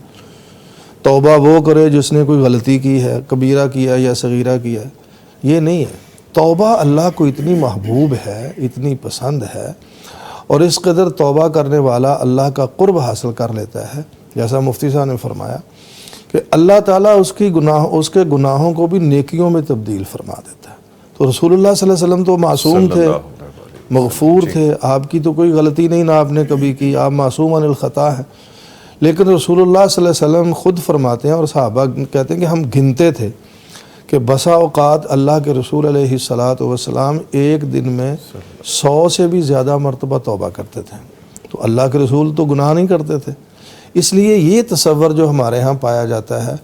Speaker 5: توبہ وہ کرے جس نے کوئی غلطی کی ہے، کبیرہ کیا یا صغیرہ کیا، یہ نہیں ہے۔ توبہ اللہ کو اتنی محبوب ہے، اتنی پسند ہے، اور اس قدر توبہ کرنے والا اللہ کا قرب حاصل کر لیتا ہے، جیسا مفتی صاحب نے فرمایا کہ اللہ تعالیٰ اس کے گناہوں کو بھی نیکیوں میں تبدیل فرما دیتا ہے۔ تو رسول اللہ صلی اللہ علیہ وسلم تو معصوم تھے، مغفور تھے، آپ کی تو کوئی غلطی نہیں، نہ آپ نے کبھی کی، آپ معصوم عن الخطا ہیں، لیکن رسول اللہ صلی اللہ علیہ وسلم خود فرماتے ہیں اور صحابہ کہتے ہیں کہ ہم گنتے تھے کہ بسا اوقات اللہ کے رسول علیہ الصلاۃ والسلام ایک دن میں 100 سے بھی زیادہ مرتبہ توبہ کرتے تھے، تو اللہ کے رسول تو گناہ نہیں کرتے تھے۔ اس لیے یہ تصور جو ہمارے ہاں پایا جاتا ہے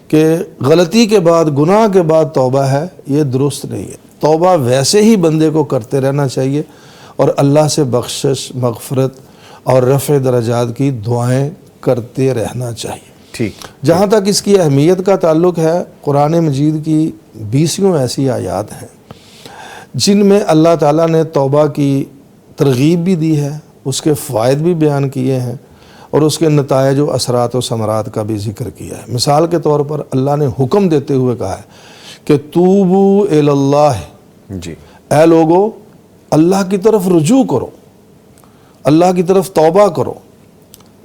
Speaker 5: کہ غلطی کے بعد، گناہ کے بعد توبہ ہے، یہ درست نہیں ہے۔ توبہ ویسے ہی بندے کو کرتے رہنا چاہیے اور اللہ سے بخشش، مغفرت اور رفع درجات کی دعائیں کرتے رہنا چاہیے۔
Speaker 1: ٹھیک۔
Speaker 5: جہاں تک اس کی اہمیت کا تعلق ہے، قرآن مجید کی 20 ایسی آیات ہیں جن میں اللہ تعالیٰ نے توبہ کی ترغیب بھی دی ہے، اس کے فوائد بھی بیان کیے ہیں اور اس کے نتائج و اثرات و ثمرات کا بھی ذکر کیا ہے۔ مثال کے طور پر اللہ نے حکم دیتے ہوئے کہا ہے کہ توبو الی اللہ،
Speaker 1: جی،
Speaker 5: اے لوگو اللہ کی طرف رجوع کرو، اللہ کی طرف توبہ کرو،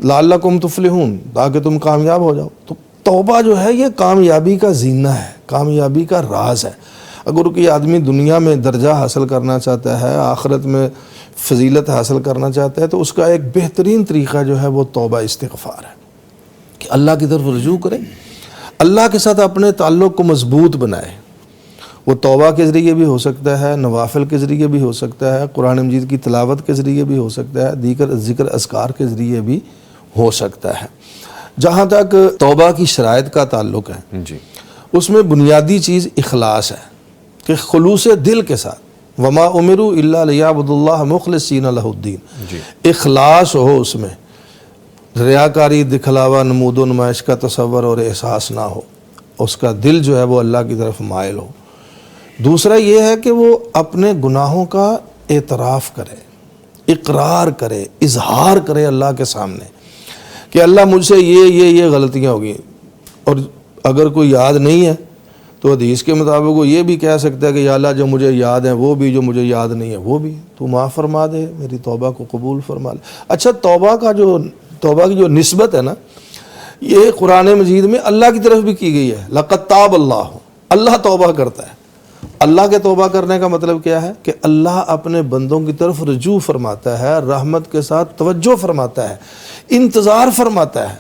Speaker 5: لعلکم تفلحون، تاکہ تم کامیاب ہو جاؤ۔ تو توبہ جو ہے یہ کامیابی کا زینہ ہے، کامیابی کا راز ہے۔ اگر کوئی آدمی دنیا میں درجہ حاصل کرنا چاہتا ہے، آخرت میں فضیلت حاصل کرنا چاہتا ہے، تو اس کا ایک بہترین طریقہ جو ہے وہ توبہ استغفار ہے، کہ اللہ کی طرف رجوع کرے، اللہ کے ساتھ اپنے تعلق کو مضبوط بنائے۔ وہ توبہ کے ذریعے بھی ہو سکتا ہے، نوافل کے ذریعے بھی ہو سکتا ہے، قرآن مجید کی تلاوت کے ذریعے بھی ہو سکتا ہے، ذکر اذکار کے ذریعے بھی ہو سکتا ہے۔ جہاں تک توبہ کی شرائط کا تعلق ہے،
Speaker 1: جی،
Speaker 5: اس میں بنیادی چیز اخلاص ہے، کہ خلوص دل کے ساتھ، وما امروا الا لیعبدوا اللہ مخلصین لہ الدین،
Speaker 1: جی،
Speaker 5: اخلاص ہو، اس میں ریاکاری، دکھلاوا، نمود و نمائش کا تصور اور احساس نہ ہو، اس کا دل جو ہے وہ اللہ کی طرف مائل ہو۔ دوسرا یہ ہے کہ وہ اپنے گناہوں کا اعتراف کرے، اقرار کرے، اظہار کرے اللہ کے سامنے کہ اللہ مجھ سے یہ غلطیاں ہو گئی، اور اگر کوئی یاد نہیں ہے تو حدیث کے مطابق وہ یہ بھی کہہ سکتا ہے کہ یا اللہ جو مجھے یاد ہے وہ بھی، جو مجھے یاد نہیں ہے وہ بھی، تو معاف فرما دے، میری توبہ کو قبول فرما لے۔ اچھا، توبہ کی جو نسبت ہے نا، یہ قرآن مجید میں اللہ کی طرف بھی کی گئی ہے، لقد تاب اللہ، اللہ توبہ کرتا ہے۔ اللہ کے توبہ کرنے کا مطلب کیا ہے کہ اللہ اپنے بندوں کی طرف رجوع فرماتا ہے، رحمت کے ساتھ توجہ فرماتا ہے، انتظار فرماتا ہے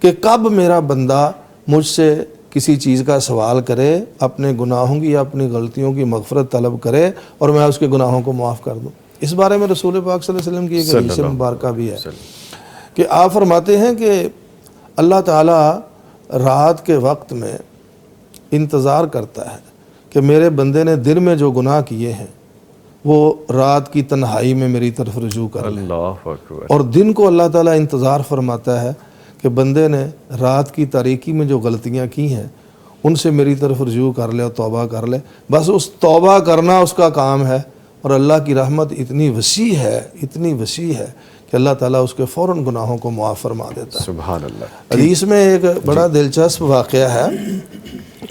Speaker 5: کہ کب میرا بندہ مجھ سے کسی چیز کا سوال کرے، اپنے گناہوں کی یا اپنی غلطیوں کی مغفرت طلب کرے اور میں اس کے گناہوں کو معاف کر دوں۔ اس بارے میں رسول پاک صلی اللہ علیہ وسلم کی ایک حدیث مبارکہ بھی ہے کہ آپ فرماتے ہیں کہ اللہ تعالیٰ رات کے وقت میں انتظار کرتا ہے کہ میرے بندے نے دن میں جو گناہ کیے ہیں وہ رات کی تنہائی میں میری طرف رجوع کر لے،
Speaker 1: اللہ اکبر،
Speaker 5: اور دن کو اللہ تعالیٰ انتظار فرماتا ہے کہ بندے نے رات کی تاریکی میں جو غلطیاں کی ہیں ان سے میری طرف رجوع کر لے اور توبہ کر لے۔ بس اس توبہ کرنا اس کا کام ہے، اور اللہ کی رحمت اتنی وسیع ہے، اتنی وسیع ہے کہ اللہ تعالیٰ اس کے فوراً گناہوں کو معاف فرما دیتا ہے۔
Speaker 1: سبحان اللہ۔
Speaker 5: حدیث میں ایک بڑا دلچسپ واقعہ ہے،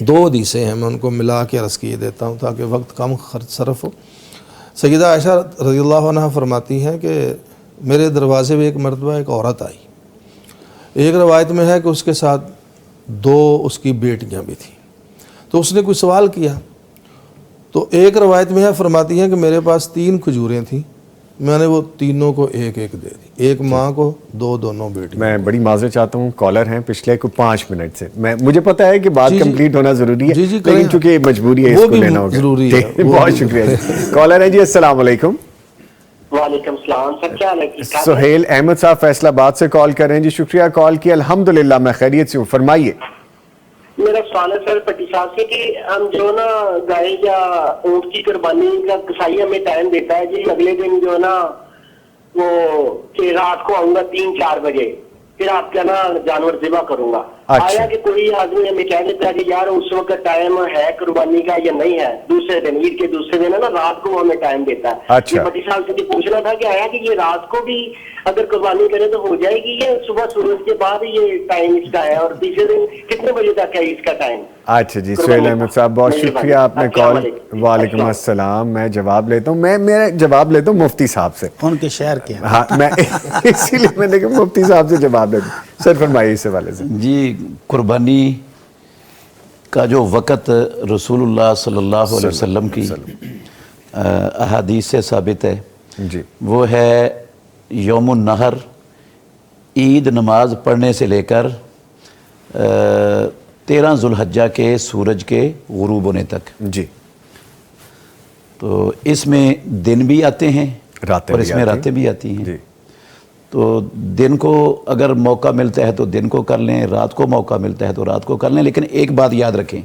Speaker 5: 2 حدیثیں ہیں، میں ان کو ملا کے عرض کیے دیتا ہوں تاکہ وقت کم صرف ہو۔ سیدہ عائشہ رضی اللہ عنہ فرماتی ہیں کہ میرے دروازے میں ایک مرتبہ ایک عورت آئی. ایک روایت میں ہے کہ اس کے ساتھ 2 اس کی بیٹیاں بھی تھیں. تو اس نے کوئی سوال کیا. تو ایک روایت میں ہے فرماتی ہیں کہ میرے پاس 3 کھجوریں تھیں, میں نے وہ تینوں کو ایک ایک دے دی, ایک ماں کو, 2 دونوں بیٹی.
Speaker 1: میں بڑی معذرت چاہتا ہوں, کالر ہیں پچھلے کو 5 منٹ سے, مجھے پتا ہے کہ بات کمپلیٹ ہونا ضروری ہے, لیکن چونکہ مجبوری ہے اس کو لینا ہوگا.
Speaker 5: ضروری ہے.
Speaker 1: بہت شکریہ. کالر ہے جی, السلام علیکم.
Speaker 7: وعلیکم السلام سر, کیا حال ہے؟
Speaker 1: سہیل احمد صاحب فیصل آباد سے کال کر رہے ہیں جی. شکریہ کال کیا. الحمدللہ میں خیریت سے ہوں, فرمائیے.
Speaker 7: میرا سوال ہے سر پٹی صاحب سے کہ ہم جو نا گائے یا اونٹ کی قربانی کا کسائی ہمیں ٹائم دیتا ہے جی, اگلے دن جو ہے نا وہ کہ رات کو آؤں گا 3-4 بجے, پھر آپ کیا نا جانور ذبح کروں گا. آیا کہ کوئی آدمی ہمیں کہہ دیتا ہے کہ یار اس وقت ٹائم ہے قربانی کا یا نہیں ہے, دوسرے دن عید کے دوسرے دن ہے نا رات کو ہمیں ٹائم دیتا ہے. یہ پٹی صاحب سے پوچھنا تھا کہ آیا کہ یہ رات کو بھی اگر قربانی کرے تو ہو جائے گی, یہ صبح سورج کے بعد یہ ٹائم اس کا ہے, اور تیسرے دن کتنے بجے تک ہے اس کا ٹائم؟
Speaker 1: اچھا جی سہیل احمد صاحب بہت شکریہ آپ نے کال. وعلیکم السلام. میں جواب لیتا ہوں, میں جواب لیتا ہوں مفتی صاحب سے,
Speaker 2: ان کے شہر کے.
Speaker 1: ہاں میں اسی لیے میں نے کہا مفتی صاحب سے جواب لیتا ہوں. سر فرمائیے اس حوالے سے.
Speaker 4: جی, قربانی کا جو وقت رسول اللہ صلی اللہ علیہ وسلم کی احادیث سے ثابت ہے
Speaker 1: جی,
Speaker 4: وہ ہے یوم النحر, عید نماز پڑھنے سے لے کر 13 ذوالحجہ کے سورج کے غروب ہونے تک.
Speaker 1: جی,
Speaker 4: تو اس میں دن بھی آتے ہیں
Speaker 1: راتیں
Speaker 4: اور اس میں راتیں بھی آتی ہیں.
Speaker 1: جی,
Speaker 4: تو دن کو اگر موقع ملتا ہے تو دن کو کر لیں, رات کو موقع ملتا ہے تو رات کو کر لیں. لیکن ایک بات یاد رکھیں,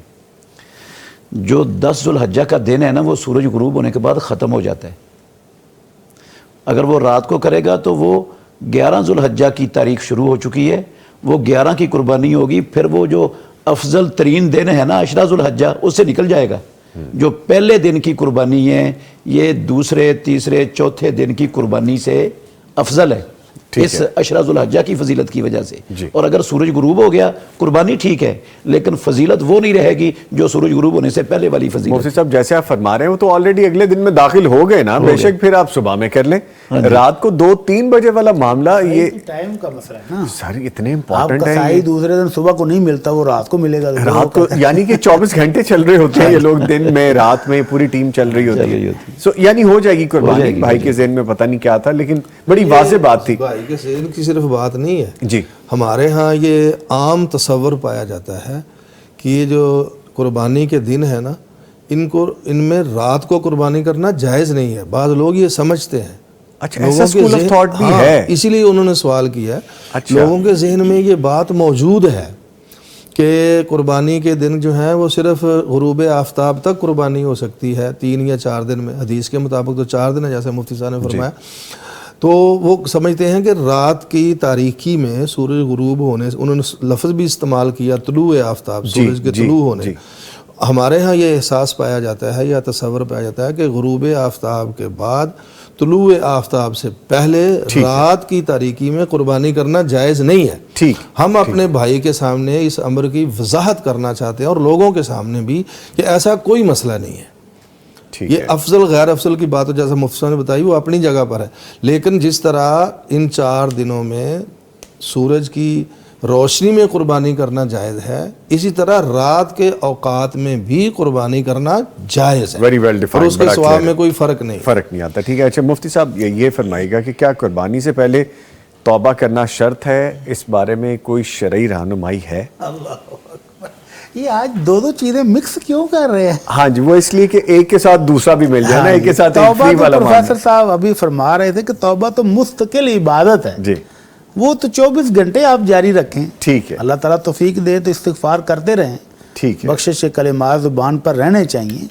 Speaker 4: جو 10 ذوالحجہ کا دن ہے نا وہ سورج غروب ہونے کے بعد ختم ہو جاتا ہے. اگر وہ رات کو کرے گا تو وہ 11 ذوالحجہ کی تاریخ شروع ہو چکی ہے, وہ 11 کی قربانی ہوگی. پھر وہ جو افضل ترین دن ہے نا 10 ذوالحجہ, اس سے نکل جائے گا. جو پہلے دن کی قربانی ہے یہ دوسرے, تیسرے, چوتھے دن کی قربانی سے افضل ہے اس 10 ذوالحجہ کی فضیلت کی وجہ سے. اور اگر سورج غروب ہو گیا قربانی ٹھیک ہے, لیکن فضیلت وہ نہیں رہے گی جو سورج غروب ہونے سے پہلے والی فضیلت.
Speaker 1: مفتی صاحب جیسے آپ فرما رہے ہیں وہ تو آلریڈی اگلے دن میں داخل ہو گئے نا, بے شک پھر آپ صبح میں کر لیں. رات کو 2-3 بجے والا معاملہ یہ
Speaker 2: ٹائم کا مسئلہ ہے نا
Speaker 1: ساری اتنے
Speaker 2: آپ
Speaker 1: امپورٹنٹ
Speaker 2: کا
Speaker 1: ہے.
Speaker 2: سائی دوسرے دن صبح کو نہیں ملتا, وہ رات کو ملے گا.
Speaker 1: رات کو یعنی کہ 24 گھنٹے چل رہے ہوتے ہیں یہ لوگ, دن میں رات میں پوری ٹیم چل رہی ہوتی ہے. سو یعنی ہو جائے گی قربانی. بھائی کے ذہن میں پتہ نہیں کیا تھا, لیکن بڑی واضح بات تھی.
Speaker 5: بھائی کے ذہن کی صرف بات نہیں ہے
Speaker 1: جی,
Speaker 5: ہمارے ہاں یہ عام تصور پایا جاتا ہے کہ یہ جو قربانی کے دن ہے نا ان میں رات کو قربانی کرنا جائز نہیں ہے. بعض لوگ یہ سمجھتے ہیں.
Speaker 1: اچھا ایسا اسکول آف تھاٹ بھی ہے,
Speaker 5: اسی لیے انہوں نے سوال کیا ہے. لوگوں کے ذہن میں یہ بات موجود ہے کہ قربانی کے دن جو ہیں وہ صرف غروب آفتاب تک قربانی ہو سکتی ہے 3 یا 4 دن میں. حدیث کے مطابق تو 4 دن ہے جیسے مفتی صاحب نے فرمایا. تو وہ سمجھتے ہیں کہ رات کی تاریکی میں سورج غروب ہونے, انہوں نے لفظ بھی استعمال کیا طلوع آفتاب, سورج کے طلوع ہونے. ہمارے ہاں یہ احساس پایا جاتا ہے یا تصور پایا جاتا ہے کہ غروب آفتاب کے بعد طلوع آفتاب سے پہلے رات کی تاریکی میں قربانی کرنا جائز نہیں ہے. ہم اپنے بھائی کے سامنے اس امر کی وضاحت کرنا چاہتے ہیں اور لوگوں کے سامنے بھی کہ ایسا کوئی مسئلہ نہیں ہے. یہ افضل غیر افضل کی بات جیسا مفتی صاحب نے بتائی وہ اپنی جگہ پر ہے, لیکن جس طرح ان 4 دنوں میں سورج کی روشنی میں قربانی کرنا جائز ہے, اسی طرح رات کے اوقات میں بھی قربانی کرنا جائز ہے. اور اس کے ثواب میں کوئی فرق نہیں
Speaker 1: آتا. ٹھیک ہے. اچھا مفتی صاحب یہ فرمائیے گا کہ کیا قربانی سے پہلے توبہ کرنا شرط ہے, اس بارے میں کوئی شرعی رہنمائی ہے؟
Speaker 2: یہ آج 2 چیزیں مکس کیوں کر رہے ہیں؟
Speaker 1: ہاں جی, وہ اس لیے کہ ایک کے ساتھ دوسرا بھی مل جائے نا, ایک کے ساتھ
Speaker 2: توبہ تو پروفیسر صاحب ابھی فرما رہے تھے کہ توبہ تو مستقل عبادت ہے
Speaker 1: جی,
Speaker 2: وہ تو 24 گھنٹے آپ جاری رکھیں.
Speaker 1: ٹھیک ہے.
Speaker 2: اللہ تعالیٰ توفیق دے تو استغفار کرتے رہیں.
Speaker 1: ٹھیک ہے.
Speaker 2: بخشش کلمات زبان پر رہنے چاہیے,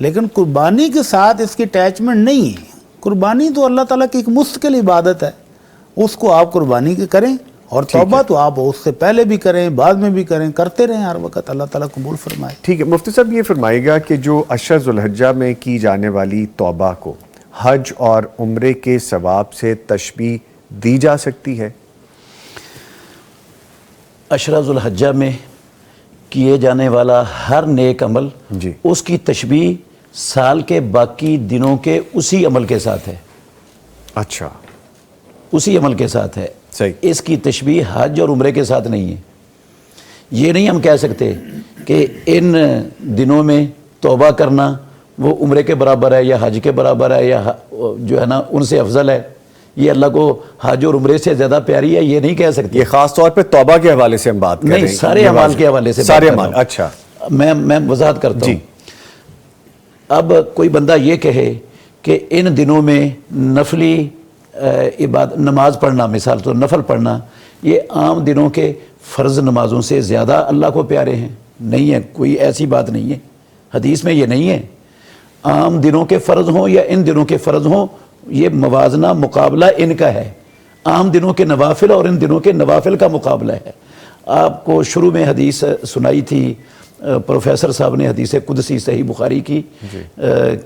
Speaker 2: لیکن قربانی کے ساتھ اس کی اٹیچمنٹ نہیں ہے. قربانی تو اللہ تعالیٰ کی ایک مستقل عبادت ہے, اس کو آپ قربانی کے کریں, اور توبہ تو آپ اس سے پہلے بھی کریں بعد میں بھی کریں, کرتے رہیں ہر وقت, اللہ تعالیٰ قبول فرمائے.
Speaker 1: ٹھیک ہے. مفتی صاحب یہ فرمائے گا کہ جو 10 ذوالحجہ میں کی جانے والی توبہ کو حج اور عمرے کے ثواب سے تشبیہ دی جا سکتی ہے؟
Speaker 4: 10 ذوالحجہ میں کیے جانے والا ہر نیک عمل
Speaker 1: جی,
Speaker 4: اس کی تشبیہ سال کے باقی دنوں کے اسی عمل کے ساتھ ہے،
Speaker 1: اچھا
Speaker 4: اسی عمل کے ساتھ ہے.
Speaker 1: صحیح.
Speaker 4: اس کی تشبیہ حج اور عمرے کے ساتھ نہیں ہے. یہ نہیں ہم کہہ سکتے کہ ان دنوں میں توبہ کرنا وہ عمرے کے برابر ہے یا حج کے برابر ہے یا جو ہے نا ان سے افضل ہے، یہ اللہ کو حج اور عمرے سے زیادہ پیاری ہے، یہ نہیں کہہ سکتے.
Speaker 1: یہ خاص طور پہ توبہ کے حوالے سے ہم بات کر رہے ہیں.
Speaker 4: نہیں، سارے اعمال کے حوالے سے
Speaker 1: سارے اعمال. اچھا
Speaker 4: میں وضاحت کرتا ہوں. اب کوئی بندہ یہ کہے کہ ان دنوں میں نفلی نماز پڑھنا، مثال تو نفل پڑھنا، یہ عام دنوں کے فرض نمازوں سے زیادہ اللہ کو پیارے ہیں، نہیں ہے، کوئی ایسی بات نہیں ہے، حدیث میں یہ نہیں ہے. عام دنوں کے فرض ہوں یا ان دنوں کے فرض ہوں، یہ موازنہ مقابلہ ان کا ہے. عام دنوں کے نوافل اور ان دنوں کے نوافل کا مقابلہ ہے. آپ کو شروع میں حدیث سنائی تھی پروفیسر صاحب نے، حدیث قدسی صحیح بخاری کی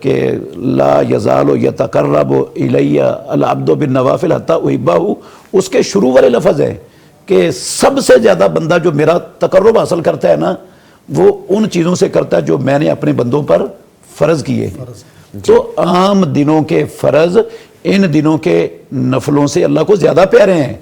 Speaker 4: کہ لا یزال یتقرب الی العبد بالنوافل حتی احبہ، اس کے شروع والے لفظ ہیں کہ سب سے زیادہ بندہ جو میرا تقرب حاصل کرتا ہے نا وہ ان چیزوں سے کرتا ہے جو میں نے اپنے بندوں پر فرض کیے. تو عام دنوں کے فرض ان دنوں کے نفلوں سے اللہ کو زیادہ پیارے ہیں.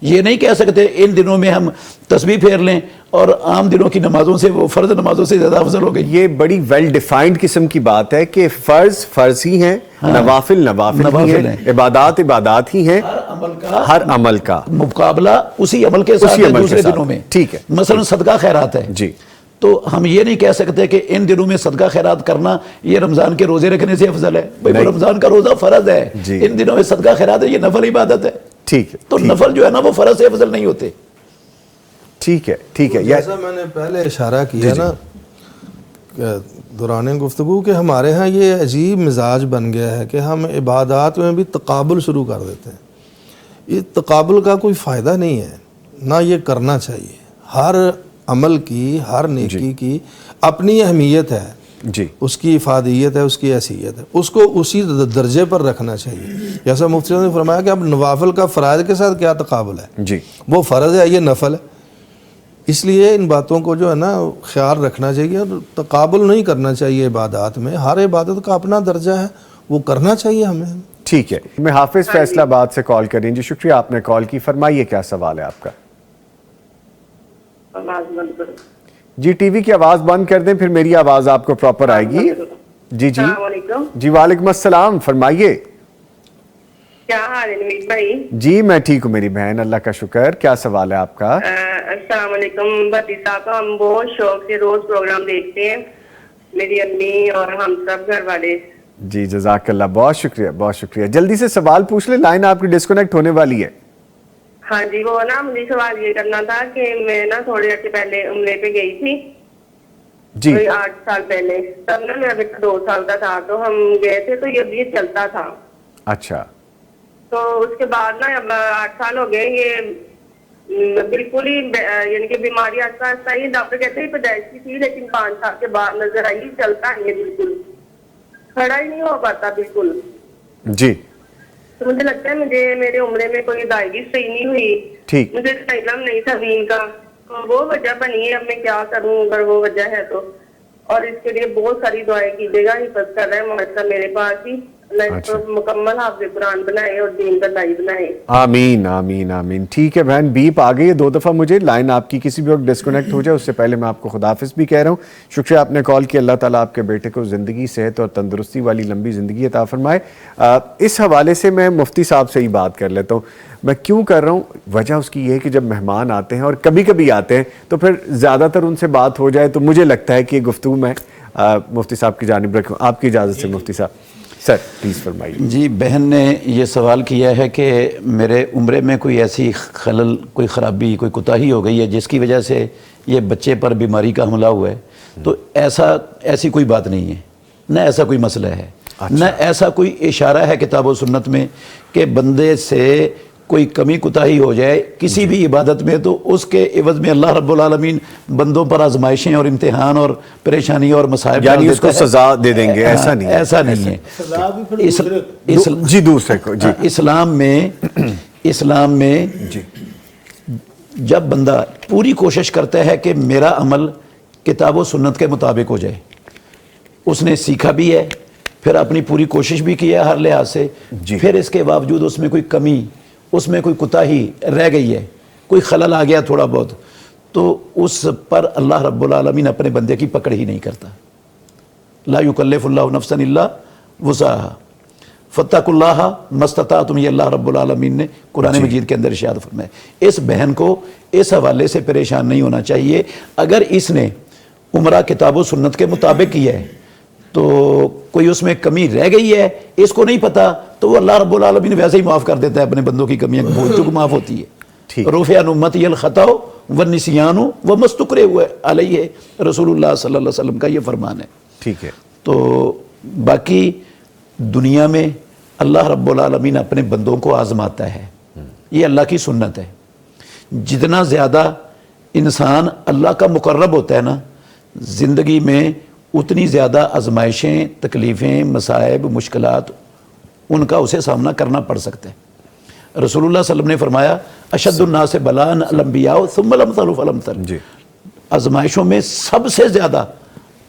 Speaker 4: یہ نہیں کہہ سکتے ان دنوں میں ہم تسبیح پھیر لیں اور عام دنوں کی نمازوں سے وہ فرض نمازوں سے زیادہ افضل ہو گئی. یہ
Speaker 1: بڑی ویل ڈیفائنڈ قسم کی بات ہے کہ فرض فرض ہی ہیں، نوافل ہی ہیں، عبادات ہی ہیں. ہر عمل کا
Speaker 4: مقابلہ اسی عمل کے ساتھ ہے دوسرے دنوں میں.
Speaker 1: ٹھیک ہے.
Speaker 4: مثلا صدقہ خیرات ہے
Speaker 1: جی،
Speaker 4: تو ہم یہ نہیں کہہ سکتے کہ ان دنوں میں صدقہ خیرات کرنا یہ رمضان کے روزے رکھنے سے افضل ہے. بھائی رمضان کا روزہ فرض ہے، ان دنوں میں صدقہ خیرات ہے، یہ نفل عبادت ہے.
Speaker 1: ٹھیک ہے.
Speaker 4: تو نفل جو ہے نا وہ فرض سے افضل نہیں ہوتے.
Speaker 1: ٹھیک ہے.
Speaker 5: جیسا میں نے پہلے اشارہ کیا نا دوران گفتگو کہ ہمارے ہاں یہ عجیب مزاج بن گیا ہے کہ ہم عبادات میں بھی تقابل شروع کر دیتے ہیں. یہ تقابل کا کوئی فائدہ نہیں ہے، نہ یہ کرنا چاہیے. ہر عمل کی، ہر نیکی کی اپنی اہمیت ہے،
Speaker 1: جی،
Speaker 5: اس کی افادیت ہے، اس کی حیثیت ہے، اس کو اسی درجے پر رکھنا چاہیے. جیسا مفتی نے فرمایا کہ اب نوافل کا فرائض کے ساتھ کیا تقابل ہے.
Speaker 1: جی،
Speaker 5: وہ فرض ہے، یہ نفل ہے. اس لیے ان باتوں کو جو ہے نا خیال رکھنا چاہیے اور تقابل نہیں کرنا چاہیے. عبادات میں ہر عبادت کا اپنا درجہ ہے، وہ کرنا چاہیے ہمیں.
Speaker 1: ٹھیک ہے. میں حافظ فیصلہ آباد سے کال کریں. جی شکریہ آپ نے کال کی. فرمائیے کیا سوال ہے آپ کا. جی ٹی وی کی آواز بند کر دیں، پھر میری آواز آپ کو پراپر آئے گی. جی جی جی وعلیکم السلام. فرمائیے.
Speaker 6: کیا حال ہے نوید بھائی؟
Speaker 1: جی میں ٹھیک ہوں میری بہن، اللہ کا شکر. کیا سوال ہے آپ کا؟
Speaker 6: السلام علیکم بھٹی صاحب. ہم بہت شوق سے روز پروگرام دیکھتے ہیں، میری امی اور ہم سب گھر والے.
Speaker 1: جی جزاک اللہ، بہت شکریہ بہت شکریہ. جلدی سے سوال پوچھ لیں، لائن آپ کی ڈسکنیکٹ ہونے والی ہے.
Speaker 6: ہاں جی، وہ نا مجھے سوال یہ کرنا تھا کہ میں نا تھوڑے عرصے پہلے عمرے پہ گئی تھی،
Speaker 1: جی
Speaker 6: 8 سال پہلے. تب نا میرا بیٹا 2 سال کا تھا، تو ہم گئے تھے تو یہ چلتا تھا.
Speaker 1: اچھا.
Speaker 6: تو اس کے بعد نا اب 8 سال ہو گئے، یہ بالکل ہی یعنی کہ بیماری آہستہ آہستہ ہی، ڈاکٹر کہتے ہیں پیدائشی تھی لیکن 5 سال کے بعد نظر آئی. چلتا نہیں ہے، بالکل کھڑا ہی نہیں ہو پاتا بالکل.
Speaker 1: جی.
Speaker 6: تو مجھے لگتا ہے میرے عمرے میں کوئی ادائیگی صحیح نہیں ہوئی.
Speaker 1: ٹھیک.
Speaker 6: مجھے علم نہیں تھا دین کا، تو وہ وجہ بنی ہے. اب میں کیا کروں اگر وہ وجہ ہے تو؟ اور اس کے لیے بہت ساری دعائیں کیجیے گا. حفظ کر رہے ہیں مدرسہ میرے پاس ہی، اللہ اس کو مکمل حافظ قرآن بنائے اور دین کا دائی بنائے. آمین
Speaker 1: آمین آمین. ٹھیک ہے بہن، بیپ آ گئی ہے 2 دفعہ. مجھے لائن آپ کی کسی بھی وقت ڈسکنیکٹ ہو جائے اس سے پہلے میں آپ کو خداحافظ بھی کہہ رہا ہوں. شکریہ آپ نے کال کیا. اللہ تعالیٰ آپ کے بیٹے کو زندگی، صحت اور تندرستی والی لمبی زندگی عطا فرمائے. اس حوالے سے میں مفتی صاحب سے ہی بات کر لیتا ہوں. میں کیوں کر رہا ہوں، وجہ اس کی یہ ہے کہ جب مہمان آتے ہیں اور کبھی کبھی آتے ہیں تو پھر زیادہ تر ان سے بات ہو جائے تو مجھے لگتا ہے کہ یہ گفتگو میں مفتی صاحب کی جانب رکھوں. آپ کی اجازت سے مفتی صاحب. سر پلیز فرمائیے.
Speaker 4: جی بہن نے یہ سوال کیا ہے کہ میرے عمرے میں کوئی ایسی خلل، کوئی خرابی، کوئی کوتاہی ہو گئی ہے جس کی وجہ سے یہ بچے پر بیماری کا حملہ ہوا ہے. تو ایسی کوئی بات نہیں ہے، نہ ایسا کوئی مسئلہ ہے، نہ ایسا کوئی اشارہ ہے کتاب و سنت میں کہ بندے سے کوئی کمی کوتاہی ہو جائے کسی بھی عبادت میں تو اس کے عوض میں اللہ رب العالمین بندوں پر آزمائشیں اور امتحان اور پریشانی اور مصائب
Speaker 1: یعنی اس کو سزا دے دیں گے، ایسا نہیں ہے.
Speaker 4: ایسا نہیں ہے.
Speaker 1: جی دوسرے کو جی
Speaker 4: اسلام میں جب بندہ پوری کوشش کرتا ہے کہ میرا عمل کتاب و سنت کے مطابق ہو جائے، اس نے سیکھا بھی ہے, پھر اپنی پوری کوشش بھی کی ہے ہر لحاظ سے, پھر اس کے باوجود اس میں کوئی کمی, اس میں کوئی کوتاہی رہ گئی ہے, کوئی خلل آ گیا تھوڑا بہت, تو اس پر اللہ رب العالمین اپنے بندے کی پکڑ ہی نہیں کرتا. لا یکلف اللہ نفسا الا وسعها فاتقوا اللہ ما استطعتم, یہ اللہ رب العالمین نے قرآن مجید کے اندر ارشاد فرمایا. اس بہن کو اس حوالے سے پریشان نہیں ہونا چاہیے. اگر اس نے عمرہ کتاب و سنت کے مطابق کیا ہے تو کوئی اس میں کمی رہ گئی ہے, اس کو نہیں پتا, تو وہ اللہ رب العالمین ویسے ہی معاف کر دیتا ہے اپنے بندوں کی کمیاں, بھول چک معاف ہوتی ہے. رفع عن امتی الخطأ والنسیان وما استکرہ علیہ, رسول اللہ صلی اللہ علیہ وسلم کا یہ فرمان ہے.
Speaker 1: ٹھیک ہے.
Speaker 4: تو باقی دنیا میں اللہ رب العالمین اپنے بندوں کو آزماتا ہے, یہ اللہ کی سنت ہے. جتنا زیادہ انسان اللہ کا مقرب ہوتا ہے نا زندگی میں, اتنی زیادہ آزمائشیں, تکلیفیں, مصائب, مشکلات ان کا اسے سامنا کرنا پڑ سکتا ہے. رسول اللہ صلی اللہ علیہ وسلم نے فرمایا اشد الناس بلاء الانبیاء ثم الامثل فالامثل, آزمائشوں میں سب سے زیادہ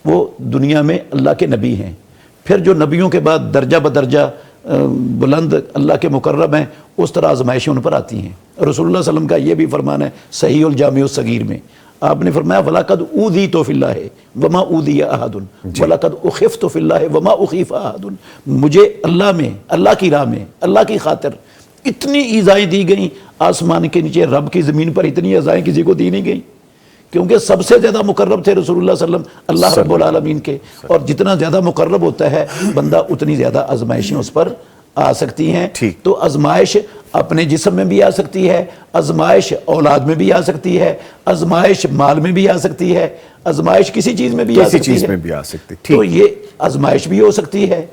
Speaker 4: وہ دنیا میں اللہ کے نبی ہیں, پھر جو نبیوں کے بعد درجہ بدرجہ بلند اللہ کے مقرب ہیں, اس طرح آزمائشیں ان پر آتی ہیں. رسول اللہ صلی اللہ علیہ وسلم کا یہ بھی فرمان ہے صحیح الجامع الصغیر میں, آپ نے فرمایا وَلَقَدْ أُوذِيتُ فِي اللَّهِ وَمَا أُوذِيَ أَحَدٌ وَلَقَدْ أُخِفْتُ فِي اللَّهِ وَمَا أُخِيفَ أَحَدٌ, مجھے اللہ میں, اللہ کی راہ میں, اللہ کی خاطر اتنی ایذائیں دی گئیں, آسمان کے نیچے رب کی زمین پر اتنی ایذائیں کسی کو دی نہیں گئیں, کیونکہ سب سے زیادہ مقرب تھے رسول اللہ صلی اللہ علیہ وسلم اللہ رب العالمین کے, اور جتنا زیادہ مقرب ہوتا ہے بندہ اتنی زیادہ آزمائشیں اس پر آ سکتی ہیں. تو آزمائش اپنے جسم میں بھی آ سکتی ہے, آزمائش اولاد میں بھی آ سکتی ہے, آزمائش مال میں بھی آ سکتی ہے, آزمائش کسی چیز میں بھی آ سکتی ہے. تو یہ آزمائش بھی ہو سکتی ہے.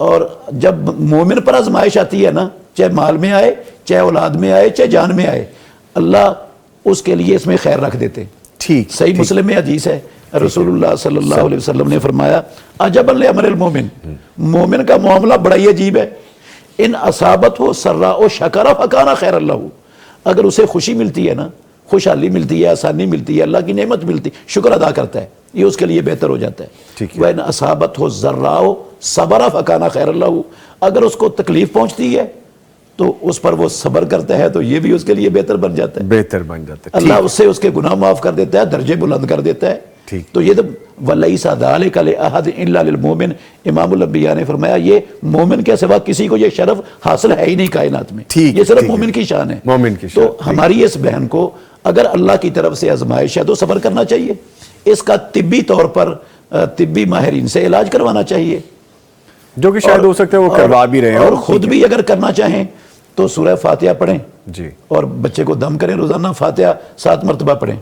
Speaker 4: اور جب مومن پر آزمائش آتی ہے نا, چاہے مال میں آئے, چاہے اولاد میں آئے, چاہے جان میں آئے, اللہ اس کے لیے اس میں خیر رکھ دیتے. صحیح مسلم میں حدیث ہے, رسول اللہ صلی اللہ علیہ وسلم نے فرمایا عجبا لامر المومن, مومن کا معاملہ بڑا ہی عجیب ہے. ان اصابتہ سراء شکر فکان خیر لہ, اگر اسے خوشی ملتی ہے نا, خوشحالی ملتی ہے, آسانی ملتی ہے, اللہ کی نعمت ملتی, شکر ادا کرتا ہے, یہ اس کے لیے بہتر ہو جاتا ہے. وَإِنْ أَصَابَتْهُ الضَّرَّاءُ صَبَرَ فَكَانَ خَيْرًا لَهُ, اگر اس کو تکلیف پہنچتی ہے تو اس پر وہ صبر کرتا ہے تو یہ بھی اس کے لیے بہتر بن جاتا ہے. اللہ اس سے اس کے گناہ معاف کر دیتا ہے, درجے بلند کر دیتا ہے. تو یہ تو وَلَيْسَ ذَلِكَ لِأَحَدٍ إِلَّا لِلْمُؤْمِنِ, امام الانبیاء نے فرمایا یہ مومن کے سوا کسی کو یہ شرف حاصل ہے ہی نہیں کائنات میں, یہ صرف مومن کی شان ہے. تو ہماری اس بہن کو اگر اللہ کی طرف سے آزمائش ہے تو صبر کرنا چاہیے, اس کا طبی طور پر طبی ماہرین سے علاج کروانا چاہیے,
Speaker 1: جو کہ شاید ہو سکتا ہے وہ کروا بھی رہے ہیں,
Speaker 4: اور خود بھی اگر کرنا چاہیں تو سورہ فاتحہ پڑھیں اور بچے کو دم کریں, روزانہ فاتحہ 7 مرتبہ پڑھیں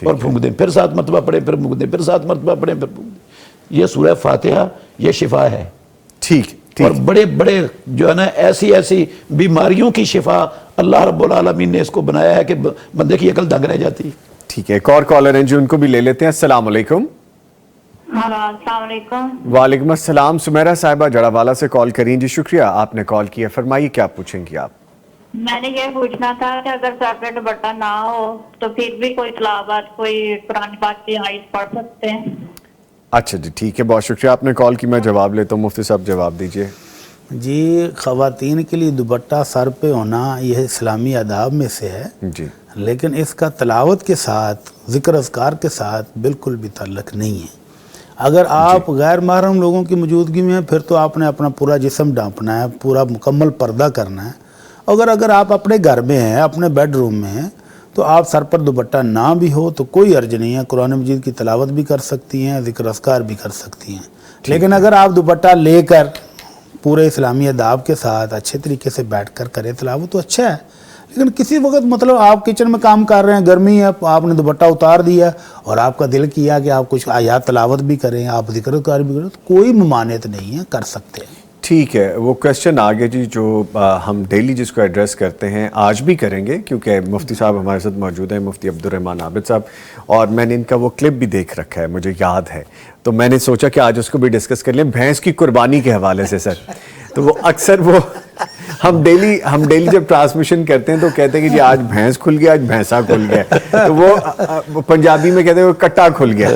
Speaker 4: اور پھونک دیں, پھر 7 مرتبہ پڑھیں, پھر پھونک دیں, پھر 7 مرتبہ پڑھیں, پھر پھونک دیں. یہ سورہ فاتحہ یہ شفا ہے. اور بڑے بڑے جو ہے نا ایسی بیماریوں کی شفا اللہ رب العالمین نے اس کو بنایا ہے کہ بندے کی عقل دنگ رہ جاتی.
Speaker 1: ٹھیک ہے, ایک اور کالر ہیں جو ان کو بھی لے لیتے ہیں. السلام علیکم.
Speaker 6: السلام علیکم.
Speaker 1: وعلیکم السلام. سمیرہ صاحبہ جڑاوالا سے کال کریں جی, شکریہ آپ نے کال کیا, فرمائیے کیا پوچھیں گی آپ.
Speaker 6: میں نے یہ پوچھنا تھا کہ اگر سر پہ دوپٹہ نہ ہو تو پھر بھی کوئی تلاوت, کوئی قرآن پاک کی آیت پڑھ سکتے ہیں؟
Speaker 1: اچھا جی ٹھیک ہے, بہت شکریہ آپ نے کال کی, میں جواب لیتا ہوں. مفتی صاحب جواب دیجئے.
Speaker 2: جی, خواتین کے لیے دوپٹہ سر پہ ہونا یہ اسلامی آداب میں سے ہے
Speaker 1: جی,
Speaker 2: لیکن اس کا تلاوت کے ساتھ, ذکر اذکار کے ساتھ بالکل بھی تعلق نہیں ہے. اگر آپ غیر محرم لوگوں کی موجودگی میں ہیں پھر تو آپ نے اپنا پورا جسم ڈھانپنا ہے, پورا مکمل پردہ کرنا ہے. اگر آپ اپنے گھر میں ہیں, اپنے بیڈ روم میں ہیں, تو آپ سر پر دوپٹہ نہ بھی ہو تو کوئی حرج نہیں ہے, قرآن مجید کی تلاوت بھی کر سکتی ہیں, ذکر اذکار بھی کر سکتی ہیں. لیکن اگر آپ دوپٹہ لے کر پورے اسلامی آداب کے ساتھ اچھے طریقے سے بیٹھ کر کریں تلاوت تو اچھا ہے. لیکن کسی وقت مطلب آپ کچن میں کام کر رہے ہیں, گرمی ہے, آپ نے دوپٹہ اتار دیا اور آپ کا دل کیا کہ آپ کچھ آیات تلاوت بھی کریں, آپ ذکر اذکار بھی کریں, تو کوئی ممانعت نہیں ہے, کر سکتے ہیں.
Speaker 1: ٹھیک ہے. وہ کویسچن آگے جی جو ہم ڈیلی جس کو ایڈریس کرتے ہیں آج بھی کریں گے, کیونکہ مفتی صاحب ہمارے ساتھ موجود ہیں, مفتی عبدالرحمن عابد صاحب, اور میں نے ان کا وہ کلپ بھی دیکھ رکھا ہے, مجھے یاد ہے, تو میں نے سوچا کہ آج اس کو بھی ڈسکس کر لیں. بھینس کی قربانی کے حوالے سے سر, تو وہ اکثر وہ ہم ڈیلی جب ٹرانسمیشن کرتے ہیں تو کہتے ہیں کہ جی آج بھینس کھل گیا، آج بھینسا کھل گیا، تو وہ پنجابی میں کہتے ہیں وہ کٹا کھل گیا.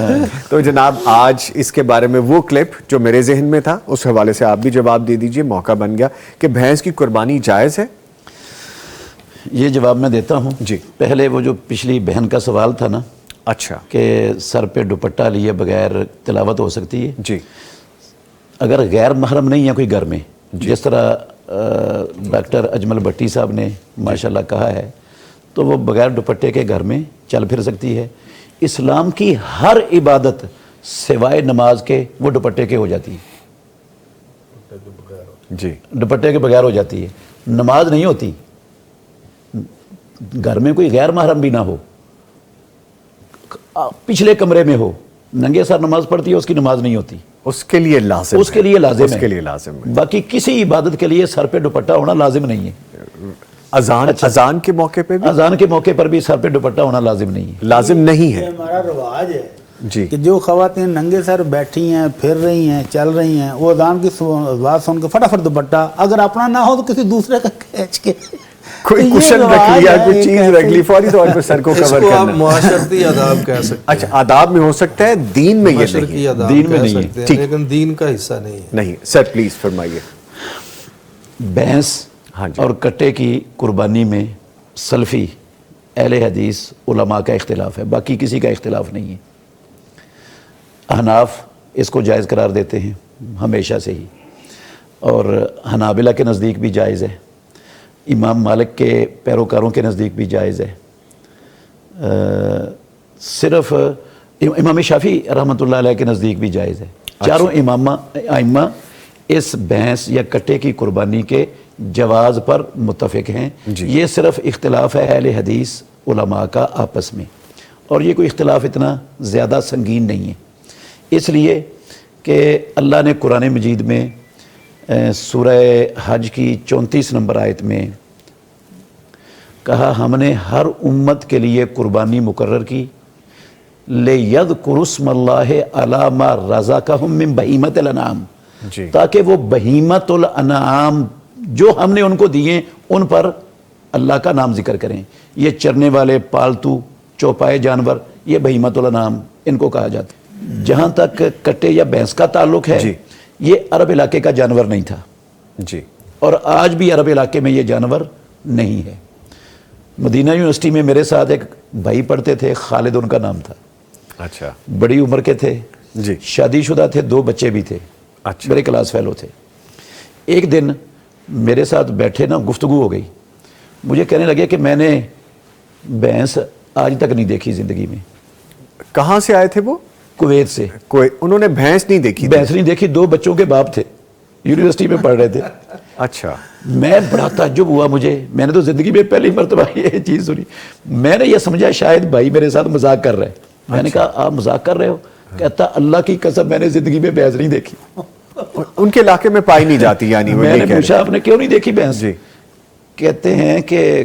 Speaker 1: تو جناب آج اس کے بارے میں وہ کلپ جو میرے ذہن میں تھا اس حوالے سے آپ بھی جواب دے دیجئے. موقع بن گیا کہ بھینس کی قربانی جائز ہے.
Speaker 4: یہ جواب میں دیتا ہوں.
Speaker 1: جی.
Speaker 4: پہلے وہ جو پچھلی بہن کا سوال تھا نا
Speaker 1: اچھا
Speaker 4: کہ سر پہ دوپٹہ لیے بغیر تلاوت ہو سکتی ہے.
Speaker 1: جی.
Speaker 4: اگر غیر محرم نہیں ہے کوئی گھر میں، جس طرح ڈاکٹر اجمل بھٹی صاحب نے ماشاءاللہ کہا ہے، تو وہ بغیر دوپٹے کے گھر میں چل پھر سکتی ہے. اسلام کی ہر عبادت سوائے نماز کے وہ دوپٹے کے ہو جاتی ہے.
Speaker 1: جی.
Speaker 4: دوپٹے کے بغیر ہو جاتی ہے. نماز نہیں ہوتی. گھر میں کوئی غیر محرم بھی نہ ہو، پچھلے کمرے میں ہو، ننگے سر نماز پڑھتی ہے، اس کی نماز نہیں ہوتی.
Speaker 1: اس کے لیے لازم
Speaker 4: اس کے لیے لازم
Speaker 1: اس
Speaker 4: ہے.
Speaker 1: کے لیے لازم ہے.
Speaker 4: باقی کسی عبادت کے لیے سر پہ دوپٹہ ہونا لازم نہیں ہے.
Speaker 1: اذان کے موقع پہ بھی
Speaker 4: اذان کے موقع پر بھی سر پہ دوپٹہ ہونا لازم نہیں ہے.
Speaker 1: لازم نہیں
Speaker 2: یہ
Speaker 1: ہے.
Speaker 2: ہمارا رواج ہے
Speaker 1: جی.
Speaker 2: کہ جو خواتین ننگے سر بیٹھی ہیں، پھر رہی ہیں، چل رہی ہیں، وہ اذان کی آواز سن کے فٹافٹ دوپٹہ، اگر اپنا نہ ہو تو کسی دوسرے کا کھینچ کے
Speaker 1: کوئی کشن رکھ لیا، کوئی چیز رکھ لی، فوری طور پر سر کو
Speaker 5: اس
Speaker 1: کور
Speaker 5: کو آپ
Speaker 1: کرنا.
Speaker 5: معاشرتی آداب کہہ سکتے ہیں.
Speaker 1: اچھا آداب میں ہو سکتا ہے، دین میں یہ نہیں
Speaker 5: معاشرتی آداب
Speaker 4: دین میں
Speaker 5: کہہ
Speaker 4: نہیں ہے.
Speaker 5: سکتے ہیں،
Speaker 1: ٹھیک.
Speaker 5: لیکن دین کا حصہ نہیں ہے.
Speaker 1: نہیں. سر پلیز فرمائیے.
Speaker 4: بھینس
Speaker 1: ہاں جی.
Speaker 4: اور کٹے کی قربانی میں سلفی اہل حدیث علماء کا اختلاف ہے، باقی کسی کا اختلاف نہیں ہے. احناف اس کو جائز قرار دیتے ہیں ہمیشہ سے ہی، اور حنابلہ کے نزدیک بھی جائز ہے، امام مالک کے پیروکاروں کے نزدیک بھی جائز ہے. صرف امام شافعی رحمۃ اللہ علیہ کے نزدیک بھی جائز ہے. چاروں ائمہ اس بھینس یا کٹے کی قربانی کے جواز پر متفق ہیں. یہ صرف اختلاف ہے اہل حدیث علماء کا آپس میں، اور یہ کوئی اختلاف اتنا زیادہ سنگین نہیں ہے، اس لیے کہ اللہ نے قرآن مجید میں سورہ حج کی 34 نمبر آیت میں کہا ہم نے ہر امت کے لیے قربانی مقرر کی لِيَذْكُرُوا اسْمَ اللَّهِ عَلَىٰ مَا رَزَقَهُم مِّن بَهِیمَةِ الْأَنْعَامِ،
Speaker 1: جی.
Speaker 4: تاکہ وہ بہیمت الانعام جو ہم نے ان کو دیے ان پر اللہ کا نام ذکر کریں. یہ چرنے والے پالتو چوپائے جانور، یہ بہیمت الانعام ان کو کہا جاتا ہے. جہاں تک کٹے یا بھینس کا تعلق ہے،
Speaker 1: جی.
Speaker 4: یہ عرب علاقے کا جانور نہیں تھا،
Speaker 1: جی.
Speaker 4: اور آج بھی عرب علاقے میں یہ جانور نہیں ہے. مدینہ یونیورسٹی میں میرے ساتھ ایک بھائی پڑھتے تھے، خالد ان کا نام تھا.
Speaker 1: اچھا.
Speaker 4: بڑی عمر کے تھے،
Speaker 1: جی.
Speaker 4: شادی شدہ تھے، 2 بچے بھی تھے،
Speaker 1: اچھا.
Speaker 4: میرے کلاس فیلو تھے. ایک دن میرے ساتھ بیٹھے نا، گفتگو ہو گئی، مجھے کہنے لگے کہ میں نے بھینس آج تک نہیں دیکھی زندگی میں.
Speaker 1: کہاں سے آئے تھے وہ؟
Speaker 4: کویت سے.
Speaker 1: کوئی انہوں نے بھینس نہیں دیکھی؟
Speaker 4: بھینس نہیں دیکھی. 2 بچوں کے باپ تھے، یونیورسٹی میں پڑھ رہے تھے.
Speaker 1: اچھا.
Speaker 4: میں بڑا تعجب ہوا مجھے، میں نے تو زندگی میں پہلی مرتبہ یہ چیز سنی. میں نے یہ سمجھا شاید بھائی میرے ساتھ مذاق کر رہے ہیں. میں نے کہا آپ مذاق کر رہے ہو؟ کہتا اللہ کی قسم میں نے زندگی میں بھینس نہیں دیکھی.
Speaker 1: ان کے علاقے میں پائی نہیں جاتی یعنی وہ
Speaker 4: میں
Speaker 1: یہ
Speaker 4: نے
Speaker 1: کہہ رہے
Speaker 4: پوچھا آپ نے کیوں نہیں دیکھی بھینس؟
Speaker 1: جی.
Speaker 4: کہتے ہیں کہ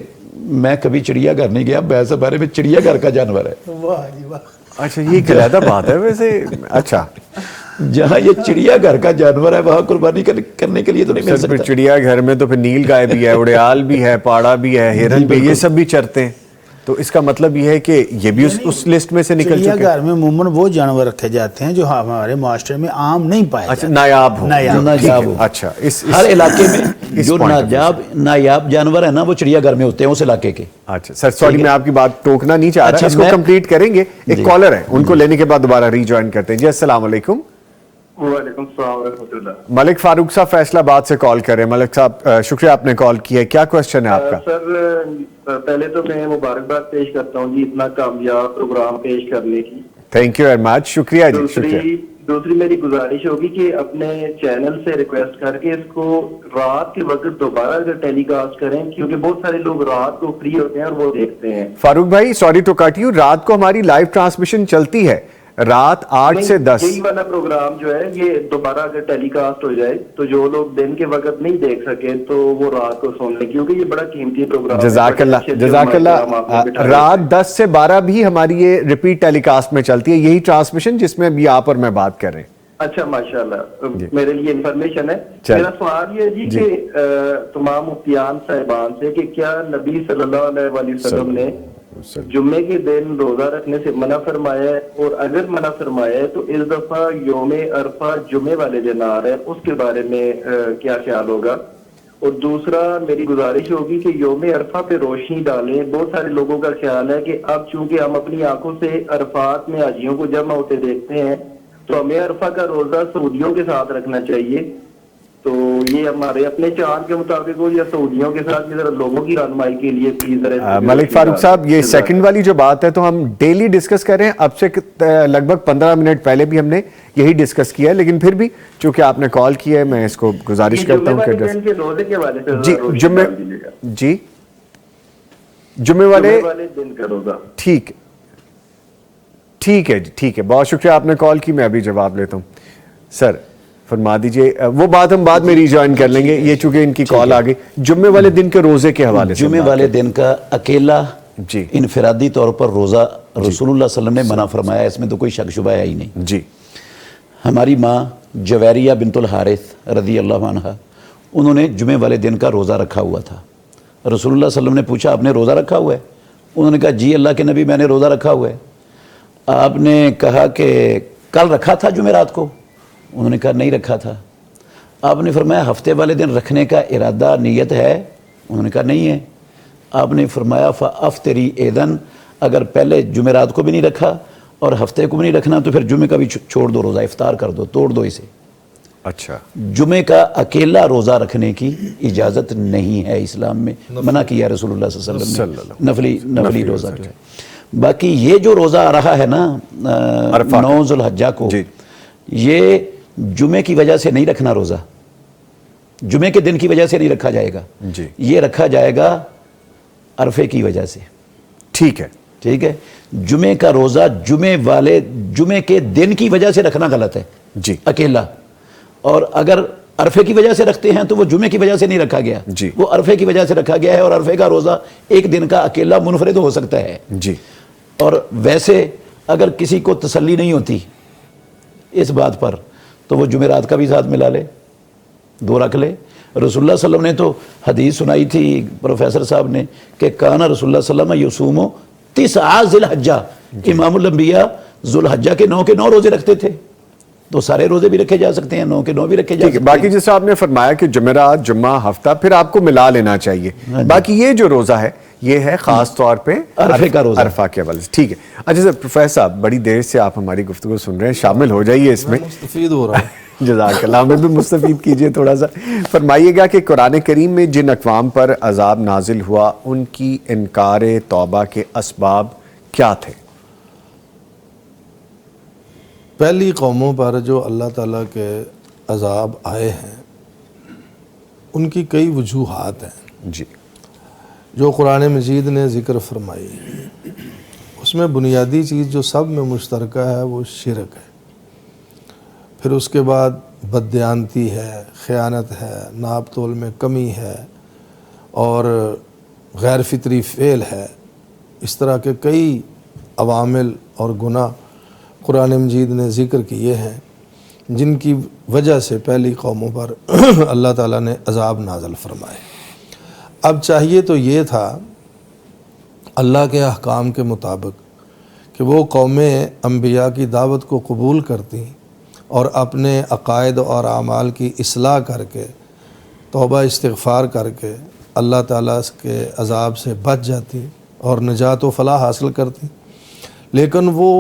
Speaker 4: میں کبھی چڑیا گھر نہیں گیا، بھینس ہمارے میں چڑیا گھر کا جانور ہے.
Speaker 2: واہ جی واہ.
Speaker 1: اچھا یہ علیحدہ بات ہے ویسے. اچھا.
Speaker 4: جہاں یہ چڑیا گھر کا جانور ہے وہاں قربانی کرنے کے لیے تو نہیں مل
Speaker 1: سر پھر
Speaker 4: سکتا.
Speaker 1: چڑیا گھر میں تو پھر نیل گائے بھی ہے، اڑیال بھی ہے، پاڑا بھی ہے، ہرن بھی، یہ سب بھی چرتے ہیں. تو اس کا مطلب یہ ہے کہ یہ بھی اس لسٹ میں سے نکل
Speaker 2: چڑیا
Speaker 1: چکے.
Speaker 2: گھر میں عموماً وہ جانور رکھے جاتے ہیں جو ہمارے معاشرے میں عام نہیں پائے
Speaker 1: اچھا
Speaker 2: جاتے.
Speaker 1: نایاب ہو.
Speaker 4: نایاب ہو.
Speaker 1: اچھا.
Speaker 4: ہر علاقے میں جو
Speaker 1: point of view
Speaker 4: نایاب جانور ہے نا وہ چڑیا گھر میں ہوتے ہیں اس علاقے کے.
Speaker 1: اچھا سر سوری میں آپ کی بات ٹوکنا نہیں چاہ رہا،
Speaker 4: اچھا،
Speaker 1: اس کو
Speaker 4: میں
Speaker 1: کمپلیٹ کریں گے. ایک کالر ہے، ان کو لینے کے بعد دوبارہ ری جوائن کرتے ہیں. جی السلام علیکم.
Speaker 8: وعلیکم السلام ورحمۃ اللہ.
Speaker 1: ملک فاروق صاحب فیصلہ آباد سے کال کر رہے ہیں. ملک صاحب شکریہ آپ نے کال کیا ہے. کیا کوشچن ہے آپ کا؟
Speaker 8: سر پہلے تو میں مبارکباد پیش کرتا ہوں جی اتنا کامیاب پروگرام پیش کرنے کی.
Speaker 1: تھینک یو ویری مچ. شکریہ جی. شکریہ.
Speaker 8: دوسری میری گزارش ہوگی کہ اپنے چینل سے ریکویسٹ کر کے اس کو رات کے وقت دوبارہ اگر ٹیلی کاسٹ کریں، کیونکہ بہت سارے لوگ رات کو فری ہوتے ہیں اور وہ دیکھتے ہیں.
Speaker 1: فاروق بھائی سوری ٹو کٹ یو، رات کو ہماری لائیو ٹرانسمیشن چلتی ہے رات 8 سے 10.
Speaker 8: یہی والا پروگرام جو ہے یہ دوبارہ اگر ٹیلی کاسٹ ہو جائے تو جو لوگ دن کے وقت نہیں دیکھ سکے تو وہ رات کو سن لیں، کیونکہ یہ بڑا قیمتی پروگرام ہے.
Speaker 1: جزاک اللہ جزاک اللہ. رات 10 سے 12 بھی ہماری یہ ریپیٹ ٹیلی کاسٹ میں چلتی ہے، یہی ٹرانسمیشن جس میں ابھی آپ اور میں بات کر رہے ہیں.
Speaker 8: اچھا ماشاءاللہ میرے لیے انفارمیشن ہے. میرا سوال یہ ہے جی کہ تمام مفتیان صاحبان سے کہ کیا نبی صلی اللہ علیہ وسلم نے جمعے کے دن روزہ رکھنے سے منع فرمایا ہے, اور اگر منع فرمایا ہے تو اس دفعہ یوم عرفہ جمعے والے دن آ رہا ہے, اس کے بارے میں کیا خیال ہوگا؟ اور دوسرا میری گزارش ہوگی کہ یوم عرفہ پہ روشنی ڈالیں. بہت سارے لوگوں کا خیال ہے کہ اب چونکہ ہم اپنی آنکھوں سے عرفات میں حاجیوں کو جمع ہوتے دیکھتے ہیں تو ہمیں عرفہ کا روزہ سعودیوں کے ساتھ رکھنا چاہیے. تو یہ ہمارے اپنے چاند کے مطابق ہو یا سعودیوں کے ساتھ, ذرا لوگوں کی رہنمائی کے لیے پلیز.
Speaker 1: ملک فاروق صاحب, یہ سیکنڈ والی جو بات ہے تو ہم ڈیلی ڈسکس کر رہے ہیں. اب سے لگ بھگ 15 منٹ پہلے بھی ہم نے یہی ڈسکس کیا ہے, لیکن پھر بھی چونکہ آپ نے کال کیا ہے میں اس کو گزارش کرتا ہوں کہ جی جمعے والے
Speaker 8: دن کا روزہ.
Speaker 1: ٹھیک ہے جی, ٹھیک ہے, بہت شکریہ آپ نے کال کی. میں ابھی جواب لیتا ہوں. سر فرما دیجئے, وہ بات ہم بعد میں ری جوائن کر لیں گے, یہ چونکہ ان کی کال آ گئی. جمعے والے دن کے روزے کے حوالے سے,
Speaker 4: جمعے والے دن کا اکیلا
Speaker 1: جی
Speaker 4: انفرادی طور پر روزہ رسول اللہ صلی اللہ علیہ وسلم نے منع فرمایا, اس میں تو کوئی شک شبہ ہے ہی نہیں.
Speaker 1: جی
Speaker 4: ہماری ماں جویریہ بنت الحارث رضی اللہ عنہا, انہوں نے جمعے والے دن کا روزہ رکھا ہوا تھا. رسول اللہ صلی اللہ علیہ وسلم نے پوچھا آپ نے روزہ رکھا ہوا ہے؟ انہوں نے کہا جی اللہ کے نبی میں نے روزہ رکھا ہوا ہے. آپ نے کہا کہ کل رکھا تھا جمعرات کو؟ انہوں نے کہا نہیں رکھا تھا. آپ نے فرمایا ہفتے والے دن رکھنے کا ارادہ نیت ہے؟ انہوں نے کہا نہیں ہے. آپ نے فرمایا فافطری ایدن, اگر پہلے جمعرات کو بھی نہیں رکھا اور ہفتے کو بھی نہیں رکھنا تو پھر جمعے کا بھی چھوڑ دو, روزہ افطار کر دو, توڑ دو اسے.
Speaker 1: اچھا,
Speaker 4: جمعے کا اکیلا روزہ رکھنے کی اجازت نہیں ہے اسلام میں, منع کیا رسول اللہ صلی اللہ علیہ وسلم نے نفلی روزہ جو ہے. باقی یہ جو روزہ آ رہا ہے نا 9 ذو الحجہ کو, یہ جمعے کی وجہ سے نہیں رکھنا روزہ, جمعے کے دن کی وجہ سے نہیں رکھا جائے گا, یہ رکھا جائے گا عرفے کی وجہ سے.
Speaker 1: ٹھیک ہے,
Speaker 4: ٹھیک ہے. جمعے کا روزہ جمعے کے دن کی وجہ سے رکھنا غلط ہے
Speaker 1: جی
Speaker 4: اکیلا, اور اگر عرفے کی وجہ سے رکھتے ہیں تو وہ جمعے کی وجہ سے نہیں رکھا گیا, وہ عرفے کی وجہ سے رکھا گیا ہے. اور عرفے کا روزہ ایک دن کا اکیلا منفرد ہو سکتا ہے
Speaker 1: جی. اور
Speaker 4: ویسے اگر کسی کو تسلی نہیں ہوتی اس بات پر تو وہ جمعرات کا بھی ساتھ ملا لے, 2 رکھ لے. رسول اللہ صلی اللہ علیہ وسلم نے تو حدیث سنائی تھی پروفیسر صاحب نے کہ کانا رسول اللہ صلی اللہ علیہ وسلم یصوم 9 ذی الحجہ, امام الانبیاء ذو الحجہ کے 9 کے 9 روزے رکھتے تھے. تو سارے روزے بھی رکھے جا سکتے ہیں, 9 کے 9 بھی رکھے جا سکتے ہیں.
Speaker 1: باقی جس آپ نے فرمایا کہ جمعرات, جمعہ, ہفتہ, پھر آپ کو ملا لینا چاہیے. باقی یہ جو روزہ ہے یہ ہے خاص طور پہ
Speaker 4: عرفے کا روزہ,
Speaker 1: عرفہ کے حوالے سے. ٹھیک ہے. اچھا سر پروفیسر صاحب, بڑی دیر سے آپ ہماری گفتگو سن رہے ہیں, شامل ہو جائیے اس میں.
Speaker 5: مستفید ہو رہا ہے.
Speaker 1: جزاک اللہ, ہمیں بھی مستفید کیجئے تھوڑا سا. فرمائیے گا کہ قرآن کریم میں جن اقوام پر عذاب نازل ہوا ان کی انکار توبہ کے اسباب کیا تھے؟
Speaker 5: پہلی قوموں پر جو اللہ تعالیٰ کے عذاب آئے ہیں ان کی کئی وجوہات ہیں
Speaker 1: جی,
Speaker 5: جو قرآن مجید نے ذکر فرمائی. اس میں بنیادی چیز جو سب میں مشترکہ ہے وہ شرک ہے. پھر اس کے بعد بددیانتی ہے, خیانت ہے, ناپ تول میں کمی ہے, اور غیر فطری فعل ہے. اس طرح کے کئی عوامل اور گناہ قرآن مجید نے ذکر کیے ہیں جن کی وجہ سے پہلی قوموں پر اللہ تعالیٰ نے عذاب نازل فرمائے. اب چاہیے تو یہ تھا اللہ کے احکام کے مطابق کہ وہ قومیں انبیاء کی دعوت کو قبول کرتی اور اپنے عقائد اور اعمال کی اصلاح کر کے توبہ استغفار کر کے اللہ تعالیٰ کے عذاب سے بچ جاتی اور نجات و فلاح حاصل کرتی. لیکن وہ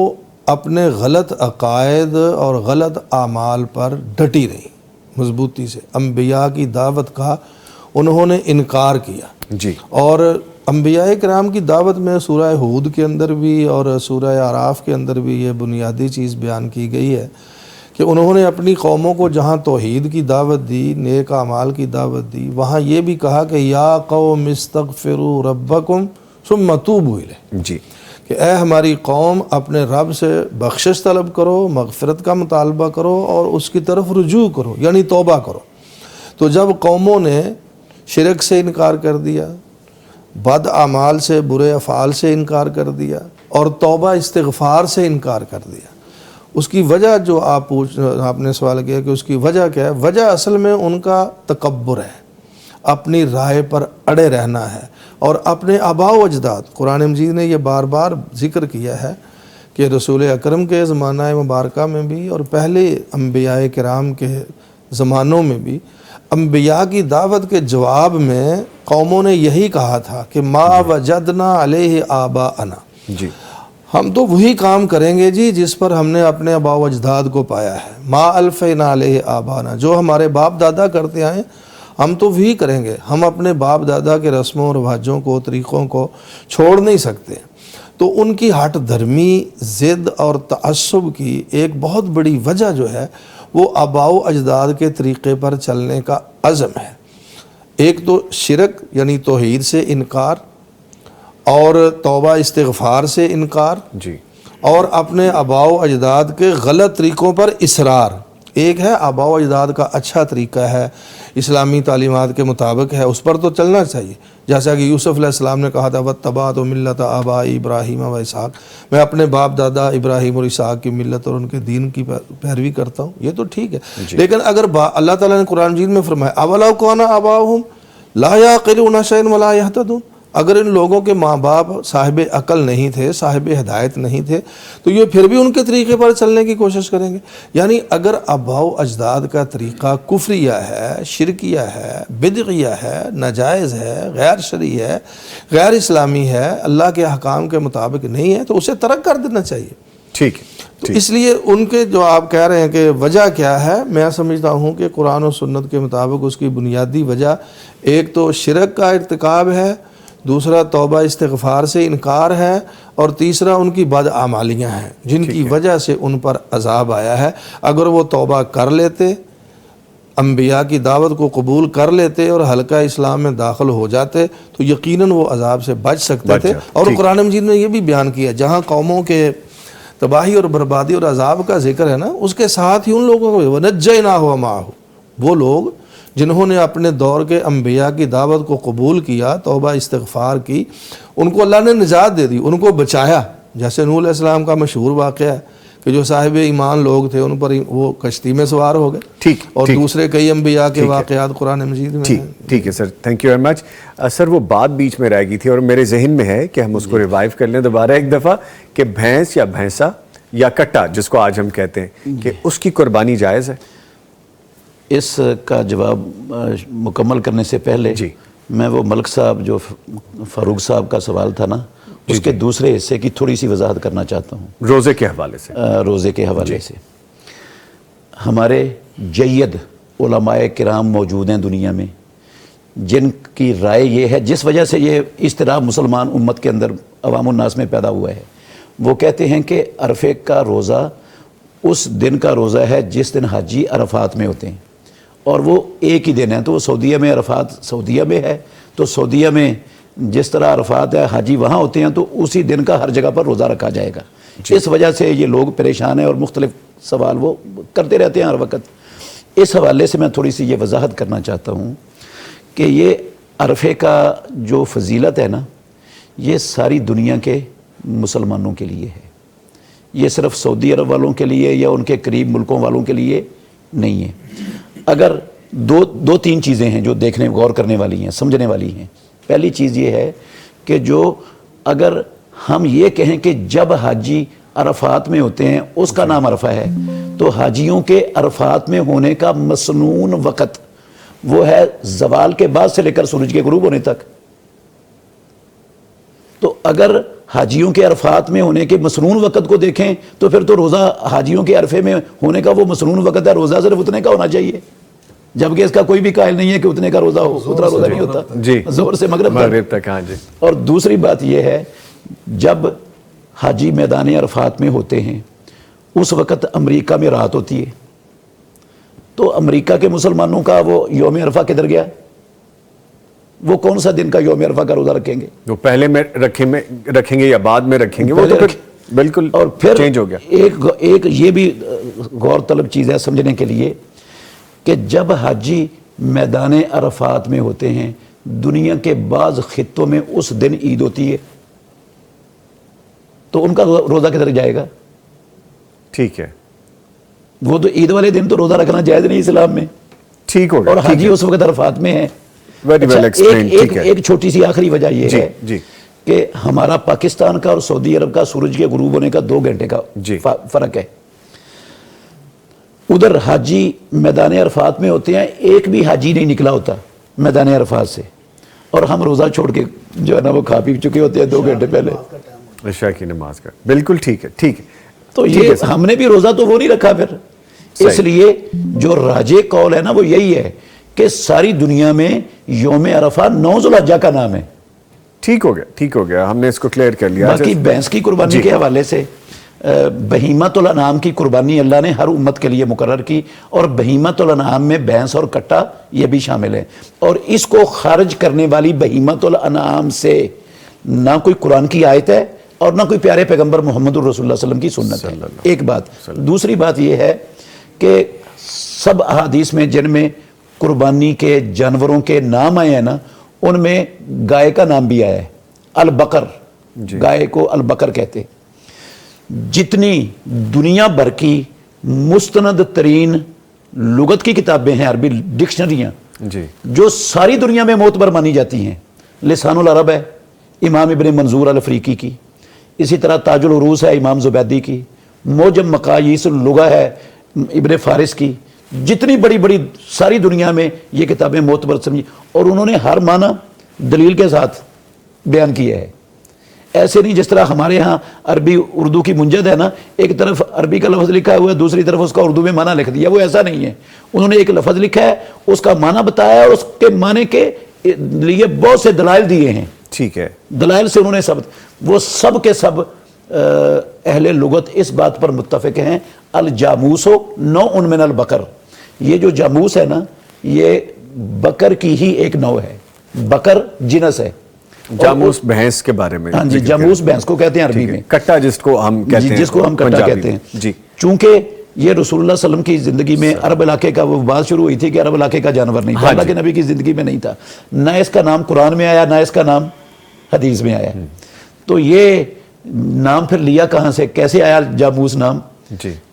Speaker 5: اپنے غلط عقائد اور غلط اعمال پر ڈٹی رہی مضبوطی سے. انبیاء کی دعوت کا انہوں نے انکار کیا
Speaker 1: جی.
Speaker 5: اور انبیاء کرام کی دعوت میں سورہ ہود کے اندر بھی اور سورہ اعراف کے اندر بھی یہ بنیادی چیز بیان کی گئی ہے کہ انہوں نے اپنی قوموں کو جہاں توحید کی دعوت دی, نیک اعمال کی دعوت دی, وہاں یہ بھی کہا کہ یا قوم استغفروا ربکم ثم توبوا الیہ,
Speaker 1: جی,
Speaker 5: کہ اے ہماری قوم اپنے رب سے بخشش طلب کرو, مغفرت کا مطالبہ کرو اور اس کی طرف رجوع کرو, یعنی توبہ کرو. تو جب قوموں نے شرک سے انکار کر دیا, بد اعمال سے, برے افعال سے انکار کر دیا اور توبہ استغفار سے انکار کر دیا, اس کی وجہ جو آپ نے سوال کیا کہ اس کی وجہ کیا ہے، وجہ اصل میں ان کا تکبر ہے، اپنی رائے پر اڑے رہنا ہے، اور اپنے آباء و اجداد، قرآن مجید نے یہ بار بار ذکر کیا ہے کہ رسول اکرم کے زمانہ مبارکہ میں بھی اور پہلے انبیاء کرام کے زمانوں میں بھی انبیاء کی دعوت کے جواب میں قوموں نے یہی کہا تھا کہ ما وجدنا علیہ آباءنا،
Speaker 1: جی
Speaker 5: ہم تو وہی کام کریں گے جی جس پر ہم نے اپنے آباء و اجداد کو پایا ہے، ما الفینا علیہ آبانا، جو ہمارے باپ دادا کرتے آئے ہم تو وہی کریں گے، ہم اپنے باپ دادا کے رسموں و رواجوں کو، طریقوں کو چھوڑ نہیں سکتے۔ تو ان کی ہٹ دھرمی، ضد اور تعصب کی ایک بہت بڑی وجہ جو ہے وہ آباء و اجداد کے طریقے پر چلنے کا عزم ہے۔ ایک تو شرک یعنی توحید سے انکار، اور توبہ استغفار سے انکار،
Speaker 1: جی،
Speaker 5: اور اپنے آباء و اجداد کے غلط طریقوں پر اصرار۔ ایک ہے آباء و اجداد کا اچھا طریقہ ہے، اسلامی تعلیمات کے مطابق ہے، اس پر تو چلنا چاہیے، جیسا کہ یوسف علیہ السلام نے کہا تھا وَاتَّبَعْتُ مِلَّةَ آبَاءِ ابراہیم و اسحاق، میں اپنے باپ دادا ابراہیم اور اسحاق کی ملت اور ان کے دین کی پیروی کرتا ہوں، یہ تو ٹھیک ہے۔ لیکن اگر اللہ تعالیٰ نے قرآن مجید میں فرمایا اَوَلَوْ كَانَ آبَاؤُهُمْ لَا يَعْقِلُونَ شَيْئًا وَلَا يَهْتَدُونَ، اگر ان لوگوں کے ماں باپ صاحب عقل نہیں تھے، صاحب ہدایت نہیں تھے، تو یہ پھر بھی ان کے طریقے پر چلنے کی کوشش کریں گے۔ یعنی اگر آباء و اجداد کا طریقہ کفریہ ہے، شرکیہ ہے، بدعیہ ہے، ناجائز ہے، غیر شرعی ہے، غیر اسلامی ہے، اللہ کے احکام کے مطابق نہیں ہے، تو اسے ترک کر دینا چاہیے۔
Speaker 1: ٹھیک ہے۔
Speaker 5: تو اس لیے ان کے جو آپ کہہ رہے ہیں کہ وجہ کیا ہے، میں سمجھتا ہوں کہ قرآن و سنت کے مطابق اس کی بنیادی وجہ ایک تو شرک کا ارتکاب ہے، دوسرا توبہ استغفار سے انکار ہے، اور تیسرا ان کی بدعمالیاں ہیں جن کی وجہ سے ان پر عذاب آیا ہے۔ اگر وہ توبہ کر لیتے، انبیاء کی دعوت کو قبول کر لیتے اور حلقہ اسلام میں داخل ہو جاتے تو یقیناً وہ عذاب سے بچ سکتے تھے۔ اور قرآن مجید نے یہ بھی بیان کیا، جہاں قوموں کے تباہی اور بربادی اور عذاب کا ذکر ہے نا، اس کے ساتھ ہی ان لوگوں کو وَنَجَّيْنَاهُ وَمَعَهُ، وہ لوگ جنہوں نے اپنے دور کے انبیاء کی دعوت کو قبول کیا، توبہ استغفار کی، ان کو اللہ نے نجات دے دی، ان کو بچایا۔ جیسے نوح علیہ السلام کا مشہور واقعہ ہے کہ جو صاحب ایمان لوگ تھے ان پر وہ کشتی میں سوار ہو گئے،
Speaker 1: ٹھیک،
Speaker 5: اور دوسرے کئی انبیاء کے واقعات قرآن مجید میں ہیں۔
Speaker 1: ٹھیک ہے سر، تھینک یو ویری مچ سر۔ وہ بات بیچ میں رہ گئی تھی اور میرے ذہن میں ہے کہ ہم اس کو ریوائیو کر لیں دوبارہ ایک دفعہ، کہ بھینس یا بھینسا یا کٹا جس کو آج ہم کہتے ہیں، کہ اس کی قربانی جائز ہے؟
Speaker 4: اس کا جواب مکمل کرنے سے پہلے میں وہ ملک صاحب جو فاروق صاحب کا سوال تھا نا، اس کے دوسرے حصے کی تھوڑی سی وضاحت کرنا چاہتا ہوں،
Speaker 1: روزے کے حوالے سے۔
Speaker 4: روزے کے حوالے سے ہمارے جید علماء کرام موجود ہیں دنیا میں، جن کی رائے یہ ہے، جس وجہ سے یہ اضطراب مسلمان امت کے اندر عوام الناس میں پیدا ہوا ہے، وہ کہتے ہیں کہ عرفے کا روزہ اس دن کا روزہ ہے جس دن حاجی عرفات میں ہوتے ہیں، اور وہ ایک ہی دن ہے، تو وہ سعودیہ میں عرفات سعودیہ میں ہے، تو سعودیہ میں جس طرح عرفات ہے حاجی وہاں ہوتے ہیں، تو اسی دن کا ہر جگہ پر روزہ رکھا جائے گا۔ اس وجہ سے یہ لوگ پریشان ہیں اور مختلف سوال وہ کرتے رہتے ہیں ہر وقت۔ اس حوالے سے میں تھوڑی سی یہ وضاحت کرنا چاہتا ہوں کہ یہ عرفے کا جو فضیلت ہے نا، یہ ساری دنیا کے مسلمانوں کے لیے ہے، یہ صرف سعودی عرب والوں کے لیے یا ان کے قریب ملکوں والوں کے لیے نہیں ہے۔ اگر دو تین چیزیں ہیں جو دیکھنے غور کرنے والی ہیں، سمجھنے والی ہیں۔ پہلی چیز یہ ہے کہ جو اگر ہم یہ کہیں کہ جب حاجی عرفات میں ہوتے ہیں اس کا نام عرفہ ہے، تو حاجیوں کے عرفات میں ہونے کا مسنون وقت وہ ہے زوال کے بعد سے لے کر سورج کے غروب ہونے تک۔ تو اگر حاجیوں کے عرفات میں ہونے کے مسنون وقت کو دیکھیں تو پھر تو روزہ حاجیوں کے عرفے میں ہونے کا وہ مسنون وقت ہے، روزہ صرف اتنے کا ہونا چاہیے، جبکہ اس کا کوئی بھی قائل نہیں ہے کہ اتنے کا روزہ ہو، اتنا روزہ نہیں ہوتا، ظہر سے مغرب
Speaker 1: تک۔ ہاں جی۔
Speaker 4: اور دوسری بات یہ ہے، جب حاجی میدان عرفات میں ہوتے ہیں اس وقت امریکہ میں رات ہوتی ہے، تو امریکہ کے مسلمانوں کا وہ یوم عرفہ کدھر گیا؟ وہ کون سا دن کا یوم عرفہ کا روزہ رکھیں گے؟
Speaker 1: وہ پہلے میں رکھیں گے یا بعد میں رکھیں گے؟ وہ تو پھر بالکل
Speaker 4: اور پھر
Speaker 1: چینج ہو گیا۔
Speaker 4: ایک یہ بھی غور طلب چیز ہے سمجھنے کے لیے کہ جب حاجی میدان عرفات میں ہوتے ہیں، دنیا کے بعض خطوں میں اس دن عید ہوتی ہے، تو ان کا روزہ کدھر جائے گا؟
Speaker 1: ٹھیک ہے۔
Speaker 4: وہ تو عید والے دن تو روزہ رکھنا جائز نہیں اسلام میں.
Speaker 1: ٹھیک ہو گیا.
Speaker 4: اور حاجی اس وقت عرفات میں ہے.
Speaker 1: Very well explained. ٹھیک ہے.
Speaker 4: ایک چھوٹی سی آخری وجہ یہ ہے
Speaker 1: جی
Speaker 4: کہ ہمارا پاکستان کا اور سعودی عرب کا سورج کے غروب ہونے کا 2 گھنٹے کا فرق ہے. ادھر حاجی میدان عرفات میں ہوتے ہیں, ایک بھی حاجی نہیں نکلا ہوتا میدان عرفات سے, اور ہم روزہ چھوڑ کے جو ہے نا وہ کھا پی چکے ہوتے ہیں 2 گھنٹے پہلے
Speaker 1: عشاء کی نماز کا. بالکل ٹھیک ہے. ٹھیک ہے.
Speaker 4: تو یہ ہم نے بھی روزہ تو وہ نہیں رکھا پھر. اس لیے جو راجے قول ہے نا وہ یہی ہے کہ ساری دنیا میں یوم عرفہ 9 ذو الحجہ کا نام ہے.
Speaker 1: ٹھیک ہو گیا. ٹھیک ہو گیا, ہم نے اس کو کلیئر کر لیا.
Speaker 4: باقی بھینس کی قربانی کے حوالے سے بہیمت الانعام کی قربانی اللہ نے ہر امت کے لیے مقرر کی, اور بہیمت الانعام میں بھینس اور کٹا یہ بھی شامل ہے. اور اس کو خارج کرنے والی بہیمت الانعام سے نہ کوئی قرآن کی آیت ہے اور نہ کوئی پیارے پیغمبر محمد الرسول اللہ صلی اللہ علیہ وسلم کی سنت ہے. ایک بات. دوسری بات یہ ہے کہ سب احادیث میں جن میں قربانی کے جانوروں کے نام آئے ہیں نا, ان میں گائے کا نام بھی آیا ہے, البقر. گائے کو البقر کہتے ہیں. جتنی دنیا بھر کی مستند ترین لغت کی کتابیں ہیں, عربی ڈکشنریاں جو ساری دنیا میں معتبر مانی جاتی ہیں, لسان العرب ہے امام ابن منظور الافریقی کی, اسی طرح تاج العروض ہے امام زبیدی کی, موجم مقاییس اللغہ ہے ابن فارس کی. جتنی بڑی بڑی ساری دنیا میں یہ کتابیں معتبر سمجھی, اور انہوں نے ہر معنی دلیل کے ساتھ بیان کیا ہے. ایسے نہیں جس طرح ہمارے ہاں عربی اردو کی منجد ہے نا, ایک طرف عربی کا لفظ لکھا ہوا ہے, دوسری طرف اس کا اردو میں معنی لکھ دیا. وہ ایسا نہیں ہے, انہوں نے ایک لفظ لکھا ہے, اس کا معنی بتایا ہے, اور اس کے معنی کے لیے بہت سے دلائل دیے ہیں.
Speaker 1: ٹھیک ہے.
Speaker 4: دلائل سے انہوں نے وہ سب کے سب اہل لغت اس بات پر متفق ہیں, الجاموس نوع من البقر. یہ جو جاموس ہے نا یہ بکر کی ہی ایک نوع ہے, بکر جنس ہے.
Speaker 1: جاموس بھینس کے بارے میں.
Speaker 4: ہاں جی, جاموس بھینس کو کہتے ہیں عربی میں.
Speaker 1: کٹا جس کو ہم کہتے ہیں,
Speaker 4: جس کو ہم کٹا کہتے ہیں.
Speaker 1: جی.
Speaker 4: چونکہ یہ رسول اللہ صلی اللہ علیہ وسلم کی زندگی میں عرب علاقے کا وہ بات شروع ہوئی تھی کہ عرب علاقے کا جانور نہیں تھا, اللہ کے نبی کی زندگی میں نہیں تھا, نہ اس کا نام قرآن میں آیا نہ اس کا نام حدیث میں آیا. تو یہ نام پھر لیا کہاں سے, کیسے آیا جاموس نام؟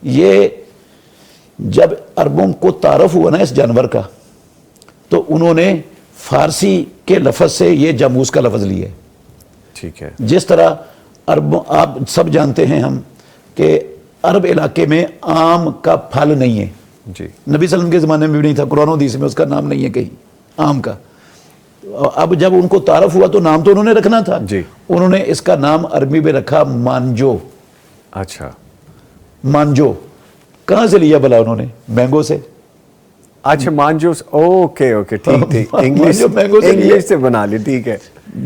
Speaker 4: یہ جب عربوں کو تعارف ہوا نا اس جانور کا, تو انہوں نے فارسی کے لفظ سے یہ جاموس کا لفظ لیا ہے.
Speaker 1: ٹھیک ہے.
Speaker 4: جس طرح عربوں, آپ سب جانتے ہیں ہم کہ عرب علاقے میں آم کا پھل نہیں ہے. نبی صلی اللہ علیہ وسلم کے زمانے میں بھی نہیں تھا, قرآن و حدیث میں اس کا نام نہیں ہے کہیں آم کا. اب جب ان کو تعارف ہوا تو نام تو انہوں نے رکھنا تھا. انہوں نے اس کا نام عربی میں رکھا مانجو.
Speaker 1: اچھا.
Speaker 4: مانجو کہاں سے لیا بلا انہوں نے؟ مینگو سے.
Speaker 1: اچھا مانجو. اوکے اوکے ٹھیک ٹھیک. انگلش سے بنا لی. ٹھیک ہے.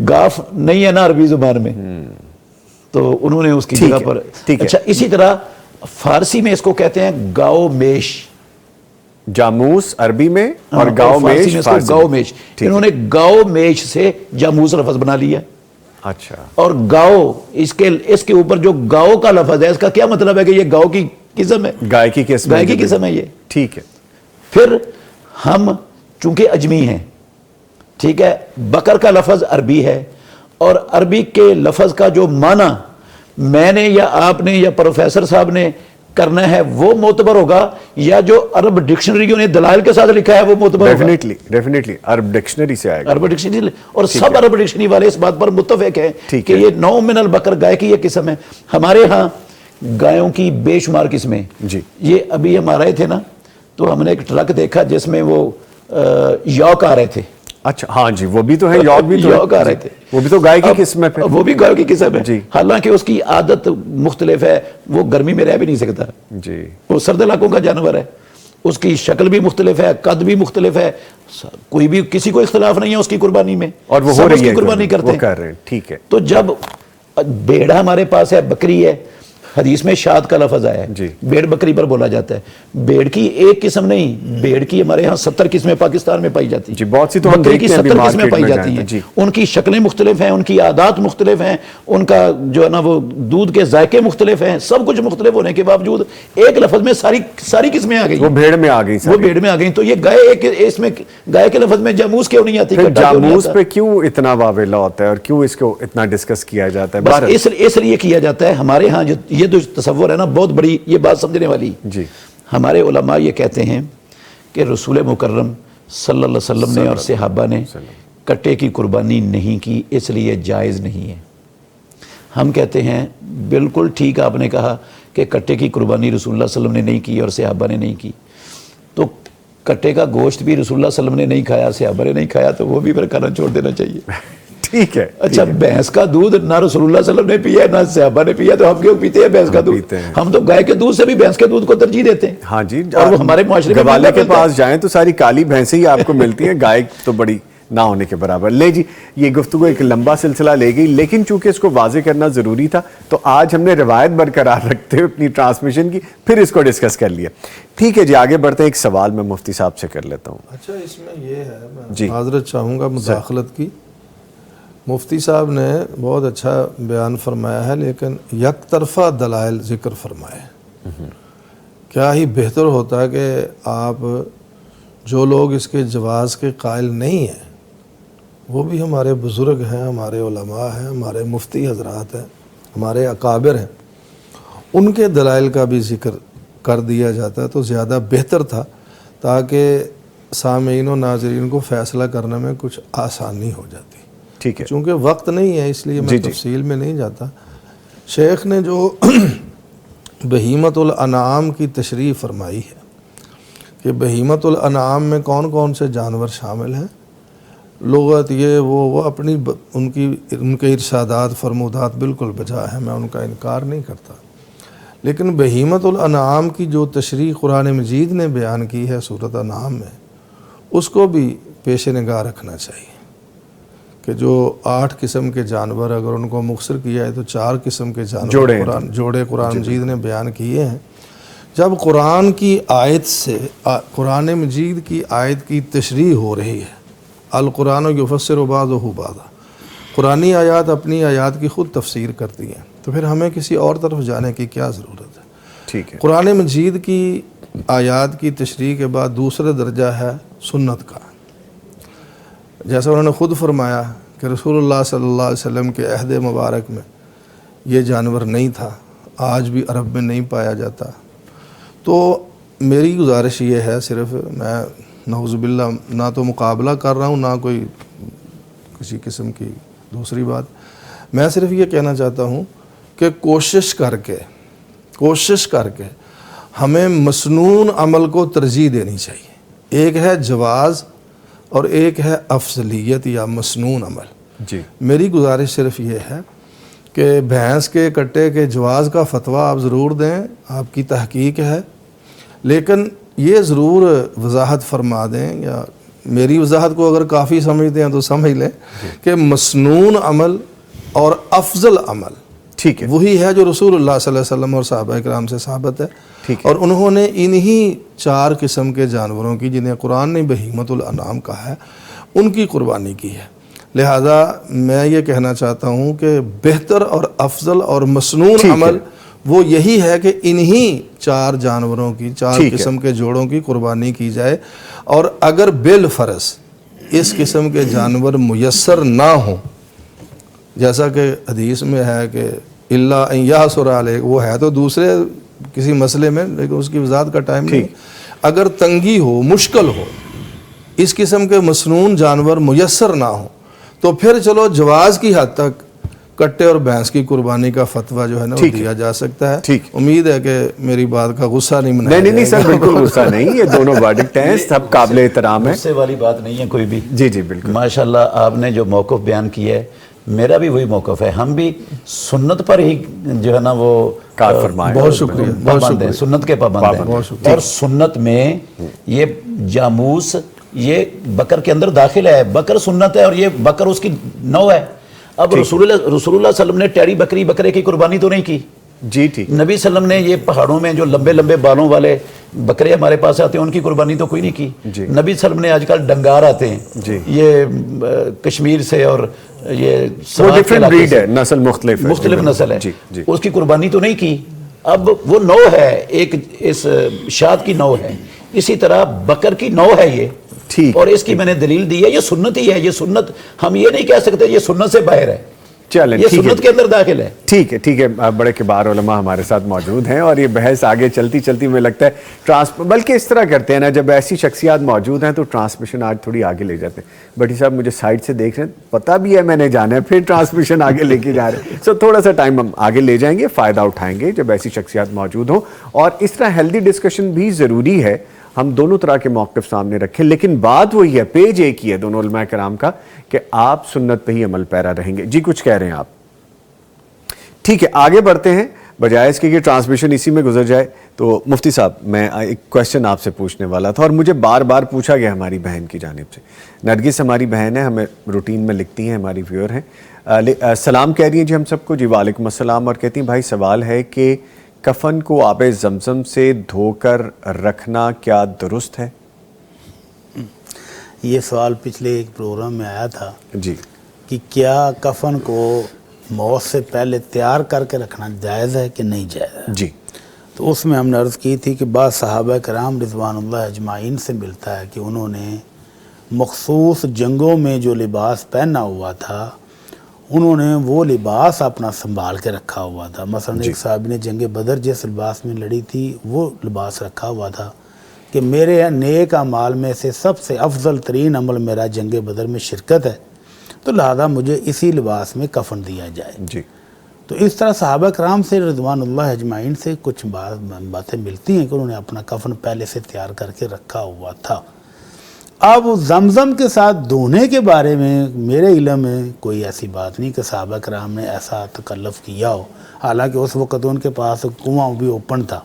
Speaker 4: گاف نہیں ہے نا عربی زبان میں, تو انہوں نے اس کی جگہ پر. اچھا اسی طرح فارسی میں اس کو کہتے ہیں گاؤ میش.
Speaker 1: جاموس عربی میں اور گاؤ میش فارسی.
Speaker 4: گاؤ میش انہوں نے گاؤ میش سے جاموس لفظ بنا لیا.
Speaker 1: اچھا.
Speaker 4: اور گاؤ اس کے اوپر جو گاؤ کا لفظ ہے اس کا کیا مطلب ہے کہ یہ گاؤ کی قسم ہے,
Speaker 1: گائے کی قسم,
Speaker 4: گائے کی قسم ہے یہ.
Speaker 1: ٹھیک ہے.
Speaker 4: پھر ہم چونکہ اجمی ہیں, ٹھیک ہے, بکر کا لفظ عربی ہے, اور عربی کے لفظ کا جو معنی میں نے یا آپ نے یا پروفیسر صاحب نے کرنا ہے وہ معتبر ہوگا, یا جو عرب ڈکشنریوں نے دلائل کے ساتھ لکھا ہے وہ معتبر ہوگا.
Speaker 1: ڈیفینیٹلی عرب ڈکشنری سے آئے گا.
Speaker 4: عرب ڈکشنری, اور سب عرب ڈکشنری والے اس بات پر متفق ہیں کہ یہ نوع من البقر گائے کی یہ قسم ہے. ہمارے ہاں گایوں کی بے شمار قسمیں. یہ ابھی ہم آ رہے تھے نا تو ہم نے ایک ٹرک دیکھا جس میں وہ یوک آ رہے تھے.
Speaker 1: اچھا ہاں جی, وہ بھی تو ہے, یوک بھی تو
Speaker 4: یوک آ رہے تھے,
Speaker 1: وہ بھی تو گائے کی قسم ہے.
Speaker 4: وہ بھی گائے کی قسم ہے, حالانکہ اس کی عادت مختلف ہے, وہ گرمی میں رہ بھی نہیں سکتا
Speaker 1: جی,
Speaker 4: وہ سرد علاقوں کا جانور ہے, اس کی شکل بھی مختلف ہے, قد بھی مختلف ہے, کوئی بھی کسی کو اختلاف نہیں ہے اس کی قربانی میں,
Speaker 1: اور وہ
Speaker 4: سب اس کی قربانی کرتے
Speaker 1: ہیں. ٹھیک ہے.
Speaker 4: تو جب بھیڑ ہمارے پاس ہے, بکری ہے, حدیث میں شاد کا لفظ آیا ہے, بھیڑ بکری پر بولا جاتا ہے. بھیڑ کی ایک قسم نہیں, بھیڑ کی ہمارے ہاں 70 قسمیں پاکستان میں پائی جاتی ہیں.
Speaker 1: بہت سی تو ہم
Speaker 4: دیکھتے ہیں 70 قسمیں پائی جاتی ہیں. ان کی شکلیں مختلف ہیں, ان کی عادات مختلف ہیں, ان کا جو ہے نا وہ دودھ کے ذائقے مختلف ہیں, سب کچھ مختلف ہونے کے باوجود ایک لفظ میں ساری قسمیں آ گئی.
Speaker 1: وہ بھیڑ میں آ گئی,
Speaker 4: وہ بھیڑ میں آ گئی. تو یہ گائے, اس میں گائے کے لفظ میں جاموس کیوں نہیں آتی؟
Speaker 1: جاموس پہ کیوں اتنا واویلا ہوتا ہے اور کیوں اس کو اتنا ڈسکس کیا جاتا ہے؟
Speaker 4: بس اس لیے کیا جاتا ہے. ہمارے ہاں یہ جو تصور ہے نا بہت بڑی یہ بات سمجھنے والی, ہمارے علماء یہ کہتے ہیں کہ رسول مکرم صلی اللہ علیہ وسلم نے اور صحابہ نے کٹے کی قربانی نہیں کی، اس لیے جائز نہیں ہے۔ ہم کہتے ہیں بالکل ٹھیک آپ نے کہا کہ کٹے کی قربانی رسول اللہ صلی اللہ علیہ وسلم نے نہیں کی اور صحابہ نے نہیں کی، تو کٹے کا گوشت بھی رسول اللہ صلی اللہ علیہ وسلم نے نہیں کھایا، صحابہ نے نہیں کھایا، تو وہ بھی پھر کھانا چھوڑ دینا چاہیے۔
Speaker 1: ٹھیک ہے۔
Speaker 4: اچھا بھینس کا دودھ نہ رسول اللہ صلی اللہ علیہ وسلم نے پیا نہ صحابہ نے پیا، تو ہم کیوں پیتے ہیں بھینس کا دودھ؟ ہم تو گائے کے دودھ سے بھی بھینس کے دودھ کو ترجیح دیتے ہیں۔
Speaker 1: ہاں جی،
Speaker 4: اور وہ ہمارے معاشرے میں
Speaker 1: گوالے کے پاس جائیں تو ساری کالی بھینسیں ہی آپ کو ملتی ہیں، گائے تو بڑی نہ ہونے کے برابر۔ لے جی، یہ گفتگو ایک لمبا سلسلہ لے گئی، لیکن چونکہ اس کو واضح کرنا ضروری تھا تو آج ہم نے روایت برقرار رکھتے ہوئے اپنی ٹرانسمیشن کی، پھر اس کو ڈسکس کر لیا۔ ٹھیک ہے جی، آگے بڑھتے ہیں۔ ایک سوال میں مفتی صاحب سے کر لیتا ہوں۔
Speaker 5: اچھا، اس میں یہ ہے، میں معذرت چاہوں گا مداخلت کی۔ مفتی صاحب نے بہت اچھا بیان فرمایا ہے، لیکن یک طرفہ دلائل ذکر فرمائے۔ کیا ہی بہتر ہوتا کہ آپ جو لوگ اس کے جواز کے قائل نہیں ہیں، وہ بھی ہمارے بزرگ ہیں، ہمارے علماء ہیں، ہمارے مفتی حضرات ہیں، ہمارے اکابر ہیں، ان کے دلائل کا بھی ذکر کر دیا جاتا تو زیادہ بہتر تھا، تاکہ سامعین و ناظرین کو فیصلہ کرنے میں کچھ آسانی ہو جاتی۔
Speaker 1: ٹھیک ہے،
Speaker 5: چونکہ وقت نہیں ہے اس لیے میں تفصیل میں نہیں جاتا۔ شیخ نے جو بہیمت الانعام کی تشریح فرمائی ہے کہ بہیمت الانعام میں کون کون سے جانور شامل ہیں، لغت یہ وہ اپنی ان کے ارشادات فرمودات بالکل بجا ہے، میں ان کا انکار نہیں کرتا، لیکن بہیمت الانعام کی جو تشریح قرآن مجید نے بیان کی ہے سورۃ انعام میں، اس کو بھی پیش نگاہ رکھنا چاہیے کہ جو 8 قسم کے جانور اگر ان کو مختصر کیا ہے تو 4 قسم کے جانور جوڑے قرآن مجید نے بیان کیے ہیں۔ جب قرآن کی آیت سے قرآن مجید کی آیت کی تشریح ہو رہی ہے، القرآن یفسر بعضہ بعضا، قرآنی آیات اپنی آیات کی خود تفسیر کرتی ہیں، تو پھر ہمیں کسی اور طرف جانے کی کیا ضرورت ہے؟
Speaker 1: ٹھیک ہے۔
Speaker 5: قرآن مجید کی آیات کی تشریح کے بعد دوسرا درجہ ہے سنت کا، جیسا انہوں نے خود فرمایا کہ رسول اللہ صلی اللہ علیہ وسلم کے عہد مبارک میں یہ جانور نہیں تھا، آج بھی عرب میں نہیں پایا جاتا۔ تو میری گزارش یہ ہے، صرف میں نعوذ باللہ نہ تو مقابلہ کر رہا ہوں نہ کوئی کسی قسم کی دوسری بات، میں صرف یہ کہنا چاہتا ہوں کہ کوشش کر کے ہمیں مسنون عمل کو ترجیح دینی چاہیے۔ ایک ہے جواز اور ایک ہے افضلیت یا مسنون عمل۔
Speaker 1: جی،
Speaker 5: میری گزارش صرف یہ ہے کہ بھینس کے کٹے کے جواز کا فتویٰ آپ ضرور دیں، آپ کی تحقیق ہے، لیکن یہ ضرور وضاحت فرما دیں، یا میری وضاحت کو اگر کافی سمجھتے ہیں تو سمجھ لیں کہ مسنون عمل اور افضل عمل
Speaker 1: ٹھیک ہے،
Speaker 5: وہی ہے جو رسول اللہ صلی اللہ علیہ وسلم اور صحابہ کرام سے ثابت ہے، اور انہوں نے انہی 4 قسم کے جانوروں کی، جنہیں قرآن نے بہیمت الانعام کہا ہے، ان کی قربانی کی ہے۔ لہذا میں یہ کہنا چاہتا ہوں کہ بہتر اور افضل اور مسنون عمل وہ یہی ہے کہ انہی 4 جانوروں کی، 4 قسم کے جوڑوں کی قربانی کی جائے، اور اگر بالفرض اس قسم کے جانور میسر نہ ہوں، جیسا کہ حدیث میں ہے کہ اللہ ان یحصر علیک، وہ ہے تو دوسرے کسی مسئلے میں، لیکن اس کی وضاحت کا ٹائم نہیں، اگر تنگی ہو، مشکل ہو، اس قسم کے مسنون جانور میسر نہ ہوں، تو پھر چلو جواز کی حد تک کٹے اور بھینس کی قربانی کا فتویٰ جو ہے نا وہ دیا جا سکتا ہے۔ امید ہے کہ میری بات کا غصہ نہیں منایا جائے گا۔
Speaker 1: نہیں سر، بالکل غصہ نہیں، یہ دونوں ورڈکٹ ہیں، سب قابل احترام ہیں،
Speaker 4: غصے والی بات نہیں ہے کوئی بھی۔
Speaker 1: جی بالکل،
Speaker 4: ماشاءاللہ آپ نے جو موقف بیان کیا ہے، میرا بھی وہی موقف ہے، ہم بھی سنت پر ہی جو ہے نا وہ
Speaker 1: کار فرمائے،
Speaker 5: بہت شکریہ،
Speaker 4: پابند ہیں، سنت کے پابند ہیں، اور سنت میں یہ جاموس یہ بکر کے اندر داخل ہے، بکر سنت ہے اور یہ بکر اس کی نو ہے۔ اب رسول اللہ صلی اللہ علیہ وسلم نے ٹیڑی بکری بکرے کی قربانی تو نہیں کی،
Speaker 1: جی ٹھیک،
Speaker 4: نبی صلی اللہ علیہ وسلم نے یہ پہاڑوں میں جو لمبے لمبے بالوں والے بکرے ہمارے پاس آتے ہیں ان کی قربانی تو کوئی نہیں کی۔ نبی صلی اللہ علیہ وسلم نے آج کل ڈنگار آتے ہیں یہ کشمیر سے، اور یہ
Speaker 1: ڈیفرنٹ بریڈ ہے، نسل مختلف
Speaker 4: نسل ہے، اس کی قربانی تو نہیں کی۔ اب وہ نو ہے، ایک اس شاد کی نو ہے، اسی طرح بکر کی نو ہے یہ، اور اس کی میں نے دلیل دی ہے، یہ سنت ہی ہے، یہ سنت ہم یہ نہیں کہہ سکتے یہ سنت سے باہر ہے،
Speaker 1: چلیں
Speaker 4: یہ
Speaker 1: ٹھیک ہے
Speaker 4: سنت کے اندر داخل ہے.
Speaker 1: ٹھیک ہے. بڑے کبار علماء ہمارے ساتھ موجود ہیں اور یہ بحث آگے چلتی چلتی میں لگتا ہے بلکہ اس طرح کرتے ہیں نا, جب ایسی شخصیات موجود ہیں تو ٹرانسمیشن آج تھوڑی آگے لے جاتے ہیں. بھٹی صاحب مجھے سائڈ سے دیکھ رہے ہیں, پتہ بھی ہے میں نے جانا ہے, پھر ٹرانسمیشن آگے لے کے جا رہے ہیں. سو تھوڑا سا ٹائم ہم آگے لے جائیں گے, فائدہ اٹھائیں گے جب ایسی شخصیات موجود ہوں. اور اس طرح ہیلدی ڈسکشن بھی ضروری ہے, ہم دونوں طرح کے موقف سامنے رکھیں, لیکن بات وہی ہے, پیج ایک ہی ہے دونوں علماء کرام کا کہ آپ سنت پہ ہی عمل پیرا رہیں گے. جی کچھ کہہ رہے ہیں آپ؟ ٹھیک ہے, آگے بڑھتے ہیں, بجائے اس کے کہ ٹرانسمیشن اسی میں گزر جائے. تو مفتی صاحب میں ایک کویسچن آپ سے پوچھنے والا تھا اور مجھے بار بار پوچھا گیا ہماری بہن کی جانب سے. نرگس ہماری بہن ہے, ہمیں روٹین میں لکھتی ہیں, ہماری ویور ہیں, سلام کہہ رہی ہیں جی ہم سب کو. جی وعلیکم السلام. اور کہتی ہیں بھائی سوال ہے کہ کفن کو آب زمزم سے دھو کر رکھنا کیا درست ہے؟
Speaker 2: یہ سوال پچھلے ایک پروگرام میں آیا تھا
Speaker 1: جی
Speaker 2: کہ کیا کفن کو موت سے پہلے تیار کر کے رکھنا جائز ہے کہ نہیں جائز ہے.
Speaker 1: جی
Speaker 2: تو اس میں ہم نے عرض کی تھی کہ بعض صحابہ کرام رضوان اللہ اجمعین سے ملتا ہے کہ انہوں نے مخصوص جنگوں میں جو لباس پہنا ہوا تھا انہوں نے وہ لباس اپنا سنبھال کے رکھا ہوا تھا. مثلا ایک صحابی نے جنگ بدر جس لباس میں لڑی تھی وہ لباس رکھا ہوا تھا کہ میرے نیک اعمال میں سے سب سے افضل ترین عمل میرا جنگ بدر میں شرکت ہے, تو لہذا مجھے اسی لباس میں کفن دیا جائے.
Speaker 1: جی
Speaker 2: تو اس طرح صحابہ کرام سے رضوان اللہ اجمعین سے کچھ باتیں ملتی ہیں کہ انہوں نے اپنا کفن پہلے سے تیار کر کے رکھا ہوا تھا. اب زمزم کے ساتھ دھونے کے بارے میں میرے علم میں کوئی ایسی بات نہیں کہ صحابہ کرام نے ایسا تکلف کیا ہو, حالانکہ اس وقت ان کے پاس کنواں بھی اوپن تھا.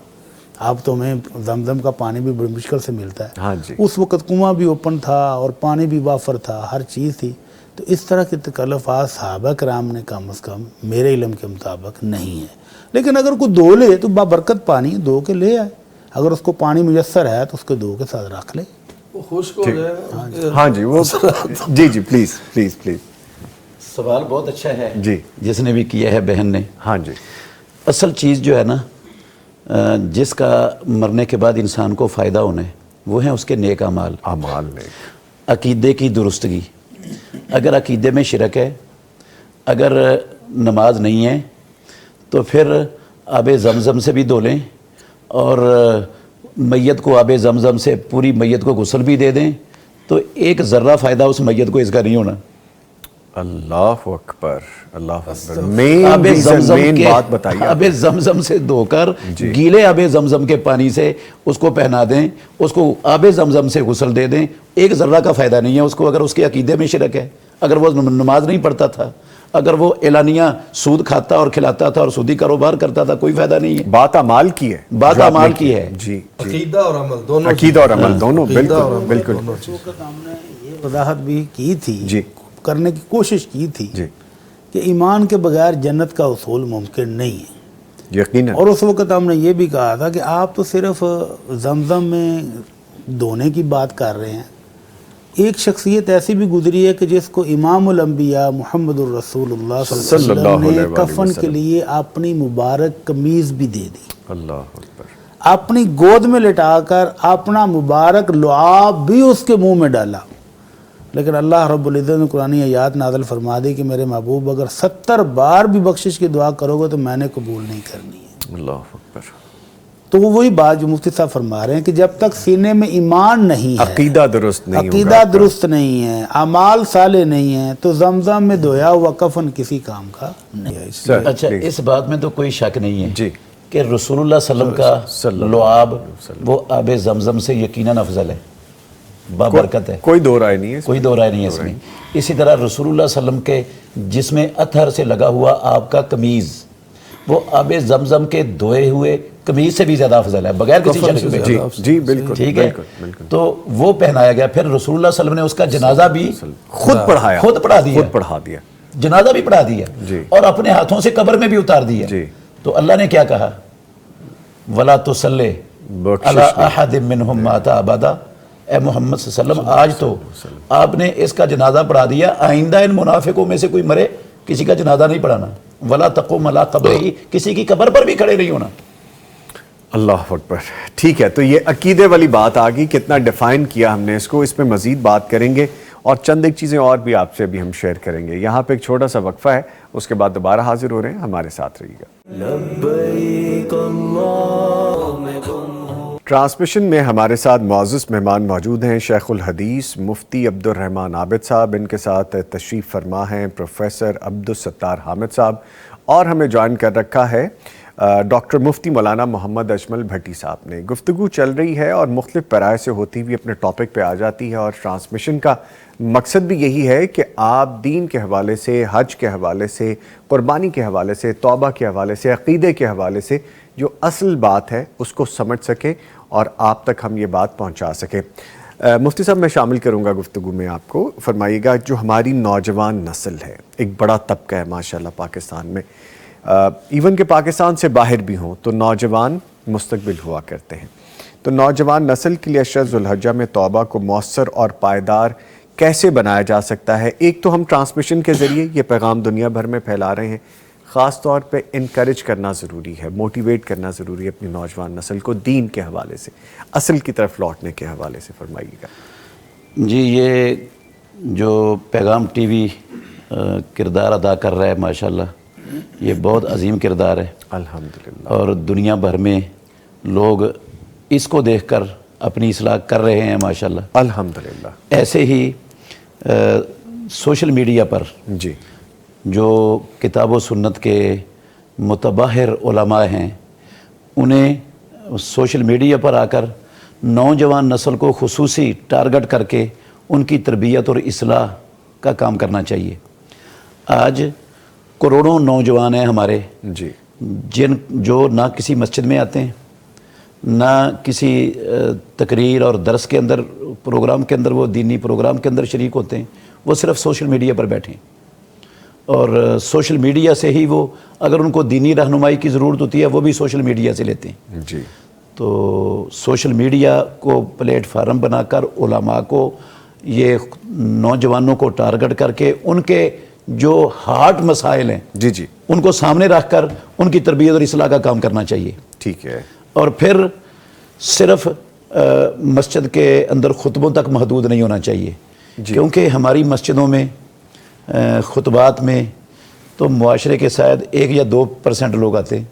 Speaker 2: اب تو ہمیں زمزم کا پانی بھی بڑی مشکل سے ملتا ہے.
Speaker 1: ہاں جی.
Speaker 2: اس وقت کنواں بھی اوپن تھا اور پانی بھی وافر تھا, ہر چیز تھی. تو اس طرح کے تکلفات صحابہ کرام نے کم از کم میرے علم کے مطابق نہیں ہے. لیکن اگر کوئی دھو لے تو بابرکت پانی دھو کے لے آئے, اگر اس کو پانی میسر ہے تو اس کو دھو کے ساتھ رکھ لے.
Speaker 5: خشک ہو جائے.
Speaker 1: ہاں جی وہ جی جی پلیز پلیز پلیز.
Speaker 4: سوال بہت اچھا ہے
Speaker 1: جی
Speaker 4: جس نے بھی کیا ہے بہن نے.
Speaker 1: ہاں جی.
Speaker 4: اصل چیز جو ہے نا جس کا مرنے کے بعد انسان کو فائدہ ہونا ہے وہ ہیں اس کے نیک اعمال.
Speaker 1: اعمال نیک.
Speaker 4: عقیدے کی درستگی. اگر عقیدے میں شرک ہے, اگر نماز نہیں ہے تو پھر آب زمزم سے بھی دھو لیں اور میت کو آب زمزم سے پوری میت کو غسل بھی دے دیں, تو ایک ذرہ فائدہ اس میت کو اس کا نہیں ہونا.
Speaker 1: اللہ اکبر اللہ اکبر.
Speaker 4: آب زمزم
Speaker 1: مین
Speaker 4: کے
Speaker 1: بات بتائیے.
Speaker 4: آب زمزم سے دھو کر گیلے آب زمزم کے پانی سے اس کو پہنا دیں, اس کو آب زمزم سے غسل دے دیں, ایک ذرہ کا فائدہ نہیں ہے اس کو. اگر اس کے عقیدے میں شرک ہے, اگر وہ نماز نہیں پڑھتا تھا, اگر وہ اعلانیہ سود کھاتا اور کھلاتا تھا اور سودی کاروبار کرتا تھا, کوئی فائدہ نہیں ہے.
Speaker 1: بات اعمال کی ہے,
Speaker 4: بات اعمال کی ہے.
Speaker 1: جی
Speaker 5: عقیدہ اور عمل دونوں.
Speaker 1: عقیدہ اور عمل دونوں. بالکل بالکل.
Speaker 2: اس وقت ہم نے یہ وضاحت بھی کی تھی,
Speaker 1: جی
Speaker 2: کرنے کی کوشش کی تھی
Speaker 1: جی
Speaker 2: کہ ایمان کے بغیر جنت کا حصول ممکن نہیں ہے.
Speaker 1: یقیناً.
Speaker 2: اور اس وقت ہم نے یہ بھی کہا تھا کہ آپ تو صرف زمزم میں دھونے کی بات کر رہے ہیں. ایک شخصیت ایسی بھی گزری ہے کہ جس کو امام الانبیاء محمد الرسول اللہ صلی اللہ علیہ وسلم نے کفن کے لیے اپنی مبارک قمیض بھی دے دی,
Speaker 1: اللہ اکبر.
Speaker 2: اپنی گود میں لٹا کر اپنا مبارک لعاب بھی اس کے منہ میں ڈالا. لیکن اللہ رب العزت نے قرآن آیات نازل فرما دی کہ میرے محبوب اگر 70 بار بھی بخشش کی دعا کرو گے تو میں نے قبول نہیں کرنی ہے.
Speaker 1: اللہ اکبر.
Speaker 2: تو وہ وہی بات جو مفتی صاحب فرما رہے ہیں کہ جب تک سینے میں ایمان نہیں ہے,
Speaker 1: عقیدہ درست نہیں,
Speaker 2: عقیدہ درست نہیں ہے, اعمال صالح نہیں ہے, تو زمزم میں دھویا ہوا کفن کسی کام کا نہیں ہے.
Speaker 4: اچھا اس بات میں تو کوئی شک نہیں ہے
Speaker 1: جی
Speaker 4: کہ رسول اللہ صلی اللہ علیہ وسلم کا لعاب وہ آب زمزم سے یقیناً افضل ہے, بابرکت ہے,
Speaker 1: کوئی دو رائے نہیں ہے,
Speaker 4: کوئی دو رائے نہیں ہے اس میں. اسی طرح رسول اللہ صلی اللہ علیہ وسلم کے جس میں اطہر سے لگا ہوا آپ کا قمیض وہ آب زمزم کے دھوئے ہوئے قمیض سے بھی زیادہ افضل ہے, بغیر کسی شک کے.
Speaker 1: جی جی بالکل.
Speaker 4: ٹھیک ہے, تو وہ پہنایا گیا. پھر رسول اللہ صلی اللہ علیہ وسلم نے اس کا جنازہ بھی
Speaker 1: خود پڑھایا,
Speaker 4: خود پڑھا دیا, جنازہ بھی پڑھا دیا اور اپنے ہاتھوں سے قبر میں بھی اتار دیا. تو اللہ نے کیا کہا, وَلَا تُصَلِّ عَلَىٰ أَحَدٍ مِّنْهُمْ مَاتَ أَبَدًا. اے محمد صلی اللہ علیہ وسلم آج تو آپ نے اس کا جنازہ پڑھا دیا, آئندہ ان منافقوں میں سے کوئی مرے کسی کا جنازہ نہیں پڑھانا. وَلَا تَقُمْ عَلَىٰ قَبْرِهِ, کسی کی قبر پر بھی کھڑے نہیں ہونا.
Speaker 1: اللہ اکبر. ٹھیک ہے, تو یہ عقیدے والی بات آ گئی, کتنا ڈیفائن کیا ہم نے اس کو, اس پہ مزید بات کریں گے. اور چند ایک چیزیں اور بھی آپ سے ابھی ہم شیئر کریں گے. یہاں پہ ایک چھوٹا سا وقفہ ہے, اس کے بعد دوبارہ حاضر ہو رہے ہیں, ہمارے ساتھ رہیے گا.
Speaker 3: لبیک اللہم
Speaker 1: ٹرانسمیشن میں ہمارے ساتھ معزز مہمان موجود ہیں. شیخ الحدیث مفتی عبد الرحمن عابد صاحب, ان کے ساتھ تشریف فرما ہیں پروفیسر عبدالستار حامد صاحب, اور ہمیں جوائن کر رکھا ہے ڈاکٹر مفتی مولانا محمد اجمل بھٹی صاحب نے. گفتگو چل رہی ہے اور مختلف پیرائے سے ہوتی ہوئی اپنے ٹاپک پہ آ جاتی ہے, اور ٹرانسمیشن کا مقصد بھی یہی ہے کہ آپ دین کے حوالے سے, حج کے حوالے سے, قربانی کے حوالے سے, توبہ کے حوالے سے, عقیدے کے حوالے سے جو اصل بات ہے اس کو سمجھ سکیں اور آپ تک ہم یہ بات پہنچا سکیں. مفتی صاحب, میں شامل کروں گا گفتگو میں آپ کو. فرمائیے گا, جو ہماری نوجوان نسل ہے, ایک بڑا طبقہ ہے ماشاءاللہ پاکستان میں, ایون کہ پاکستان سے باہر بھی ہوں تو نوجوان مستقبل ہوا کرتے ہیں, تو نوجوان نسل کے لیے عشرہ ذو الحجہ میں توبہ کو مؤثر اور پائیدار کیسے بنایا جا سکتا ہے؟ ایک تو ہم ٹرانسمیشن کے ذریعے یہ پیغام دنیا بھر میں پھیلا رہے ہیں, خاص طور پہ انکریج کرنا ضروری ہے, موٹیویٹ کرنا ضروری ہے اپنی نوجوان نسل کو دین کے حوالے سے, اصل کی طرف لوٹنے کے حوالے سے. فرمائیے گا.
Speaker 4: جی, یہ جو پیغام ٹی وی کردار ادا کر رہا ہے ماشاءاللہ, یہ بہت عظیم کردار ہے
Speaker 1: الحمدللہ,
Speaker 4: اور دنیا بھر میں لوگ اس کو دیکھ کر اپنی اصلاح کر رہے ہیں ماشاءاللہ
Speaker 1: الحمدللہ.
Speaker 4: ایسے ہی سوشل میڈیا پر
Speaker 1: جی,
Speaker 4: جو کتاب و سنت کے متبحر علماء ہیں, انہیں سوشل میڈیا پر آ کر نوجوان نسل کو خصوصی ٹارگٹ کر کے ان کی تربیت اور اصلاح کا کام کرنا چاہیے. آج کروڑوں نوجوان ہیں ہمارے,
Speaker 1: جی,
Speaker 4: جو نہ کسی مسجد میں آتے ہیں, نہ کسی تقریر اور درس کے اندر, پروگرام کے اندر, وہ دینی پروگرام کے اندر شریک ہوتے ہیں, وہ صرف سوشل میڈیا پر بیٹھے ہیں, اور سوشل میڈیا سے ہی وہ, اگر ان کو دینی رہنمائی کی ضرورت ہوتی ہے وہ بھی سوشل میڈیا سے لیتے ہیں.
Speaker 1: جی,
Speaker 4: تو سوشل میڈیا کو پلیٹ فارم بنا کر علماء کو, یہ نوجوانوں کو ٹارگٹ کر کے ان کے جو ہارٹ مسائل ہیں,
Speaker 1: جی, جی,
Speaker 4: ان کو سامنے رکھ کر ان کی تربیت اور اصلاح کا کام کرنا چاہیے.
Speaker 1: ٹھیک ہے.
Speaker 4: اور پھر صرف مسجد کے اندر خطبوں تک محدود نہیں ہونا چاہیے, کیونکہ ہماری مسجدوں میں خطبات میں تو معاشرے کے شاید 1 یا 2% لوگ آتے ہیں,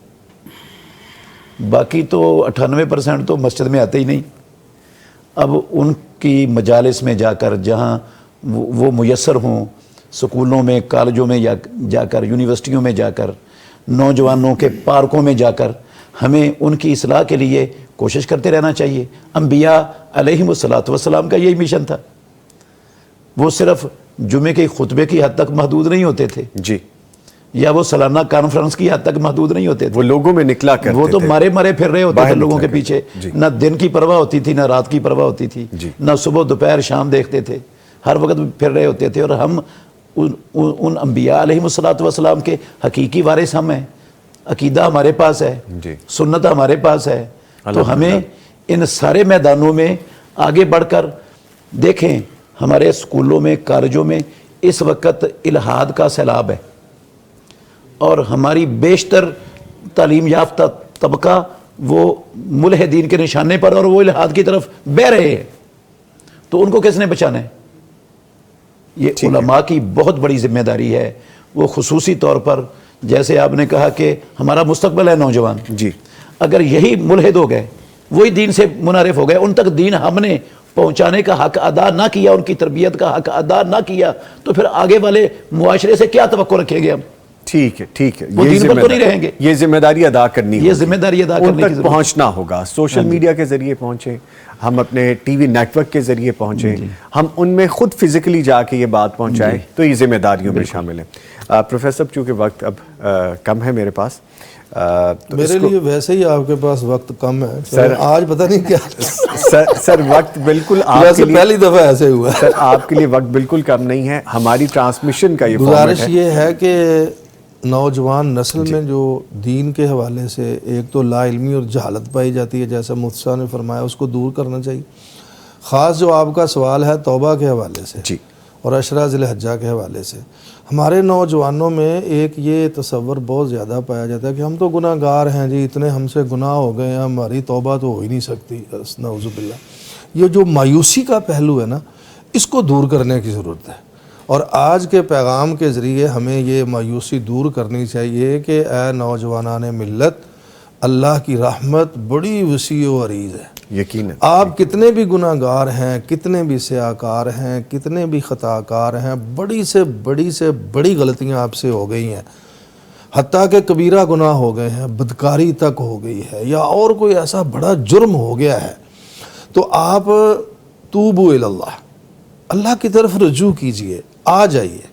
Speaker 4: باقی تو 98% تو مسجد میں آتے ہی نہیں. اب ان کی مجالس میں جا کر, جہاں وہ میسر ہوں, سکولوں میں, کالجوں میں جا کر, یونیورسٹیوں میں جا کر, نوجوانوں کے پارکوں میں جا کر, ہمیں ان کی اصلاح کے لیے کوشش کرتے رہنا چاہیے. انبیاء علیہم الصلاۃ والسلام کا یہی مشن تھا, وہ صرف جمعے کے خطبے کی حد تک محدود نہیں ہوتے تھے,
Speaker 1: جی,
Speaker 4: یا وہ سالانہ کانفرنس کی حد تک محدود نہیں ہوتے تھے,
Speaker 1: وہ لوگوں میں نکلا کرتے تھے,
Speaker 4: وہ تو مارے پھر رہے ہوتے تھے لوگوں کے پیچھے.
Speaker 1: جی,
Speaker 4: نہ دن کی پرواہ ہوتی تھی, نہ رات کی پرواہ ہوتی تھی,
Speaker 1: جی,
Speaker 4: نہ صبح دوپہر شام دیکھتے تھے, ہر وقت پھر رہے ہوتے تھے. اور ہم ان انبیاء علیہم الصلاۃ والسلام کے حقیقی وارث ہم ہیں, عقیدہ ہمارے پاس ہے,
Speaker 1: جی,
Speaker 4: سنت ہمارے پاس ہے. تو ہمیں ان سارے میدانوں میں آگے بڑھ کر, دیکھیں ہمارے اسکولوں میں, کالجوں میں اس وقت الحاد کا سیلاب ہے, اور ہماری بیشتر تعلیم یافتہ طبقہ وہ ملحدین کے نشانے پر اور وہ الحاد کی طرف بہ رہے ہیں. تو ان کو کس نے بچانا ہے؟ یہ علماء کی بہت بڑی ذمہ داری ہے. وہ خصوصی طور پر, جیسے آپ نے کہا کہ ہمارا مستقبل ہے نوجوان,
Speaker 1: جی,
Speaker 4: اگر یہی ملحد ہو گئے, وہی دین سے منحرف ہو گئے, ان تک دین ہم نے پہنچانے کا حق ادا نہ کیا, ان کی تربیت کا حق ادا نہ کیا, تو پھر آگے والے معاشرے سے کیا توقع رکھیں گے ہم؟
Speaker 1: ٹھیک ہے, ٹھیک ہے,
Speaker 4: وہ دین پر تو نہیں رہیں گے.
Speaker 1: یہ ذمہ داری ادا کرنی ہوگی,
Speaker 4: یہ ذمہ داری ادا کرنے کی
Speaker 1: ان تک پہنچنا ہوگا. سوشل میڈیا کے ذریعے پہنچیں, ہم اپنے ٹی وی نیٹ ورک کے ذریعے پہنچیں, ہم ان میں خود فزیکلی جا کے یہ بات پہنچائیں, تو یہ ذمہ داریوں میں شامل ہیں. پروفیسر, چونکہ وقت اب کم ہے میرے پاس,
Speaker 5: میرے لیے ویسے ہی آپ کے پاس وقت کم ہے سر, آج پتہ نہیں کیا
Speaker 1: سر وقت بالکل آپ کے لیے
Speaker 5: پہلی دفعہ ایسے ہوا
Speaker 1: سر, آپ کے لیے وقت بالکل کم نہیں ہے. ہماری ٹرانسمیشن کا یہ
Speaker 5: گزارش یہ ہے کہ نوجوان نسل میں جو دین کے حوالے سے ایک تو لا علمی اور جہالت پائی جاتی ہے, جیسا مفتی صاحب نے فرمایا, اس کو دور کرنا چاہیے. خاص جو آپ کا سوال ہے توبہ کے حوالے سے,
Speaker 1: جی,
Speaker 5: اور عشرہ ذی الحجہ کے حوالے سے, ہمارے نوجوانوں میں ایک یہ تصور بہت زیادہ پایا جاتا ہے کہ ہم تو گناہ گار ہیں جی, اتنے ہم سے گناہ ہو گئے ہیں, ہماری توبہ تو ہو ہی نہیں سکتی, نعوذ باللہ. یہ جو مایوسی کا پہلو ہے نا, اس کو دور کرنے کی ضرورت ہے. اور آج کے پیغام کے ذریعے ہمیں یہ مایوسی دور کرنی چاہیے کہ اے نوجوانان ملت، اللہ کی رحمت بڑی وسیع و عریض ہے.
Speaker 1: یقیناً
Speaker 5: آپ کتنے بھی گناہ گار ہیں، کتنے بھی سیاکار ہیں، کتنے بھی خطا کار ہیں، بڑی سے بڑی غلطیاں آپ سے ہو گئی ہیں، حتیٰ کہ کبیرہ گناہ ہو گئے ہیں، بدکاری تک ہو گئی ہے، یا اور کوئی ایسا بڑا جرم ہو گیا ہے، تو آپ توبوا الی اللہ، اللہ کی طرف رجوع کیجئے، آ جائیے،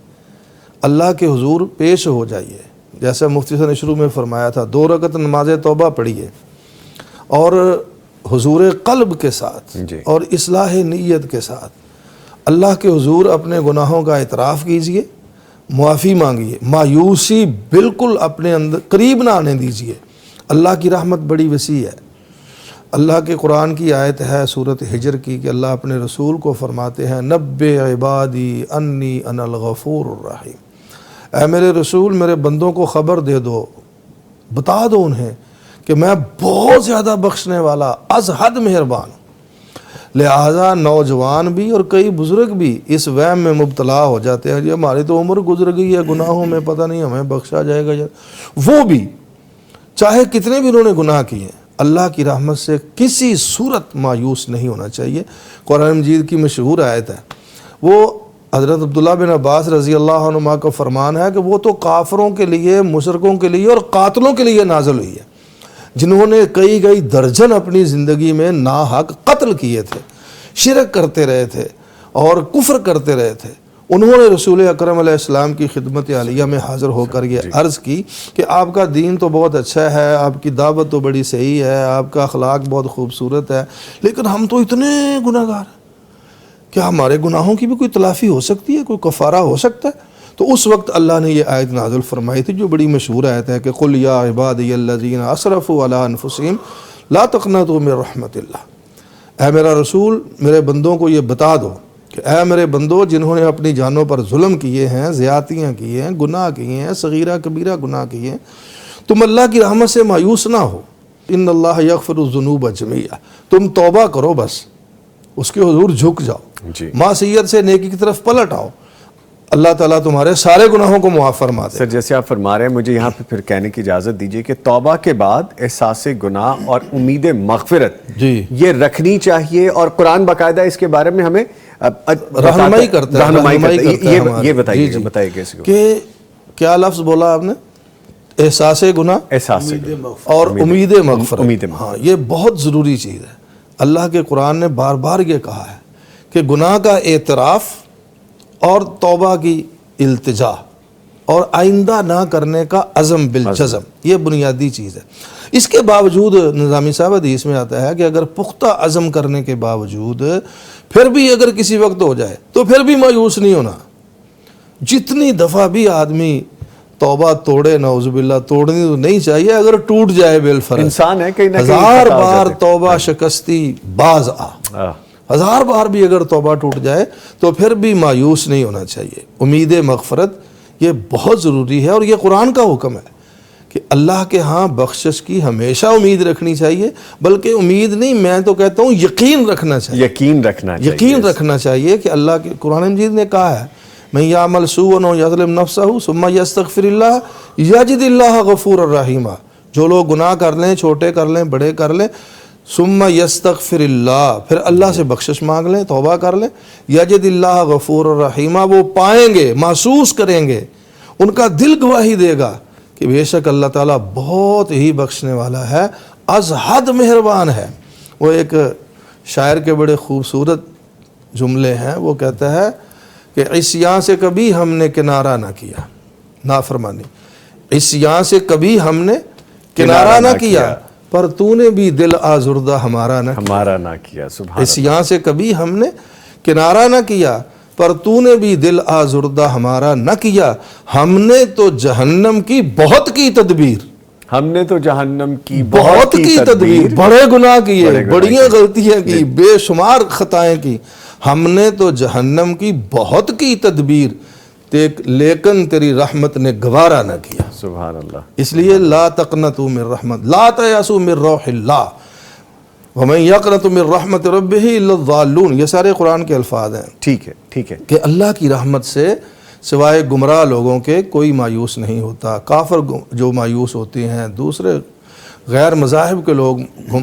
Speaker 5: اللہ کے حضور پیش ہو جائیے. جیسے مفتی صاحب نے شروع میں فرمایا تھا 2 رکعت نماز توبہ پڑھیے اور حضور قلب کے ساتھ اور اصلاح نیت کے ساتھ اللہ کے حضور اپنے گناہوں کا اعتراف کیجئے، معافی مانگیے، مایوسی بالکل اپنے اندر قریب نہ آنے دیجئے. اللہ کی رحمت بڑی وسیع ہے. اللہ کے قرآن کی آیت ہے سورۃ حجر کی کہ اللہ اپنے رسول کو فرماتے ہیں نبئ عبادی انی انا الغفور الرحیم. اے میرے رسول، میرے بندوں کو خبر دے دو، بتا دو انہیں کہ میں بہت زیادہ بخشنے والا، از حد مہربان ہوں. لہٰذا نوجوان بھی اور کئی بزرگ بھی اس وہم میں مبتلا ہو جاتے ہیں جی ہماری تو عمر گزر گئی ہے گناہوں میں، پتہ نہیں ہمیں بخشا جائے گا. وہ بھی چاہے کتنے بھی انہوں نے گناہ کیے ہیں، اللہ کی رحمت سے کسی صورت مایوس نہیں ہونا چاہیے. قرآن مجید کی مشہور آیت ہے، وہ حضرت عبداللہ بن عباس رضی اللہ عنہما کا فرمان ہے کہ وہ تو کافروں کے لیے، مشرکوں کے لیے اور قاتلوں کے لیے نازل ہوئی ہے جنہوں نے کئی درجن اپنی زندگی میں ناحق قتل کیے تھے، شرک کرتے رہے تھے اور کفر کرتے رہے تھے. انہوں نے رسول اکرم علیہ السلام کی خدمت عالیہ میں حاضر ہو کر یہ عرض کی کہ آپ کا دین تو بہت اچھا ہے، آپ کی دعوت تو بڑی صحیح ہے، آپ کا اخلاق بہت خوبصورت ہے، لیکن ہم تو اتنے گناہ گار ہیں، کیا ہمارے گناہوں کی بھی کوئی تلافی ہو سکتی ہے، کوئی کفارہ ہو سکتا ہے؟ تو اس وقت اللہ نے یہ آیت نازل فرمائی تھی جو بڑی مشہور آیت ہے کہ قل یا عبادی الذین اسرفوا علی انفسہم لا تقنطوا من رحمت اللہ. اے میرا رسول، میرے بندوں کو یہ بتا دو کہ اے میرے بندو جنہوں نے اپنی جانوں پر ظلم کیے ہیں، زیادتیاں کی ہیں، گناہ کیے ہیں، صغیرہ کبیرہ گناہ کیے ہیں، تم اللہ کی رحمت سے مایوس نہ ہو. ان اللہ یغفر الذنوب جميعا، تم توبہ کرو، بس اس کے حضور جھک جاؤ، معصیت سے نیکی کی طرف پلٹ آؤ، اللہ تعالیٰ تمہارے سارے گناہوں کو معاف فرما دے.
Speaker 1: سر جیسے آپ فرما رہے ہیں، مجھے یہاں پہ پھر کہنے کی اجازت دیجیے کہ توبہ کے بعد احساس گناہ اور امید مغفرت یہ رکھنی چاہیے، اور قرآن باقاعدہ اس کے بارے میں ہمیں
Speaker 5: رہنمائی کرتا ہے.
Speaker 1: یہ بتائیے کیسے
Speaker 5: کہ کیا لفظ بولا آپ نے؟ احساس گناہ،
Speaker 1: احساس
Speaker 5: اور امید مغفرت. ہاں، یہ بہت ضروری چیز ہے. اللہ کے قرآن نے بار بار یہ کہا ہے کہ گناہ کا اعتراف اور توبہ کی التجا اور آئندہ نہ کرنے کا عزم بالجزم، یہ بنیادی چیز ہے. اس کے باوجود نظامی صاحب حدیث میں آتا ہے کہ اگر پختہ عزم کرنے کے باوجود پھر بھی اگر کسی وقت ہو جائے تو پھر بھی مایوس نہیں ہونا. جتنی دفعہ بھی آدمی توبہ توڑے، نعوذ باللہ، توڑنی تو نہیں چاہیے، اگر ٹوٹ جائے بالفرض،
Speaker 1: انسان ہے کہیں نہ کہیں
Speaker 5: 1000 بار توبہ شکستی باز آ، 1000 بار بھی اگر توبہ ٹوٹ جائے تو پھر بھی مایوس نہیں ہونا چاہیے. امید مغفرت یہ بہت ضروری ہے، اور یہ قرآن کا حکم ہے کہ اللہ کے ہاں بخشش کی ہمیشہ امید رکھنی چاہیے. بلکہ امید نہیں، میں تو کہتا ہوں یقین رکھنا چاہیے. یقین رکھنا چاہیے کہ اللہ کے قرآن مجید نے کہا ہے من یعمل سوءا یظلم نفسہ ثم یستغفر اللہ یجد اللہ غفور الرحیم. جو لوگ گناہ کر لیں، چھوٹے کر لیں، بڑے کر لیں، ثم یستغفر اللہ، پھر اللہ سے بخشش مانگ لیں، توبہ کر لیں، یجد اللہ غفور الرحیم، وہ پائیں گے، محسوس کریں گے، ان کا دل گواہی دے گا کہ بے شک اللہ تعالیٰ بہت ہی بخشنے والا ہے، از حد مہربان ہے. وہ ایک شاعر کے بڑے خوبصورت جملے ہیں، وہ کہتا ہے کہ عصیاں سے کبھی ہم نے کنارہ نہ کیا، نافرمانی، عصیاں سے کبھی ہم نے کنارہ نہ کیا، پر تو نے بھی دل آزردہ ہمارا نہ کیا. عصیاں سے کبھی ہم نے کنارہ نہ کیا، پر تو نے بھی دل آزردہ ہمارا نہ کیا. ہم نے تو جہنم کی بہت کی تدبیر،
Speaker 1: ہم نے تو جہنم کی
Speaker 5: بہت کی تدبیر، بڑے گناہ کیے، بڑیاں غلطیاں کی، بے شمار خطائیں کی. ہم نے تو جہنم کی بہت کی تدبیر، لیکن تیری رحمت نے گوارا نہ کیا.
Speaker 1: سبحان اللہ.
Speaker 5: اس لیے لا تقنطوا من رحمت، لا تیأسوا من روح اللہ. وَمَن يَقْنَطُ مِن رَحْمَتِ رَبِّهِ إِلَّا الضَّالُّونَ، یہ سارے قرآن کے الفاظ ہیں
Speaker 1: ٹھیک ہے ٹھیک ہے،
Speaker 5: کہ اللہ کی رحمت سے سوائے گمراہ لوگوں کے کوئی مایوس نہیں ہوتا. کافر جو مایوس ہوتے ہیں، دوسرے غیر مذاہب کے لوگ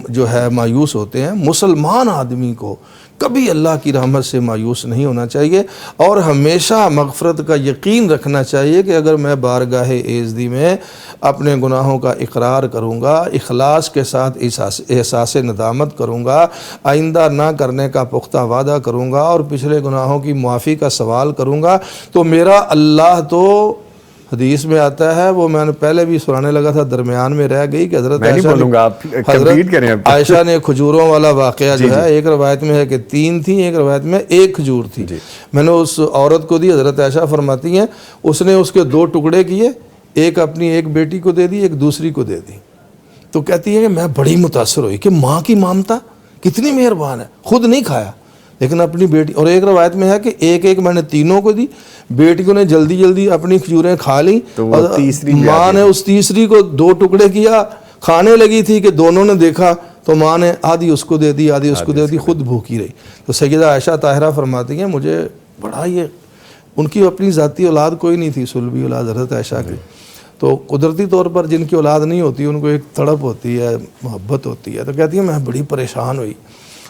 Speaker 5: جو ہے مایوس ہوتے ہیں، مسلمان آدمی کو کبھی اللہ کی رحمت سے مایوس نہیں ہونا چاہیے، اور ہمیشہ مغفرت کا یقین رکھنا چاہیے کہ اگر میں بارگاہ ایزدی میں اپنے گناہوں کا اقرار کروں گا، اخلاص کے ساتھ احساس ندامت کروں گا، آئندہ نہ کرنے کا پختہ وعدہ کروں گا، اور پچھلے گناہوں کی معافی کا سوال کروں گا، تو میرا اللہ تو حدیث میں آتا ہے، وہ میں نے پہلے بھی سنانے لگا تھا، درمیان میں رہ گئی کہ حضرت
Speaker 1: میں نہیں بولوں گا، آپ کمپلیٹ کریں.
Speaker 5: عائشہ نے کھجوروں والا واقعہ جو ہے، ایک روایت میں ہے کہ 3 تھیں، ایک روایت میں 1 کھجور تھی. میں نے اس عورت کو دی، حضرت عائشہ فرماتی ہیں اس نے اس کے 2 ٹکڑے کیے، ایک اپنی ایک بیٹی کو دے دی، ایک دوسری کو دے دی. تو کہتی ہے کہ میں بڑی متاثر ہوئی کہ ماں کی ممتا کتنی مہربان ہے، خود نہیں کھایا لیکن اپنی بیٹی. اور ایک روایت میں ہے کہ ایک میں نے تینوں کو دی، بیٹیوں نے جلدی جلدی اپنی کھجوریں کھا لی، اور ماں نے اس تیسری کو 2 ٹکڑے کیا، کھانے لگی تھی کہ دونوں نے دیکھا تو ماں نے آدھی اس کو دے دی، آدھی اس کو دے دی، خود بھوکی رہی. تو سیدہ عائشہ طاہرہ فرماتی ہیں مجھے بڑا یہ، ان کی اپنی ذاتی اولاد کوئی نہیں تھی، سلبی اولاد حضرت عائشہ کی، تو قدرتی طور پر جن کی اولاد نہیں ہوتی ان کو ایک تڑپ ہوتی ہے، محبت ہوتی ہے. تو کہتی ہے میں بڑی پریشان ہوئی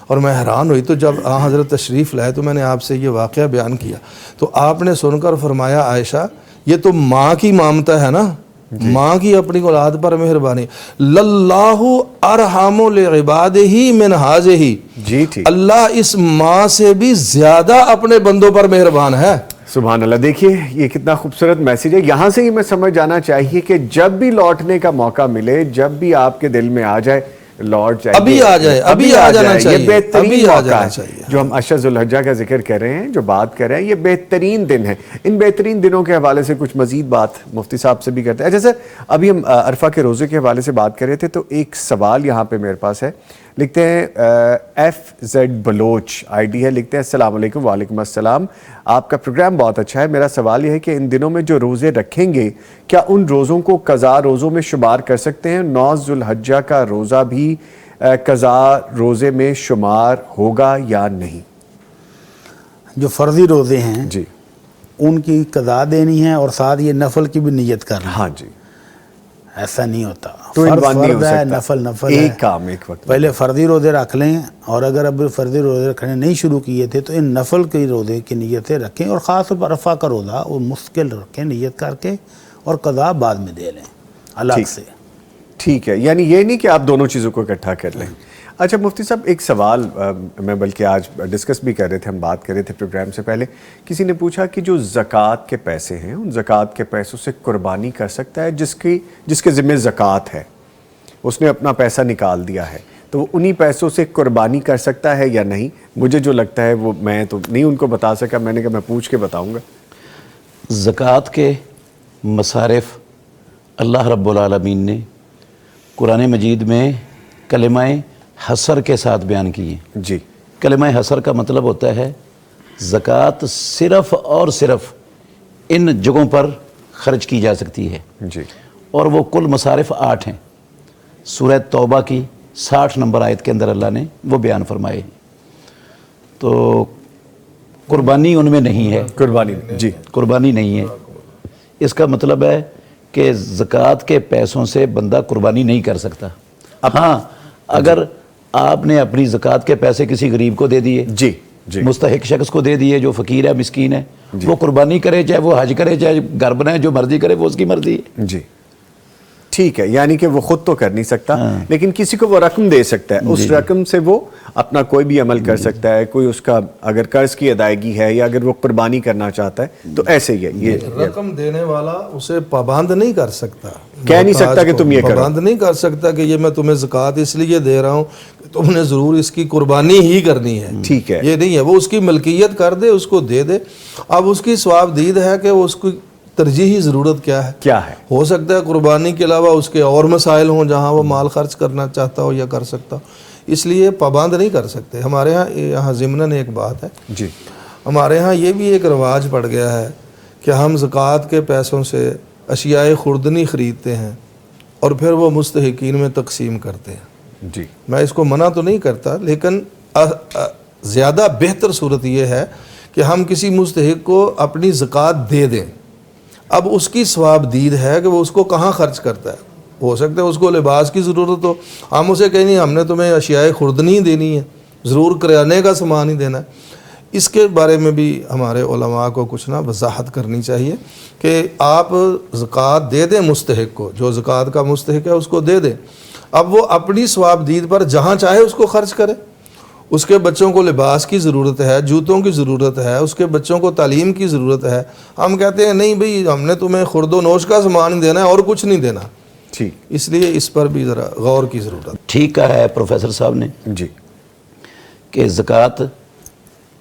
Speaker 5: اور میں حیران ہوئی. تو جب حضرت تشریف لائے تو میں نے آپ سے یہ واقعہ بیان کیا، تو آپ نے سن کر فرمایا عائشہ یہ تو ماں کی ممتا ہے نا، ماں کی اپنی اولاد پر مہربانی. للہ ارحم لعبادہ من ہذہ،
Speaker 1: جی ٹھیک،
Speaker 5: اللہ اس ماں سے بھی زیادہ اپنے بندوں پر مہربان ہے.
Speaker 1: سبحان اللہ. دیکھیے یہ کتنا خوبصورت میسیج ہے. یہاں سے ہی میں سمجھ جانا چاہیے کہ جب بھی لوٹنے کا موقع ملے، جب بھی آپ کے دل میں آ جائے لوٹ جائے،
Speaker 5: ابھی آ جائے، ابھی آ جانا چاہیے،
Speaker 1: یہ بہترین
Speaker 5: ابھی آ
Speaker 1: موقع
Speaker 5: جانا
Speaker 1: ہے.
Speaker 5: چاہیے.
Speaker 1: جو ہم عشر ذوالحجہ کا ذکر کر رہے ہیں، جو بات کر رہے ہیں، یہ بہترین دن ہے. ان بہترین دنوں کے حوالے سے کچھ مزید بات مفتی صاحب سے بھی کرتے ہیں. اچھا سر، ابھی ہم عرفہ کے روزے کے حوالے سے بات کر رہے تھے، تو ایک سوال یہاں پہ میرے پاس ہے. لکھتے ہیں FZ بلوچ آئی ڈی ہے، لکھتے ہیں السلام علیکم. وعلیکم السلام. آپ کا پروگرام بہت اچھا ہے. میرا سوال یہ ہے کہ ان دنوں میں جو روزے رکھیں گے کیا ان روزوں کو قضا روزوں میں شمار کر سکتے ہیں؟ 9 ذوالحجہ کا روزہ بھی قضا روزے میں شمار ہوگا یا نہیں؟
Speaker 2: جو فرضی روزے ہیں
Speaker 1: جی،
Speaker 2: ان کی قضا دینی ہے، اور ساتھ یہ نفل کی بھی نیت کرنا.
Speaker 1: ہاں جی،
Speaker 2: ایسا نہیں ہوتا.
Speaker 1: تو
Speaker 2: فرض
Speaker 1: انوان نہیں ہو
Speaker 2: فرض ہے،
Speaker 1: سکتا،
Speaker 2: نفل نفل ہے.
Speaker 1: ایک کام ایک وقت.
Speaker 2: پہلے فرضی روزے رکھ لیں، اور اگر اب فرضی روزے رکھنے نہیں شروع کیے تھے تو ان نفل کے روزے کی نیتیں رکھیں، اور خاص طور پر عرفہ کا روزہ وہ مشکل رکھیں نیت کر کے، اور قضا بعد میں دے لیں الگ سے.
Speaker 1: ٹھیک ہے، یعنی یہ نہیں کہ آپ دونوں چیزوں کو اکٹھا کر لیں. اچھا مفتی صاحب، ایک سوال میں بلکہ آج ڈسکس بھی کر رہے تھے، ہم بات کر رہے تھے پروگرام سے پہلے. کسی نے پوچھا کہ جو زکوٰۃ کے پیسے ہیں، ان زکوٰۃ کے پیسوں سے قربانی کر سکتا ہے جس کے ذمہ زکوٰۃ ہے، اس نے اپنا پیسہ نکال دیا ہے، تو وہ انہی پیسوں سے قربانی کر سکتا ہے یا نہیں؟ مجھے جو لگتا ہے وہ میں تو نہیں ان کو بتا سکا، میں نے کہا میں پوچھ کے بتاؤں گا.
Speaker 4: زکوٰۃ کے مصارف اللہ رب العالمین نے قرآن مجید میں کلمہ حصر کے ساتھ بیان کیے.
Speaker 1: جی،
Speaker 4: کلمہ حصر کا مطلب ہوتا ہے زکوٰۃ صرف اور صرف ان جگہوں پر خرچ کی جا سکتی ہے.
Speaker 1: جی،
Speaker 4: اور وہ کل مصارف 8 ہیں. سورہ توبہ کی 60 نمبر آیت کے اندر اللہ نے وہ بیان فرمائے. تو قربانی ان میں نہیں ہے،
Speaker 1: قربانی. جی،
Speaker 4: قربانی نہیں ہے. اس کا مطلب ہے کہ زکوٰۃ کے پیسوں سے بندہ قربانی نہیں کر سکتا. ہاں، اگر آپ نے اپنی زکوٰۃ کے پیسے کسی غریب کو دے دیے،
Speaker 1: جی جی،
Speaker 4: مستحق شخص کو دے دیے جو فقیر ہے، مسکین ہے، وہ قربانی کرے، چاہے وہ حج کرے، چاہے گھر بنائے، جو مرضی کرے، وہ اس کی مرضی ہے.
Speaker 1: جی ٹھیک ہے، یعنی کہ وہ خود تو کر نہیں سکتا، لیکن کسی کو وہ رقم دے سکتا ہے، اس رقم سے وہ اپنا کوئی بھی عمل کر سکتا ہے. کوئی اس کا اگر قرض کی ادائیگی ہے یا اگر وہ قربانی کرنا چاہتا ہے تو ایسے ہی ہے. یہ
Speaker 5: رقم دینے والا اسے پابند نہیں کر سکتا،
Speaker 1: کہہ نہیں سکتا کہ تم یہ کرو،
Speaker 5: پابند نہیں کر سکتا کہ یہ میں تمہیں زکوٰۃ اس لیے دے رہا ہوں کہ تم نے ضرور اس کی قربانی ہی کرنی ہے.
Speaker 1: ٹھیک ہے،
Speaker 5: یہ نہیں ہے، وہ اس کی ملکیت کر دے، اس کو دے دے. اب اس کی ثواب دید ہے کہ اس کی ترجیحی ضرورت کیا ہے. ہو سکتا ہے قربانی کے علاوہ اس کے اور مسائل ہوں جہاں وہ مال خرچ کرنا چاہتا ہو یا کر سکتا ہو، اس لیے پابند نہیں کر سکتے. ہمارے یہاں ضمناً ایک بات ہے،
Speaker 1: جی،
Speaker 5: ہمارے ہاں یہ بھی ایک رواج پڑ گیا ہے کہ ہم زکوٰۃ کے پیسوں سے اشیاء خوردنی خریدتے ہیں اور پھر وہ مستحقین میں تقسیم کرتے ہیں.
Speaker 1: جی
Speaker 5: میں اس کو منع تو نہیں کرتا، لیکن زیادہ بہتر صورت یہ ہے کہ ہم کسی مستحق کو اپنی زکوٰۃ دے دیں. اب اس کی ثواب دید ہے کہ وہ اس کو کہاں خرچ کرتا ہے. ہو سکتا ہے اس کو لباس کی ضرورت ہو، ہم اسے کہیں نہیں ہم نے تمہیں اشیاء خوردنی دینی ہے، ضرور کرانے کا سامان ہی دینا ہے. اس کے بارے میں بھی ہمارے علماء کو کچھ نہ وضاحت کرنی چاہیے کہ آپ زکوٰۃ دے دیں مستحق کو، جو زکوٰۃ کا مستحق ہے اس کو دے دیں. اب وہ اپنی ثواب دید پر جہاں چاہے اس کو خرچ کرے. اس کے بچوں کو لباس کی ضرورت ہے، جوتوں کی ضرورت ہے، اس کے بچوں کو تعلیم کی ضرورت ہے. ہم کہتے ہیں نہیں بھئی ہم نے تمہیں خورد و نوش کا سامان ہی دینا ہے اور کچھ نہیں دینا.
Speaker 1: ٹھیک،
Speaker 5: اس لیے اس پر بھی ذرا غور کی ضرورت.
Speaker 4: ٹھیک کہا ہے پروفیسر صاحب نے
Speaker 1: جی
Speaker 4: کہ زکوٰۃ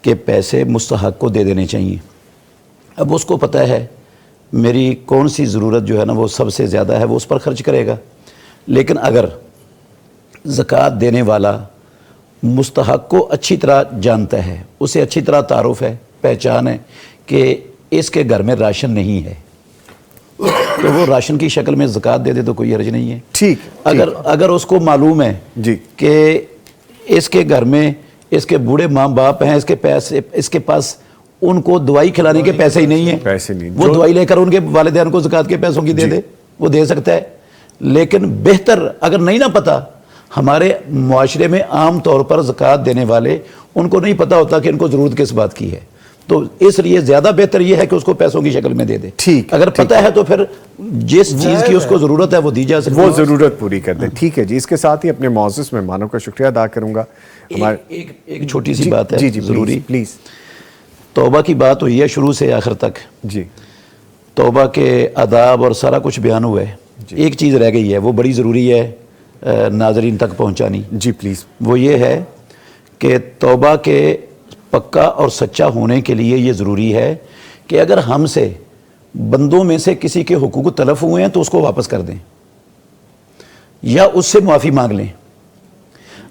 Speaker 4: کے پیسے مستحق کو دے دینے چاہیے. اب اس کو پتہ ہے میری کون سی ضرورت جو ہے نا وہ سب سے زیادہ ہے، وہ اس پر خرچ کرے گا. لیکن اگر زکوٰۃ دینے والا مستحق کو اچھی طرح جانتا ہے، اسے اچھی طرح تعارف ہے، پہچان ہے کہ اس کے گھر میں راشن نہیں ہے، تو وہ راشن کی شکل میں زکوٰۃ دے دے تو کوئی حرج نہیں ہے.
Speaker 1: ٹھیک.
Speaker 4: اگر اس کو معلوم ہے
Speaker 1: جی
Speaker 4: کہ اس کے گھر میں اس کے بوڑھے ماں باپ ہیں، اس کے پاس ان کو دوائی کھلانے کے پیسے ہی نہیں ہیں،
Speaker 1: پیسے نہیں،
Speaker 4: وہ دوائی لے کر ان کے والدین کو زکوٰۃ کے پیسوں کی دے دے، وہ دے سکتا ہے. لیکن بہتر اگر نہیں نہ پتہ، ہمارے معاشرے میں عام طور پر زکوٰۃ دینے والے ان کو نہیں پتہ ہوتا کہ ان کو ضرورت کس بات کی ہے، تو اس لیے زیادہ بہتر یہ ہے کہ اس کو پیسوں کی شکل میں دے دے.
Speaker 1: ٹھیک،
Speaker 4: اگر پتہ ہے تو پھر جس چیز کی اس کو ضرورت ہے وہ دی جا سکتی ہے،
Speaker 1: وہ ضرورت پوری کر دیں. ٹھیک ہے جی. اس کے ساتھ ہی اپنے معزز مہمانوں کا شکریہ ادا کروں گا.
Speaker 4: ایک چھوٹی سی بات ہے
Speaker 1: جی
Speaker 4: ضروری.
Speaker 1: پلیز.
Speaker 4: توبہ کی بات ہوئی ہے شروع سے آخر تک،
Speaker 1: جی
Speaker 4: توبہ کے آداب اور سارا کچھ بیان ہوا ہے. ایک چیز رہ گئی ہے، وہ بڑی ضروری ہے ناظرین تک پہنچانی.
Speaker 1: جی پلیز.
Speaker 4: وہ یہ ہے کہ توبہ کے پکا اور سچا ہونے کے لیے یہ ضروری ہے کہ اگر ہم سے بندوں میں سے کسی کے حقوق تلف ہوئے ہیں تو اس کو واپس کر دیں یا اس سے معافی مانگ لیں.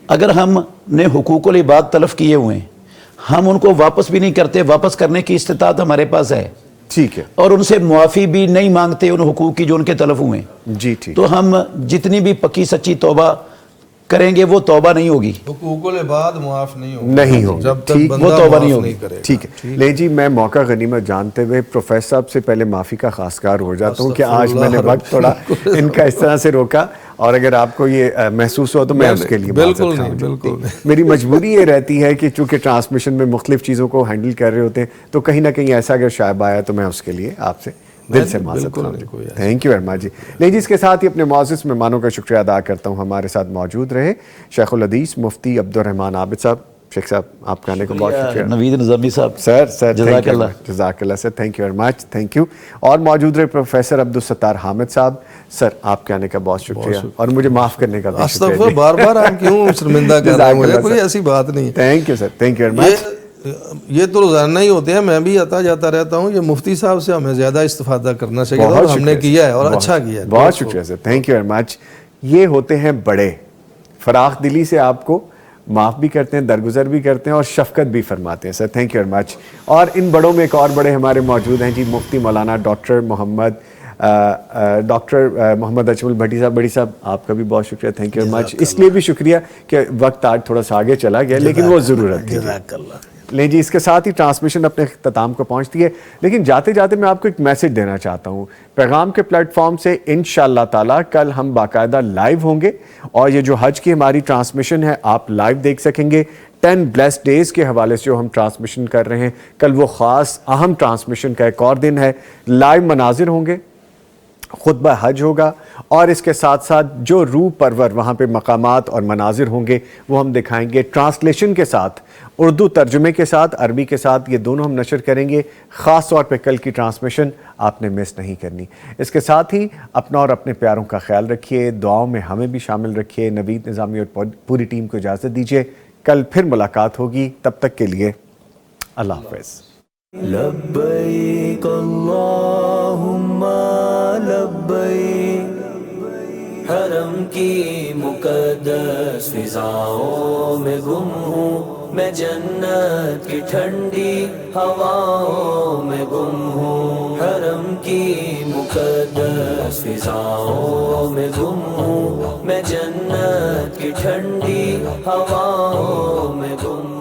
Speaker 4: اگر ہم نے حقوق العباد تلف کیے ہوئے ہیں، ہم ان کو واپس بھی نہیں کرتے، واپس کرنے کی استطاعت ہمارے پاس ہے،
Speaker 1: ٹھیک ہے،
Speaker 4: اور ان سے معافی بھی نہیں مانگتے ان حقوق کی جو ان کے تلف ہوئے ہیں،
Speaker 1: جی ٹھیک،
Speaker 4: تو ہم جتنی بھی پکی سچی توبہ کریں گے وہ توبہ نہیں ہوگی،
Speaker 5: حقوق العباد معاف نہیں
Speaker 1: ہوگا
Speaker 5: جب تک
Speaker 1: ٹھیک،
Speaker 5: بندہ
Speaker 4: وہ توبہ
Speaker 5: معاف
Speaker 4: نہیں ہوگی.
Speaker 5: کرے گا.
Speaker 1: ٹھیک ہے. لے جی میں موقع غنیمت جانتے ہوئے پروفیسر صاحب سے پہلے معافی کا خواستگار ہو جاتا ہوں کہ آج میں نے وقت تھوڑا ان کا اس طرح سے روکا، اور اگر آپ کو یہ محسوس ہو تو میں اس کے لیے
Speaker 5: بالکل نہیں.
Speaker 1: میری مجبوری یہ رہتی ہے کہ چونکہ ٹرانسمیشن میں مختلف چیزوں کو ہینڈل کر رہے ہوتے ہیں تو کہیں نہ کہیں ایسا اگر شائبہ آیا تو میں اس کے لیے آپ سے دل سے معذرت خواہ ہوں. تھینک یو ویری مچ جی. نہیں جی، اس کے ساتھ ہی اپنے معزز مہمانوں کا شکریہ ادا کرتا ہوں. ہمارے ساتھ موجود رہے شیخ الحدیث مفتی عبدالرحمن عابد صاحب. شیخ صاحب آپ کا آنے کو بہت شکریہ.
Speaker 4: نوید نظامی صاحب
Speaker 1: سر
Speaker 4: جزاک اللہ.
Speaker 1: جزاک اللہ sir, thank you very much, thank you. اور موجود رہے پروفیسر عبدالستار حامد صاحب. سر آپ کے آنے کا بہت شکریہ اور مجھے معاف کرنے کا بھی شکریہ.
Speaker 5: بار بار آپ کیوں شرمندہ کر رہے ہیں مجھے؟ کوئی ایسی بات نہیں.
Speaker 1: Thank you sir, thank you very مچ.
Speaker 5: یہ تو روزانہ ہی ہوتے ہیں، میں بھی آتا جاتا رہتا ہوں. یہ مفتی صاحب سے ہمیں زیادہ استفادہ کرنا چاہیے اور ہم نے کیا ہے اور اچھا کیا ہے.
Speaker 1: بہت شکریہ سر، تھینک یو ویری مچ. یہ ہوتے ہیں بڑے، فراخ دلی سے آپ کو معاف بھی کرتے ہیں، درگزر بھی کرتے ہیں اور شفقت بھی فرماتے ہیں. سر تھینک یو ویری مچ. اور ان بڑوں میں ایک اور بڑے ہمارے موجود ہیں جی، مفتی مولانا ڈاکٹر محمد اجمل بھٹی صاحب. بھٹی صاحب آپ کا بھی بہت شکریہ، تھینک یو ویری مچ. اس لیے بھی شکریہ کہ وقت آج تھوڑا سا آگے چلا گیا لیکن وہ ضرورت تھی. لیں جی، اس کے ساتھ ہی ٹرانسمیشن اپنے اختتام کو پہنچتی ہے، لیکن جاتے جاتے میں آپ کو ایک میسج دینا چاہتا ہوں. پیغام کے پلیٹ فارم سے انشاءاللہ تعالیٰ کل ہم باقاعدہ لائیو ہوں گے اور یہ جو حج کی ہماری ٹرانسمیشن ہے آپ لائیو دیکھ سکیں گے. 10 بلیسڈ ڈیز کے حوالے سے جو ہم ٹرانسمیشن کر رہے ہیں، کل وہ خاص اہم ٹرانسمیشن کا ایک اور دن ہے. لائیو مناظر ہوں گے، خطبہ حج ہوگا، اور اس کے ساتھ ساتھ جو روح پرور وہاں پہ مقامات اور مناظر ہوں گے وہ ہم دکھائیں گے، ٹرانسلیشن کے ساتھ، اردو ترجمے کے ساتھ، عربی کے ساتھ، یہ دونوں ہم نشر کریں گے. خاص طور پہ کل کی ٹرانسمیشن آپ نے مس نہیں کرنی. اس کے ساتھ ہی اپنا اور اپنے پیاروں کا خیال رکھیے، دعاؤں میں ہمیں بھی شامل رکھیے. نوید نظامی اور پوری ٹیم کو اجازت دیجیے، کل پھر ملاقات ہوگی. تب تک کے لیے اللہ حافظ.
Speaker 3: لبیک اللہم لبیک، حرم کی مقدس فضاؤں میں گم ہوں میں جنت کی ٹھنڈی ہواؤں میں گم ہوں، حرم کی مقدس فضاؤں میں گم ہوں، میں جنت کی ٹھنڈی ہواؤں میں گم ہوں۔